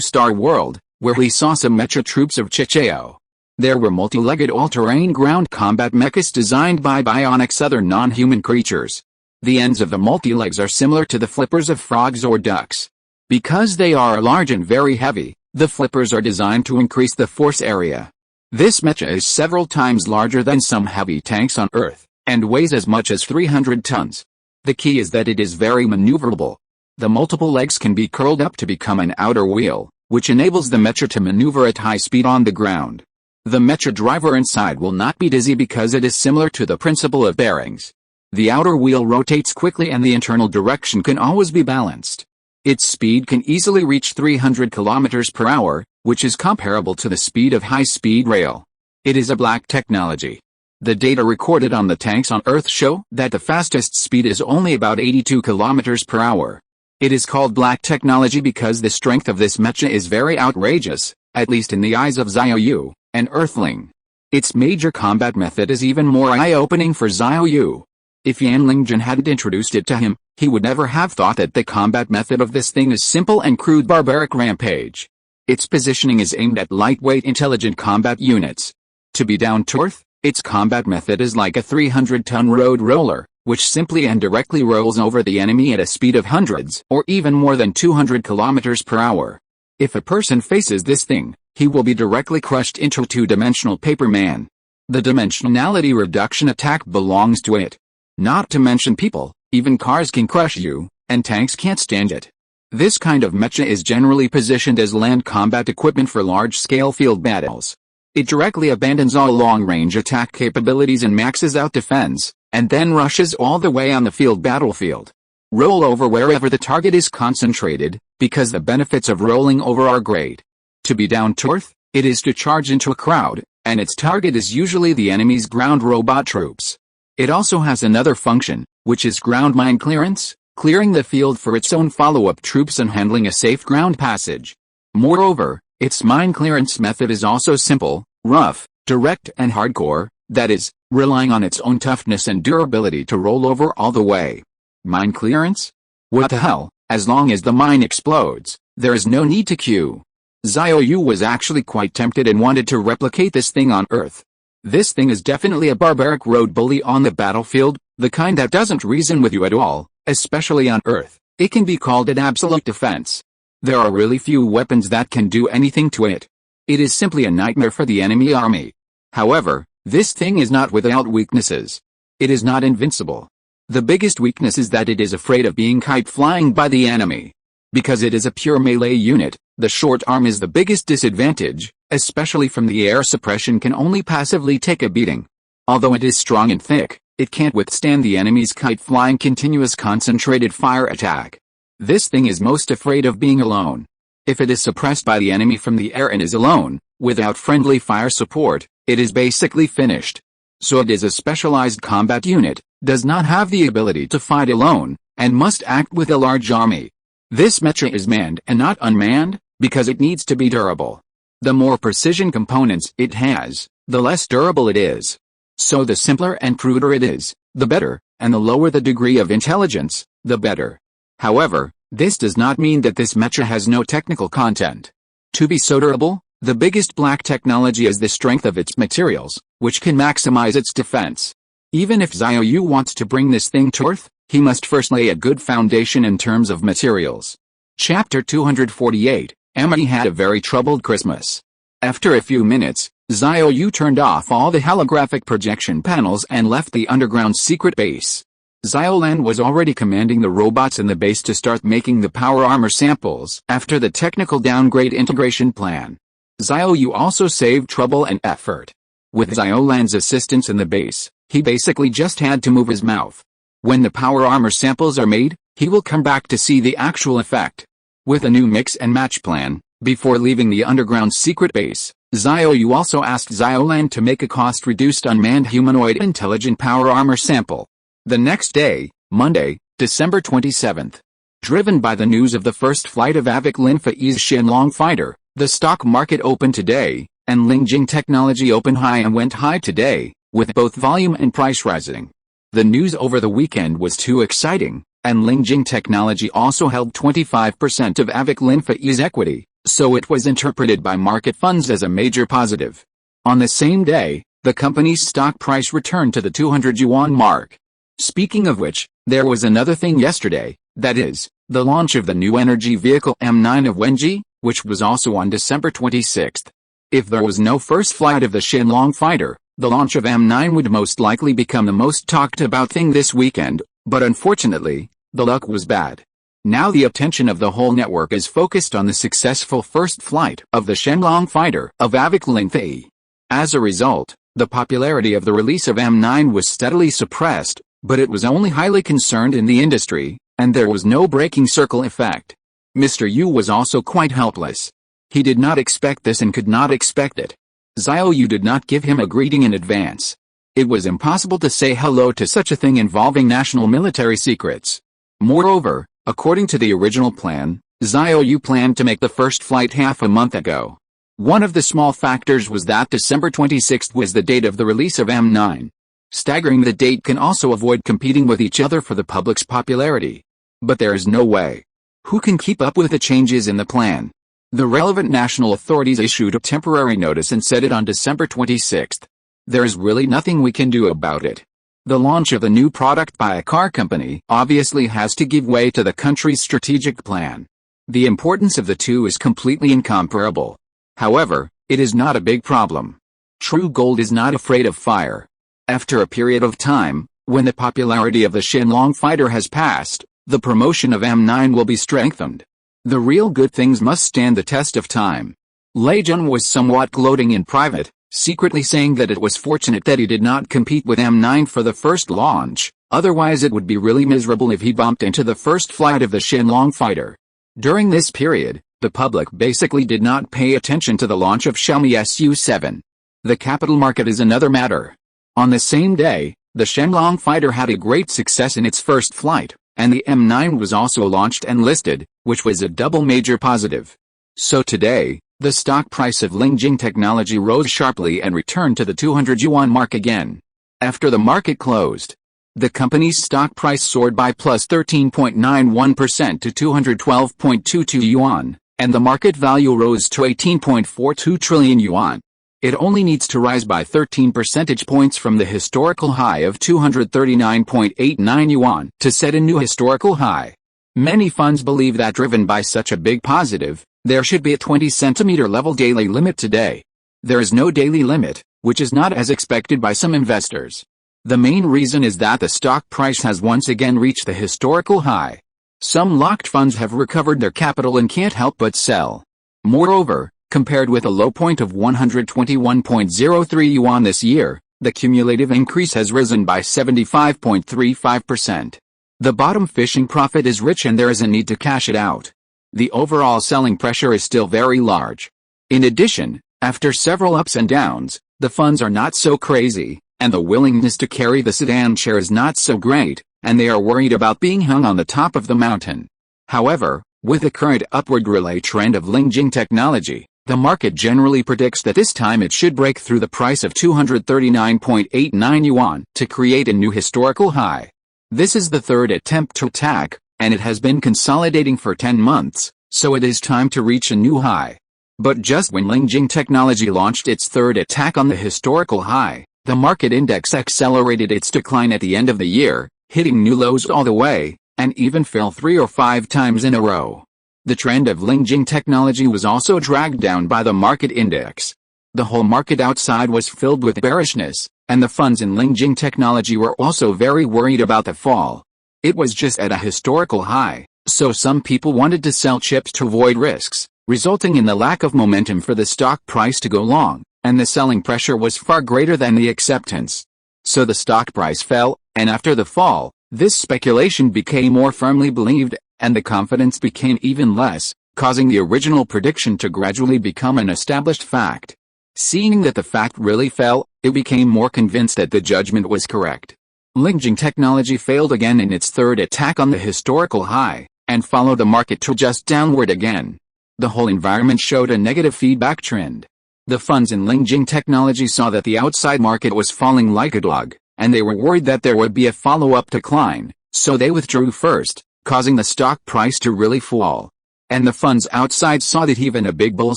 Star world, where he saw some mecha troops of Chicheo. There were multi-legged all-terrain ground combat mechas designed by bionics, other non-human creatures. The ends of the multi-legs are similar to the flippers of frogs or ducks. Because they are large and very heavy, the flippers are designed to increase the force area. This mecha is several times larger than some heavy tanks on Earth, and weighs as much as 300 tons. The key is that it is very maneuverable. The multiple legs can be curled up to become an outer wheel, which enables the mecha to maneuver at high speed on the ground. The mecha driver inside will not be dizzy because it is similar to the principle of bearings. The outer wheel rotates quickly and the internal direction can always be balanced. Its speed can easily reach 300 km per hour, which is comparable to the speed of high-speed rail. It is a black technology. The data recorded on the tanks on Earth show that the fastest speed is only about 82 km per hour. It is called black technology because the strength of this mecha is very outrageous, at least in the eyes of Xiao Yu, an Earthling. Its major combat method is even more eye-opening for Xiao Yu. If Yan Lingjun hadn't introduced it to him, he would never have thought that the combat method of this thing is simple and crude barbaric rampage. Its positioning is aimed at lightweight intelligent combat units. To be down to earth, its combat method is like a 300-ton road roller, which simply and directly rolls over the enemy at a speed of hundreds or even more than 200 km per hour. If a person faces this thing, he will be directly crushed into a two-dimensional paper man. The dimensionality reduction attack belongs to it. Not to mention people, even cars can crush you, and tanks can't stand it. This kind of mecha is generally positioned as land combat equipment for large-scale field battles. It directly abandons all long-range attack capabilities and maxes out defense, and then rushes all the way on the battlefield. Roll over wherever the target is concentrated, because the benefits of rolling over are great. To be down to earth, it is to charge into a crowd, and its target is usually the enemy's ground robot troops. It also has another function, which is ground mine clearance, clearing the field for its own follow-up troops and handling a safe ground passage. Moreover, its mine clearance method is also simple, rough, direct and hardcore, that is, relying on its own toughness and durability to roll over all the way. Mine clearance? What the hell, as long as the mine explodes, there is no need to queue. Xiao Yu was actually quite tempted and wanted to replicate this thing on Earth. This thing is definitely a barbaric road bully on the battlefield, the kind that doesn't reason with you at all, especially on Earth. It can be called an absolute defense. There are really few weapons that can do anything to it. It is simply a nightmare for the enemy army. However, this thing is not without weaknesses. It is not invincible. The biggest weakness is that it is afraid of being kite-flying by the enemy. Because it is a pure melee unit, the short arm is the biggest disadvantage, especially from the air. Suppression can only passively take a beating. Although it is strong and thick, it can't withstand the enemy's kite-flying continuous concentrated fire attack. This thing is most afraid of being alone. If it is suppressed by the enemy from the air and is alone, without friendly fire support, it is basically finished. So it is a specialized combat unit, does not have the ability to fight alone, and must act with a large army. This mecha is manned and not unmanned, because it needs to be durable. The more precision components it has, the less durable it is. So the simpler and cruder it is, the better, and the lower the degree of intelligence, the better. However, this does not mean that this mecha has no technical content. To be so durable, the biggest black technology is the strength of its materials, which can maximize its defense. Even if Xiao Yu wants to bring this thing to Earth, he must first lay a good foundation in terms of materials. Chapter 248, Emily had a very troubled Christmas. After a few minutes, Xiao Yu turned off all the holographic projection panels and left the underground secret base. Xiaolan was already commanding the robots in the base to start making the power armor samples after the technical downgrade integration plan. Xiao Yu also saved trouble and effort. With Xiaolan's assistance in the base, he basically just had to move his mouth. When the power armor samples are made, he will come back to see the actual effect. With a new mix and match plan, before leaving the underground secret base, Xiao Yu also asked Xiaolan to make a cost-reduced unmanned humanoid intelligent power armor sample. The next day, Monday, December 27th. Driven by the news of the first flight of Avic Linfa's Shenlong fighter, the stock market opened today, and Lingjing Technology opened high and went high today, with both volume and price rising. The news over the weekend was too exciting, and Lingjing Technology also held 25% of Avic Linfa's equity, so it was interpreted by market funds as a major positive. On the same day, the company's stock price returned to the 200 yuan mark. Speaking of which, there was another thing yesterday, that is, the launch of the new energy vehicle M9 of Wenji, which was also on December 26th. If there was no first flight of the Shenlong fighter, the launch of M9 would most likely become the most talked about thing this weekend, but unfortunately, the luck was bad. Now the attention of the whole network is focused on the successful first flight of the Shenlong fighter of Avic Linfa. As a result, the popularity of the release of M9 was steadily suppressed, but it was only highly concerned in the industry, and there was no breaking circle effect. Mr. Yu was also quite helpless. He did not expect this and could not expect it. Xiao Yu did not give him a greeting in advance. It was impossible to say hello to such a thing involving national military secrets. Moreover, according to the original plan, Xiao Yu planned to make the first flight half a month ago. One of the small factors was that December 26th was the date of the release of M9. Staggering the date can also avoid competing with each other for the public's popularity. But there is no way. Who can keep up with the changes in the plan? The relevant national authorities issued a temporary notice and set it on December 26th. There is really nothing we can do about it. The launch of a new product by a car company obviously has to give way to the country's strategic plan. The importance of the two is completely incomparable. However, it is not a big problem. True gold is not afraid of fire. After a period of time, when the popularity of the Shenlong fighter has passed, the promotion of M9 will be strengthened. The real good things must stand the test of time. Lei Jun was somewhat gloating in private, secretly saying that it was fortunate that he did not compete with M9 for the first launch, otherwise it would be really miserable if he bumped into the first flight of the Shenlong fighter. During this period, the public basically did not pay attention to the launch of Xiaomi Su-7. The capital market is another matter. On the same day, the Shenlong fighter had a great success in its first flight, and the M9 was also launched and listed, which was a double major positive. So today, the stock price of Lingjing Technology rose sharply and returned to the 200 yuan mark again. After the market closed, the company's stock price soared by plus 13.91% to 212.22 yuan, and the market value rose to 18.42 trillion yuan. It only needs to rise by 13 percentage points from the historical high of 239.89 yuan to set a new historical high. Many funds believe that driven by such a big positive, there should be a 20 centimeter level daily limit today. There is no daily limit, which is not as expected by some investors. The main reason is that the stock price has once again reached the historical high. Some locked funds have recovered their capital and can't help but sell. Moreover, compared with a low point of 121.03 yuan this year, the cumulative increase has risen by 75.35%. The bottom fishing profit is rich and there is a need to cash it out. The overall selling pressure is still very large. In addition, after several ups and downs, the funds are not so crazy, and the willingness to carry the sedan share is not so great, and they are worried about being hung on the top of the mountain. However, with the current upward relay trend of Lingjing Technology, the market generally predicts that this time it should break through the price of 239.89 yuan to create a new historical high. This is the third attempt to attack, and it has been consolidating for 10 months, so it is time to reach a new high. But just when Lingjing Technology launched its third attack on the historical high, the market index accelerated its decline at the end of the year, hitting new lows all the way, and even fell 3 or 5 times in a row. The trend of Lingjing Technology was also dragged down by the market index. The whole market outside was filled with bearishness, and the funds in Lingjing Technology were also very worried about the fall. It was just at a historical high, so some people wanted to sell chips to avoid risks, resulting in the lack of momentum for the stock price to go long, and the selling pressure was far greater than the acceptance. So the stock price fell, and after the fall, this speculation became more firmly believed, and the confidence became even less, causing the original prediction to gradually become an established fact. Seeing that the fact really fell, it became more convinced that the judgment was correct. Lingjing Technology failed again in its third attack on the historical high, and followed the market to just downward again. The whole environment showed a negative feedback trend. The funds in Lingjing Technology saw that the outside market was falling like a dog, and they were worried that there would be a follow-up decline, so they withdrew first, causing the stock price to really fall. And the funds outside saw that even a big bull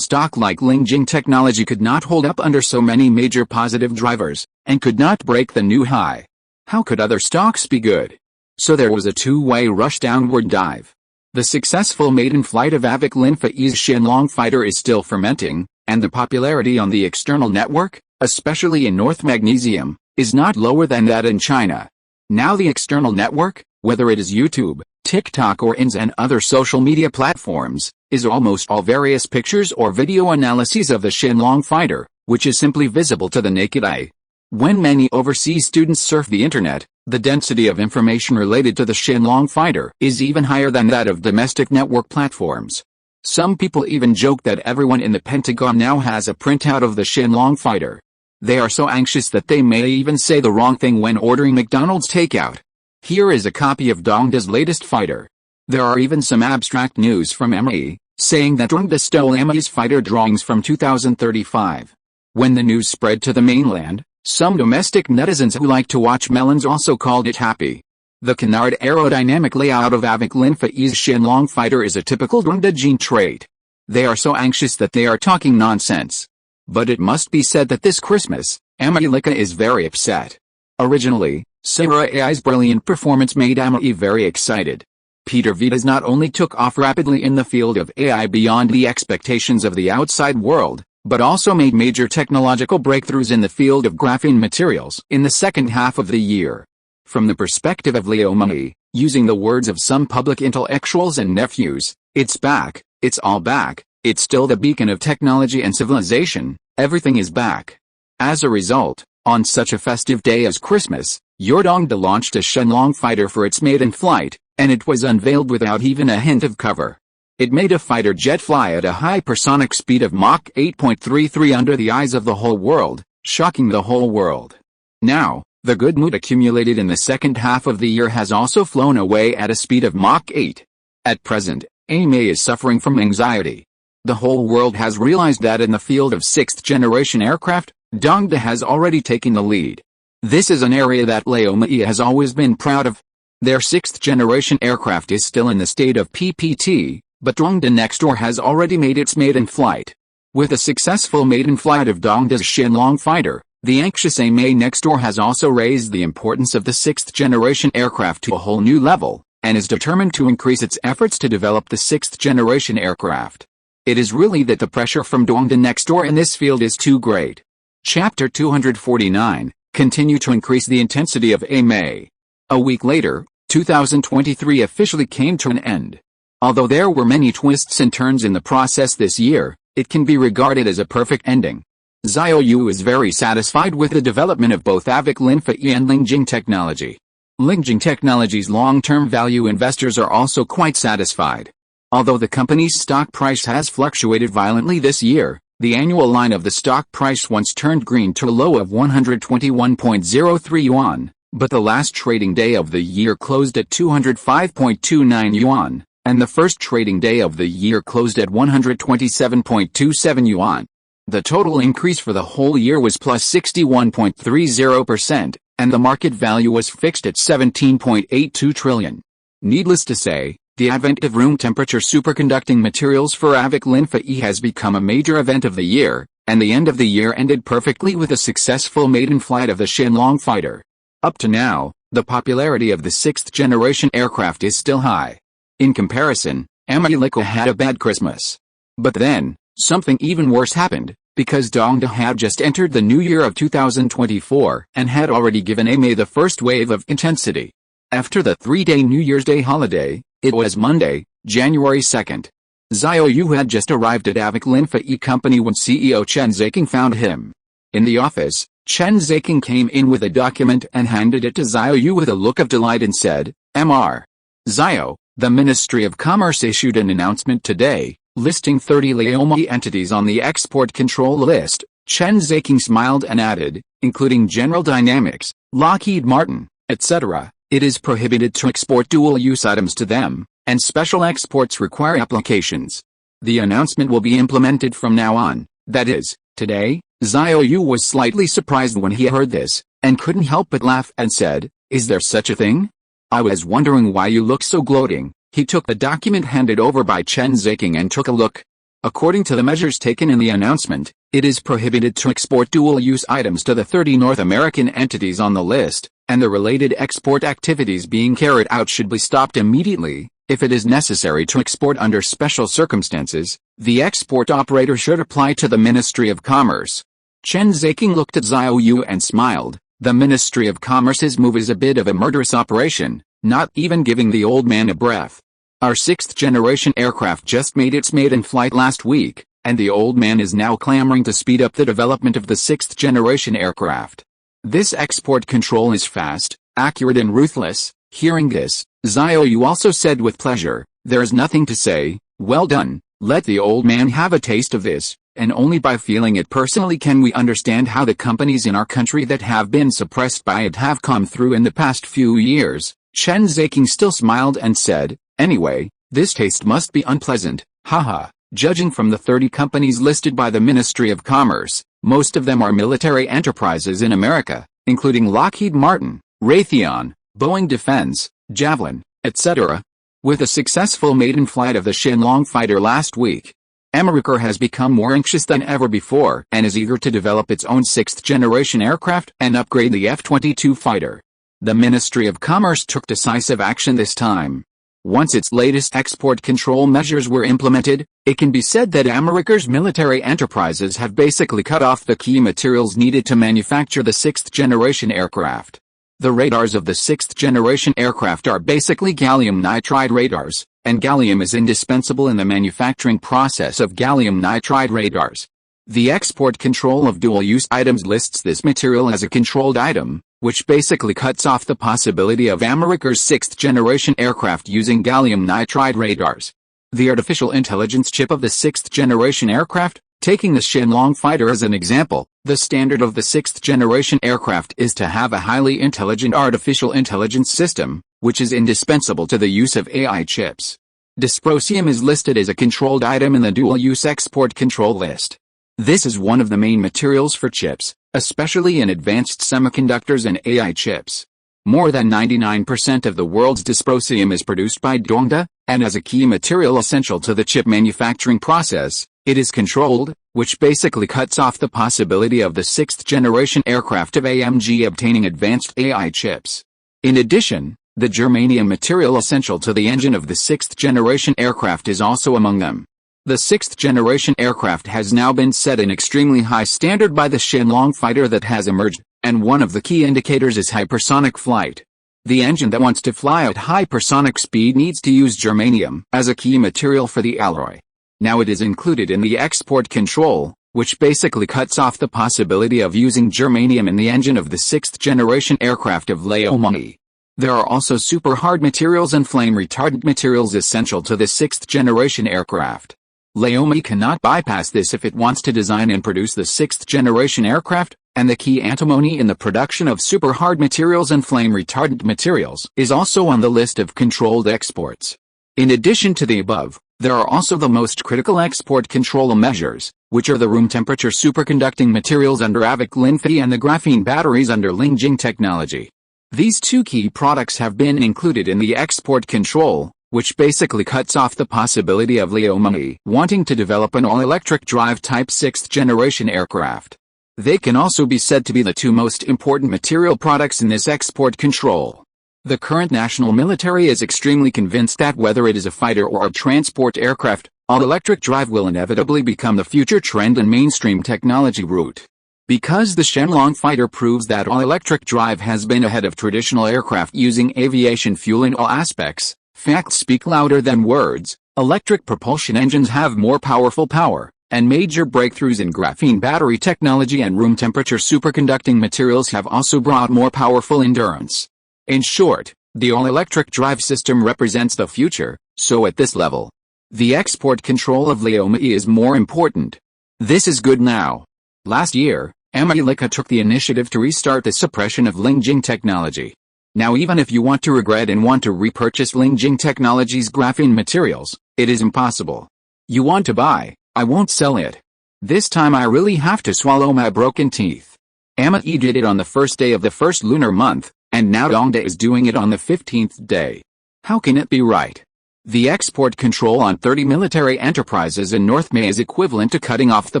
stock like Lingjing Technology could not hold up under so many major positive drivers, and could not break the new high. How could other stocks be good? So there was a two-way rush downward dive. The successful maiden flight of Avic Linfei's Shenlong fighter is still fermenting, and the popularity on the external network, especially in North Magnesium, is not lower than that in China. Now the external network, whether it is YouTube, TikTok or INS and other social media platforms, is almost all various pictures or video analyses of the Shenlong fighter, which is simply visible to the naked eye. When many overseas students surf the internet, the density of information related to the Shenlong fighter is even higher than that of domestic network platforms. Some people even joke that everyone in the Pentagon now has a printout of the Shenlong fighter. They are so anxious that they may even say the wrong thing when ordering McDonald's takeout. Here is a copy of Dongda's latest fighter. There are even some abstract news from ME, saying that Dongda stole ME's fighter drawings from 2035. When the news spread to the mainland, some domestic netizens who like to watch melons also called it happy. The canard aerodynamic layout of Avic Linfei's Shenlong fighter is a typical Dongda gene trait. They are so anxious that they are talking nonsense. But it must be said that this Christmas, Amelika is very upset. Originally, Sarah AI's brilliant performance made Amelie very excited. Peter Vitas not only took off rapidly in the field of AI beyond the expectations of the outside world, but also made major technological breakthroughs in the field of graphene materials in the second half of the year. From the perspective of Leo Money, using the words of some public intellectuals and nephews, it's back, it's all back, it's still the beacon of technology and civilization, everything is back. As a result, on such a festive day as Christmas, Dongda launched a Shenlong fighter for its maiden flight, and it was unveiled without even a hint of cover. It made a fighter jet fly at a hypersonic speed of Mach 8.33 under the eyes of the whole world, shocking the whole world. Now, the good mood accumulated in the second half of the year has also flown away at a speed of Mach 8. At present, AMA is suffering from anxiety. The whole world has realized that in the field of sixth-generation aircraft, Dongda has already taken the lead. This is an area that Laomi has always been proud of. Their sixth-generation aircraft is still in the state of PPT, but Dongda next door has already made its maiden flight. With a successful maiden flight of Dongda's Shenlong fighter, the anxious AMA next door has also raised the importance of the sixth-generation aircraft to a whole new level, and is determined to increase its efforts to develop the sixth-generation aircraft. It is really that the pressure from Dongda next door in this field is too great. Chapter 249, Continue to increase the intensity of AMA. A week later, 2023 officially came to an end. Although there were many twists and turns in the process this year, it can be regarded as a perfect ending. Xiao Yu is very satisfied with the development of both Avic Linfa-E and Lingjing technology. Lingjing Technology's long-term value investors are also quite satisfied. Although the company's stock price has fluctuated violently this year, the annual line of the stock price once turned green to a low of 121.03 yuan, but the last trading day of the year closed at 205.29 yuan, and the first trading day of the year closed at 127.27 yuan. The total increase for the whole year was plus 61.30%, and the market value was fixed at 17.82 trillion. Needless to say, the advent of room temperature superconducting materials for Avic Linfa-E has become a major event of the year, and the end of the year ended perfectly with a successful maiden flight of the Shenlong fighter. Up to now, the popularity of the sixth-generation aircraft is still high. In comparison, America had a bad Christmas. But then, something even worse happened, because Dongda had just entered the new year of 2024 and had already given AMA the first wave of intensity. After the 3-day New Year's Day holiday, it was Monday, January 2nd. Xiao Yu had just arrived at Avic Linfa-E company when CEO Chen Zaiking found him. In the office, Chen Zaiking came in with a document and handed it to Xiao Yu with a look of delight and said, "Mr. Xiao, the Ministry of Commerce issued an announcement today, listing 30 Laomi entities on the export control list." Chen Zaiking smiled and added, "including General Dynamics, Lockheed Martin, etc. It is prohibited to export dual-use items to them, and special exports require applications. The announcement will be implemented from now on, that is, today." Xiao Yu was slightly surprised when he heard this, and couldn't help but laugh and said, "Is there such a thing? I was wondering why you look so gloating." He took the document handed over by Chen Zaiking and took a look. According to the measures taken in the announcement, it is prohibited to export dual-use items to the 30 North American entities on the list, and the related export activities being carried out should be stopped immediately. If it is necessary to export under special circumstances, the export operator should apply to the Ministry of Commerce. Chen Zaiking looked at Xiao Yu and smiled. The Ministry of Commerce's move is a bit of a murderous operation, not even giving the old man a breath. Our sixth-generation aircraft just made its maiden flight last week, and the old man is now clamoring to speed up the development of the sixth-generation aircraft. This export control is fast, accurate and ruthless. Hearing this, Xiao Yu also said with pleasure, "There is nothing to say, well done, let the old man have a taste of this, and only by feeling it personally can we understand how the companies in our country that have been suppressed by it have come through in the past few years." Chen Zaiking still smiled and said, "Anyway, this taste must be unpleasant, haha. Judging from the 30 companies listed by the Ministry of Commerce, most of them are military enterprises in America, including Lockheed Martin, Raytheon, Boeing Defense, Javelin, etc. With a successful maiden flight of the Shenlong fighter last week, America has become more anxious than ever before and is eager to develop its own sixth-generation aircraft and upgrade the F-22 fighter. The Ministry of Commerce took decisive action this time. Once its latest export control measures were implemented, it can be said that America's military enterprises have basically cut off the key materials needed to manufacture the sixth-generation aircraft. The radars of the sixth-generation aircraft are basically gallium nitride radars, and gallium is indispensable in the manufacturing process of gallium nitride radars. The export control of dual-use items lists this material as a controlled item, which basically cuts off the possibility of America's 6th-generation aircraft using gallium nitride radars. The artificial intelligence chip of the 6th-generation aircraft, taking the Shenlong fighter as an example, the standard of the 6th-generation aircraft is to have a highly intelligent artificial intelligence system, which is indispensable to the use of AI chips. Dysprosium is listed as a controlled item in the dual-use export control list. This is one of the main materials for chips, especially in advanced semiconductors and AI chips. More than 99% of the world's dysprosium is produced by Dongda, and as a key material essential to the chip manufacturing process, it is controlled, which basically cuts off the possibility of the 6th-generation aircraft of AMG obtaining advanced AI chips. In addition, the germanium material essential to the engine of the 6th-generation aircraft is also among them. The 6th-generation aircraft has now been set an extremely high standard by the Shenlong fighter that has emerged, and one of the key indicators is hypersonic flight. The engine that wants to fly at hypersonic speed needs to use germanium as a key material for the alloy. Now it is included in the export control, which basically cuts off the possibility of using germanium in the engine of the 6th-generation aircraft of Liaomi. There are also super hard materials and flame retardant materials essential to the 6th-generation aircraft. Liaomi cannot bypass this if it wants to design and produce the 6th-generation aircraft, and the key antimony in the production of super hard materials and flame retardant materials is also on the list of controlled exports. In addition to the above, there are also the most critical export control measures, which are the room temperature superconducting materials under AVIC Linfei and the graphene batteries under Lingjing technology. These two key products have been included in the export control, which basically cuts off the possibility of Liaomi wanting to develop an all-electric drive type 6th-generation aircraft. They can also be said to be the two most important material products in this export control. The current national military is extremely convinced that whether it is a fighter or a transport aircraft, all-electric drive will inevitably become the future trend and mainstream technology route. Because the Shenlong fighter proves that all-electric drive has been ahead of traditional aircraft using aviation fuel in all aspects, facts speak louder than words. Electric propulsion engines have more powerful power, and major breakthroughs in graphene battery technology and room temperature superconducting materials have also brought more powerful endurance. In short, the all-electric drive system represents the future, so at this level, the export control of Liaomi is more important. This is good now. Last year, America took the initiative to restart the suppression of Lingjing technology. Now even if you want to regret and want to repurchase Lingjing Technology's graphene materials, it is impossible. You want to buy, I won't sell it. This time I really have to swallow my broken teeth. AME did it on the first day of the first lunar month, and now Dongda is doing it on the 15th day. How can it be right? The export control on 30 military enterprises in North May is equivalent to cutting off the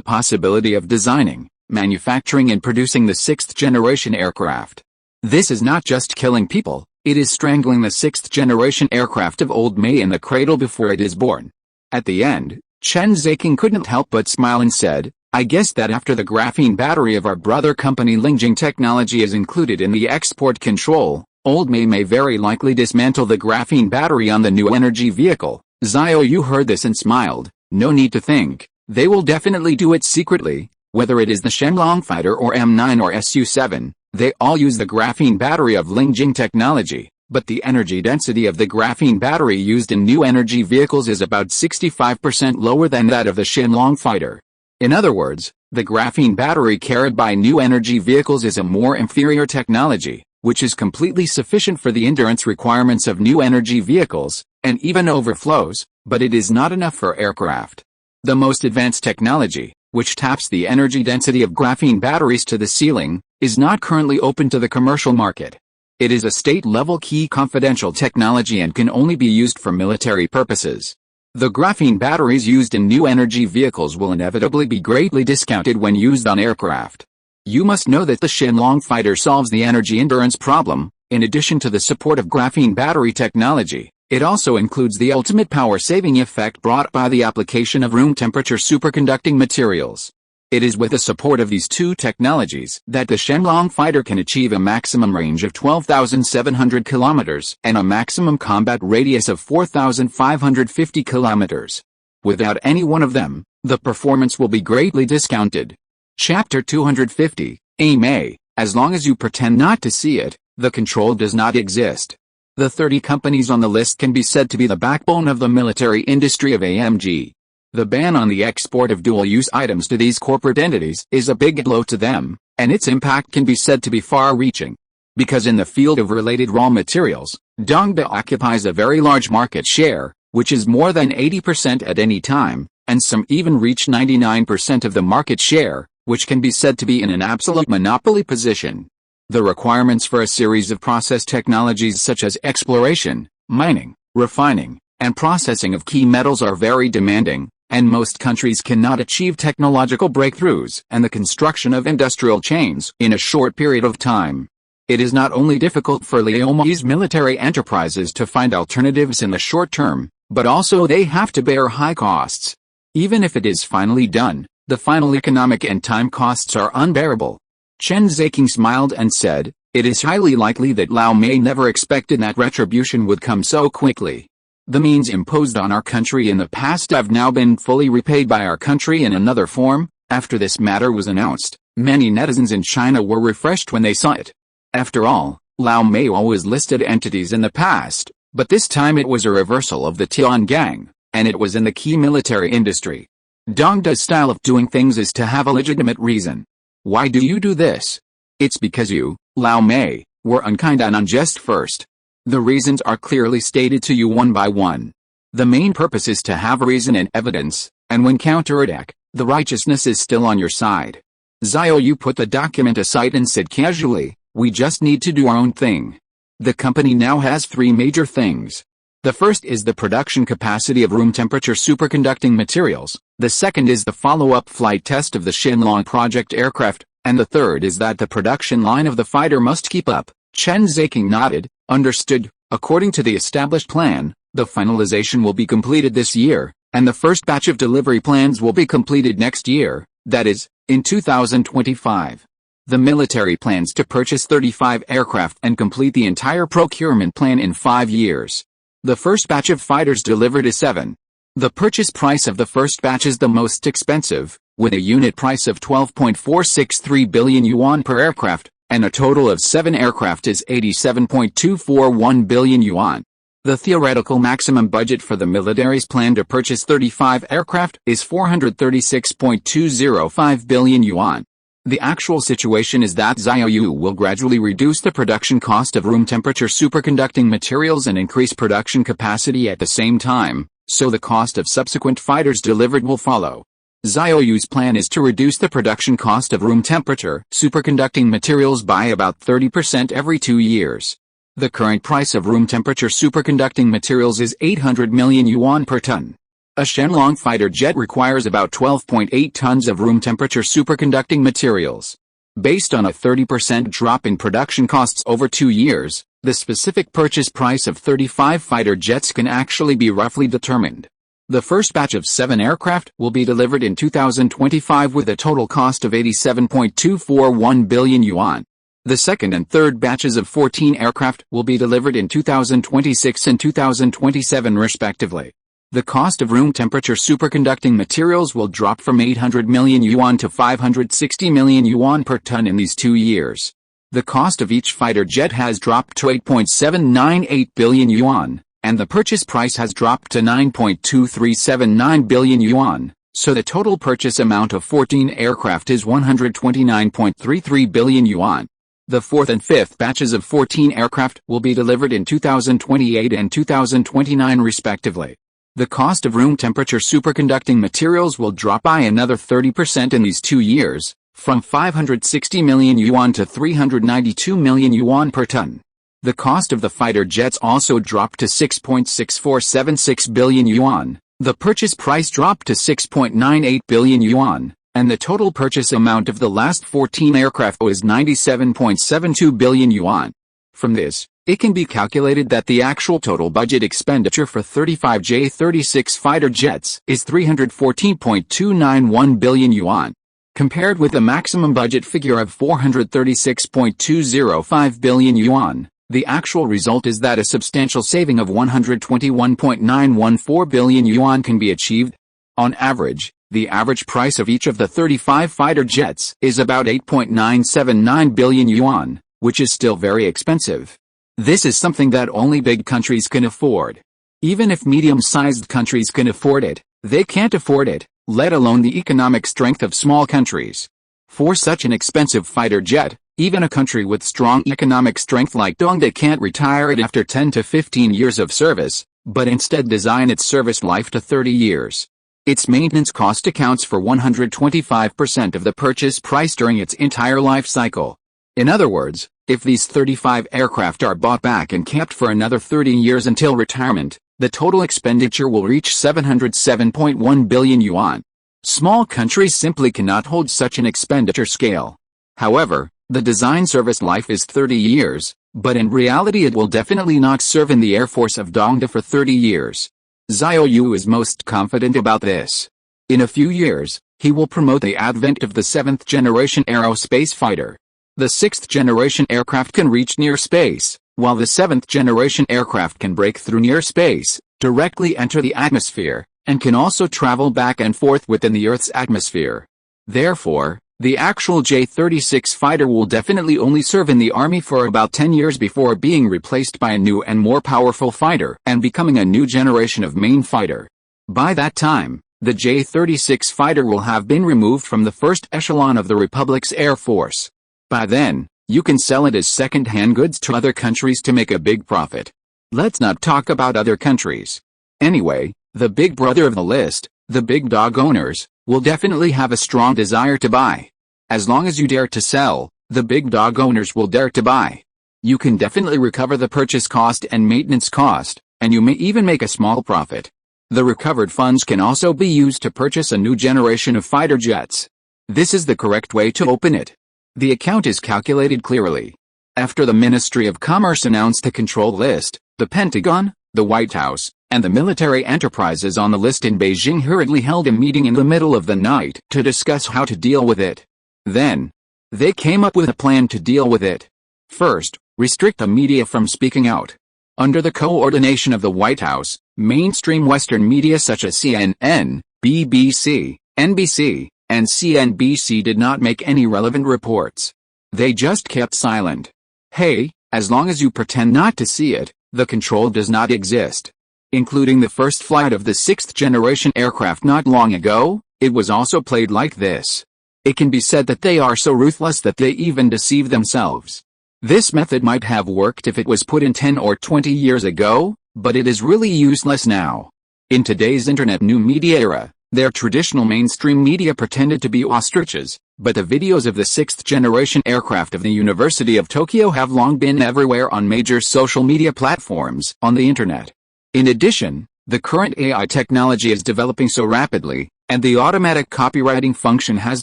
possibility of designing, manufacturing and producing the 6th-generation aircraft. This is not just killing people, it is strangling the 6th-generation aircraft of old May in the cradle before it is born. At the end, Chen Zaiking couldn't help but smile and said, I guess that after the graphene battery of our brother company Lingjing Technology is included in the export control, old May very likely dismantle the graphene battery on the new energy vehicle. Xiao Yu heard this and smiled, no need to think, they will definitely do it secretly, whether it is the Shenlong fighter or M9 or Su-7. They all use the graphene battery of Lingjing Technology, but the energy density of the graphene battery used in new energy vehicles is about 65% lower than that of the Shenlong fighter. In other words, the graphene battery carried by new energy vehicles is a more inferior technology, which is completely sufficient for the endurance requirements of new energy vehicles, and even overflows, but it is not enough for aircraft. The most advanced technology, which taps the energy density of graphene batteries to the ceiling, is not currently open to the commercial market. It is a state-level key confidential technology and can only be used for military purposes. The graphene batteries used in new energy vehicles will inevitably be greatly discounted when used on aircraft. You must know that the Shenlong fighter solves the energy endurance problem. In addition to the support of graphene battery technology, it also includes the ultimate power-saving effect brought by the application of room temperature superconducting materials. It is with the support of these two technologies that the Shenlong fighter can achieve a maximum range of 12,700 kilometers and a maximum combat radius of 4,550 kilometers. Without any one of them, the performance will be greatly discounted. Chapter 250, AIM. As long as you pretend not to see it, the control does not exist. The 30 companies on the list can be said to be the backbone of the military industry of AMG. The ban on the export of dual-use items to these corporate entities is a big blow to them, and its impact can be said to be far-reaching. Because in the field of related raw materials, Dongda occupies a very large market share, which is more than 80% at any time, and some even reach 99% of the market share, which can be said to be in an absolute monopoly position. The requirements for a series of process technologies such as exploration, mining, refining, and processing of key metals are very demanding, and most countries cannot achieve technological breakthroughs and the construction of industrial chains in a short period of time. It is not only difficult for Liaomi's military enterprises to find alternatives in the short term, but also they have to bear high costs. Even if it is finally done, the final economic and time costs are unbearable. Chen Zhiqing smiled and said, "It is highly likely that Lao Mei never expected that retribution would come so quickly. The means imposed on our country in the past have now been fully repaid by our country in another form." After this matter was announced, many netizens in China were refreshed when they saw it. After all, Lao Mei always listed entities in the past, but this time it was a reversal of the Tiangang, and it was in the key military industry. Dongda's style of doing things is to have a legitimate reason. Why do you do this? It's because you, Lao Mei, were unkind and unjust first. The reasons are clearly stated to you one by one. The main purpose is to have reason and evidence, and when counterattack, the righteousness is still on your side. Xiao Yu put the document aside and said casually, "We just need to do our own thing." The company now has three major things. The first is the production capacity of room temperature superconducting materials, the second is the follow-up flight test of the Shenlong project aircraft, and the third is that the production line of the fighter must keep up. Chen Zhiqing nodded. Understood. According to the established plan, the finalization will be completed this year, and the first batch of delivery plans will be completed next year, that is, in 2025. The military plans to purchase 35 aircraft and complete the entire procurement plan in 5 years. The first batch of fighters delivered is 7. The purchase price of the first batch is the most expensive, with a unit price of 12.463 billion yuan per aircraft, and a total of 7 aircraft is 87.241 billion yuan. The theoretical maximum budget for the military's plan to purchase 35 aircraft is 436.205 billion yuan. The actual situation is that Xiao Yu will gradually reduce the production cost of room temperature superconducting materials and increase production capacity at the same time, so the cost of subsequent fighters delivered will follow. Xiao Yu's plan is to reduce the production cost of room temperature superconducting materials by about 30% every 2 years. The current price of room temperature superconducting materials is 800 million yuan per ton. A Shenlong fighter jet requires about 12.8 tons of room temperature superconducting materials. Based on a 30% drop in production costs over 2 years, the specific purchase price of 35 fighter jets can actually be roughly determined. The first batch of 7 aircraft will be delivered in 2025 with a total cost of 87.241 billion yuan. The second and third batches of 14 aircraft will be delivered in 2026 and 2027 respectively. The cost of room temperature superconducting materials will drop from 800 million yuan to 560 million yuan per ton in these 2 years. The cost of each fighter jet has dropped to 8.798 billion yuan, and the purchase price has dropped to 9.2379 billion yuan, so the total purchase amount of 14 aircraft is 129.33 billion yuan. The fourth and fifth batches of 14 aircraft will be delivered in 2028 and 2029 respectively. The cost of room temperature superconducting materials will drop by another 30% in these 2 years, from 560 million yuan to 392 million yuan per ton. The cost of the fighter jets also dropped to 6.6476 billion yuan, the purchase price dropped to 6.98 billion yuan, and the total purchase amount of the last 14 aircraft was 97.72 billion yuan. From this, it can be calculated that the actual total budget expenditure for 35 J-36 fighter jets is 314.291 billion yuan. Compared with the maximum budget figure of 436.205 billion yuan, the actual result is that a substantial saving of 121.914 billion yuan can be achieved. On average, the average price of each of the 35 fighter jets is about 8.979 billion yuan, which is still very expensive. This is something that only big countries can afford. Even if medium-sized countries can afford it, they can't afford it, let alone the economic strength of small countries. For such an expensive fighter jet, even a country with strong economic strength like Dongda can't retire it after 10 to 15 years of service, but instead design its service life to 30 years. Its maintenance cost accounts for 125% of the purchase price during its entire life cycle. In other words, if these 35 aircraft are bought back and kept for another 30 years until retirement, the total expenditure will reach 707.1 billion yuan. Small countries simply cannot hold such an expenditure scale. However, the design service life is 30 years, but in reality it will definitely not serve in the Air Force of Dongda for 30 years. Xiao Yu is most confident about this. In a few years, he will promote the advent of the 7th-generation aerospace fighter. The 6th-generation aircraft can reach near space, while the 7th-generation aircraft can break through near space, directly enter the atmosphere, and can also travel back and forth within the Earth's atmosphere. Therefore, the actual J-36 fighter will definitely only serve in the army for about 10 years before being replaced by a new and more powerful fighter and becoming a new generation of main fighter. By that time, the J-36 fighter will have been removed from the first echelon of the Republic's Air Force. By then, you can sell it as second-hand goods to other countries to make a big profit. Let's not talk about other countries. Anyway, the big brother of the list, the big dog owners, will definitely have a strong desire to buy. As long as you dare to sell, the big dog owners will dare to buy. You can definitely recover the purchase cost and maintenance cost, and you may even make a small profit. The recovered funds can also be used to purchase a new generation of fighter jets. This is the correct way to open it. The account is calculated clearly. After the Ministry of Commerce announced the control list, the Pentagon, the White House, and the military enterprises on the list in Beijing hurriedly held a meeting in the middle of the night to discuss how to deal with it. Then, they came up with a plan to deal with it. First, restrict the media from speaking out. Under the coordination of the White House, mainstream Western media such as CNN, BBC, NBC, and CNBC did not make any relevant reports. They just kept silent. Hey, as long as you pretend not to see it, the control does not exist. Including the first flight of the 6th-generation aircraft not long ago, it was also played like this. It can be said that they are so ruthless that they even deceive themselves. This method might have worked if it was put in 10 or 20 years ago, but it is really useless now. In today's internet new media era, their traditional mainstream media pretended to be ostriches, but the videos of the 6th-generation aircraft of the University of Tokyo have long been everywhere on major social media platforms on the internet. In addition, the current AI technology is developing so rapidly, and the automatic copywriting function has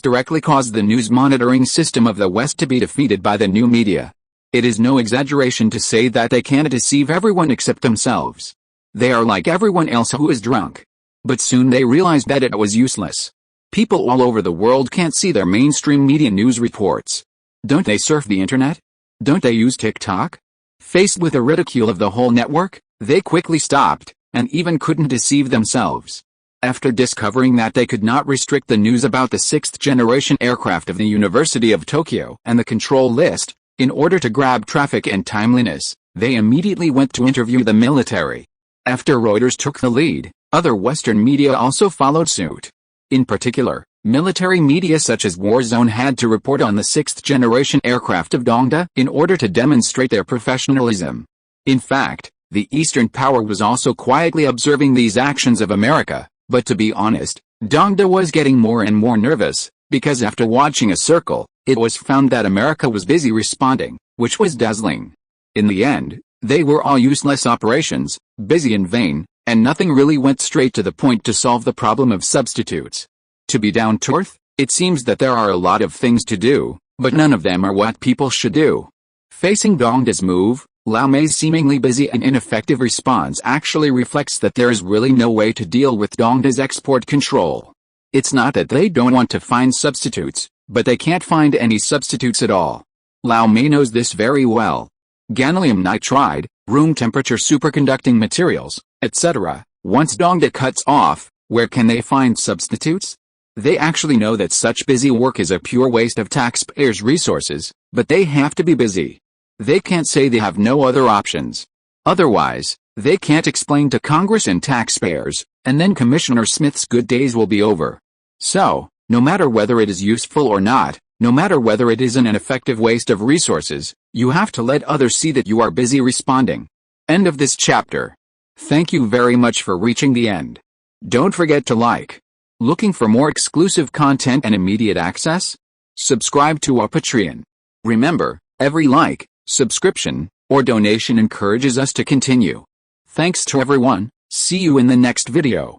directly caused the news monitoring system of the West to be defeated by the new media. It is no exaggeration to say that they can't deceive everyone except themselves. They are like everyone else who is drunk. But soon they realized that it was useless. People all over the world can't see their mainstream media news reports. Don't they surf the internet? Don't they use TikTok? Faced with the ridicule of the whole network, they quickly stopped, and even couldn't deceive themselves. After discovering that they could not restrict the news about the 6th-generation aircraft of the University of Tokyo and the control list, in order to grab traffic and timeliness, they immediately went to interview the military. After Reuters took the lead, other Western media also followed suit. In particular, military media such as Warzone had to report on the 6th-generation aircraft of Dongda in order to demonstrate their professionalism. In fact, the Eastern power was also quietly observing these actions of America, but to be honest, Dongda was getting more and more nervous, because after watching a circle, it was found that America was busy responding, which was dazzling. In the end, they were all useless operations, busy in vain, and nothing really went straight to the point to solve the problem of substitutes. To be down to earth, it seems that there are a lot of things to do, but none of them are what people should do. Facing Dongda's move, Lau Mei's seemingly busy and ineffective response actually reflects that there is really no way to deal with Dongda's export control. It's not that they don't want to find substitutes, but they can't find any substitutes at all. Lau Mei knows this very well. Gadolinium nitride, room temperature superconducting materials, etc. Once Dongda cuts off, Where can they find substitutes? They actually know that such busy work is a pure waste of taxpayers' resources, but they have to be busy. They can't say they have no other options. Otherwise, they can't explain to Congress and taxpayers, and then Commissioner Smith's good days will be over. So, no matter whether it is useful or not, no matter whether it isn't an effective waste of resources, you have to let others see that you are busy responding. End of this chapter. Thank you very much for reaching the end. Don't forget to like. Looking for more exclusive content and immediate access? Subscribe to our Patreon. Remember, every like, subscription, or donation encourages us to continue. Thanks to everyone. See you in the next video.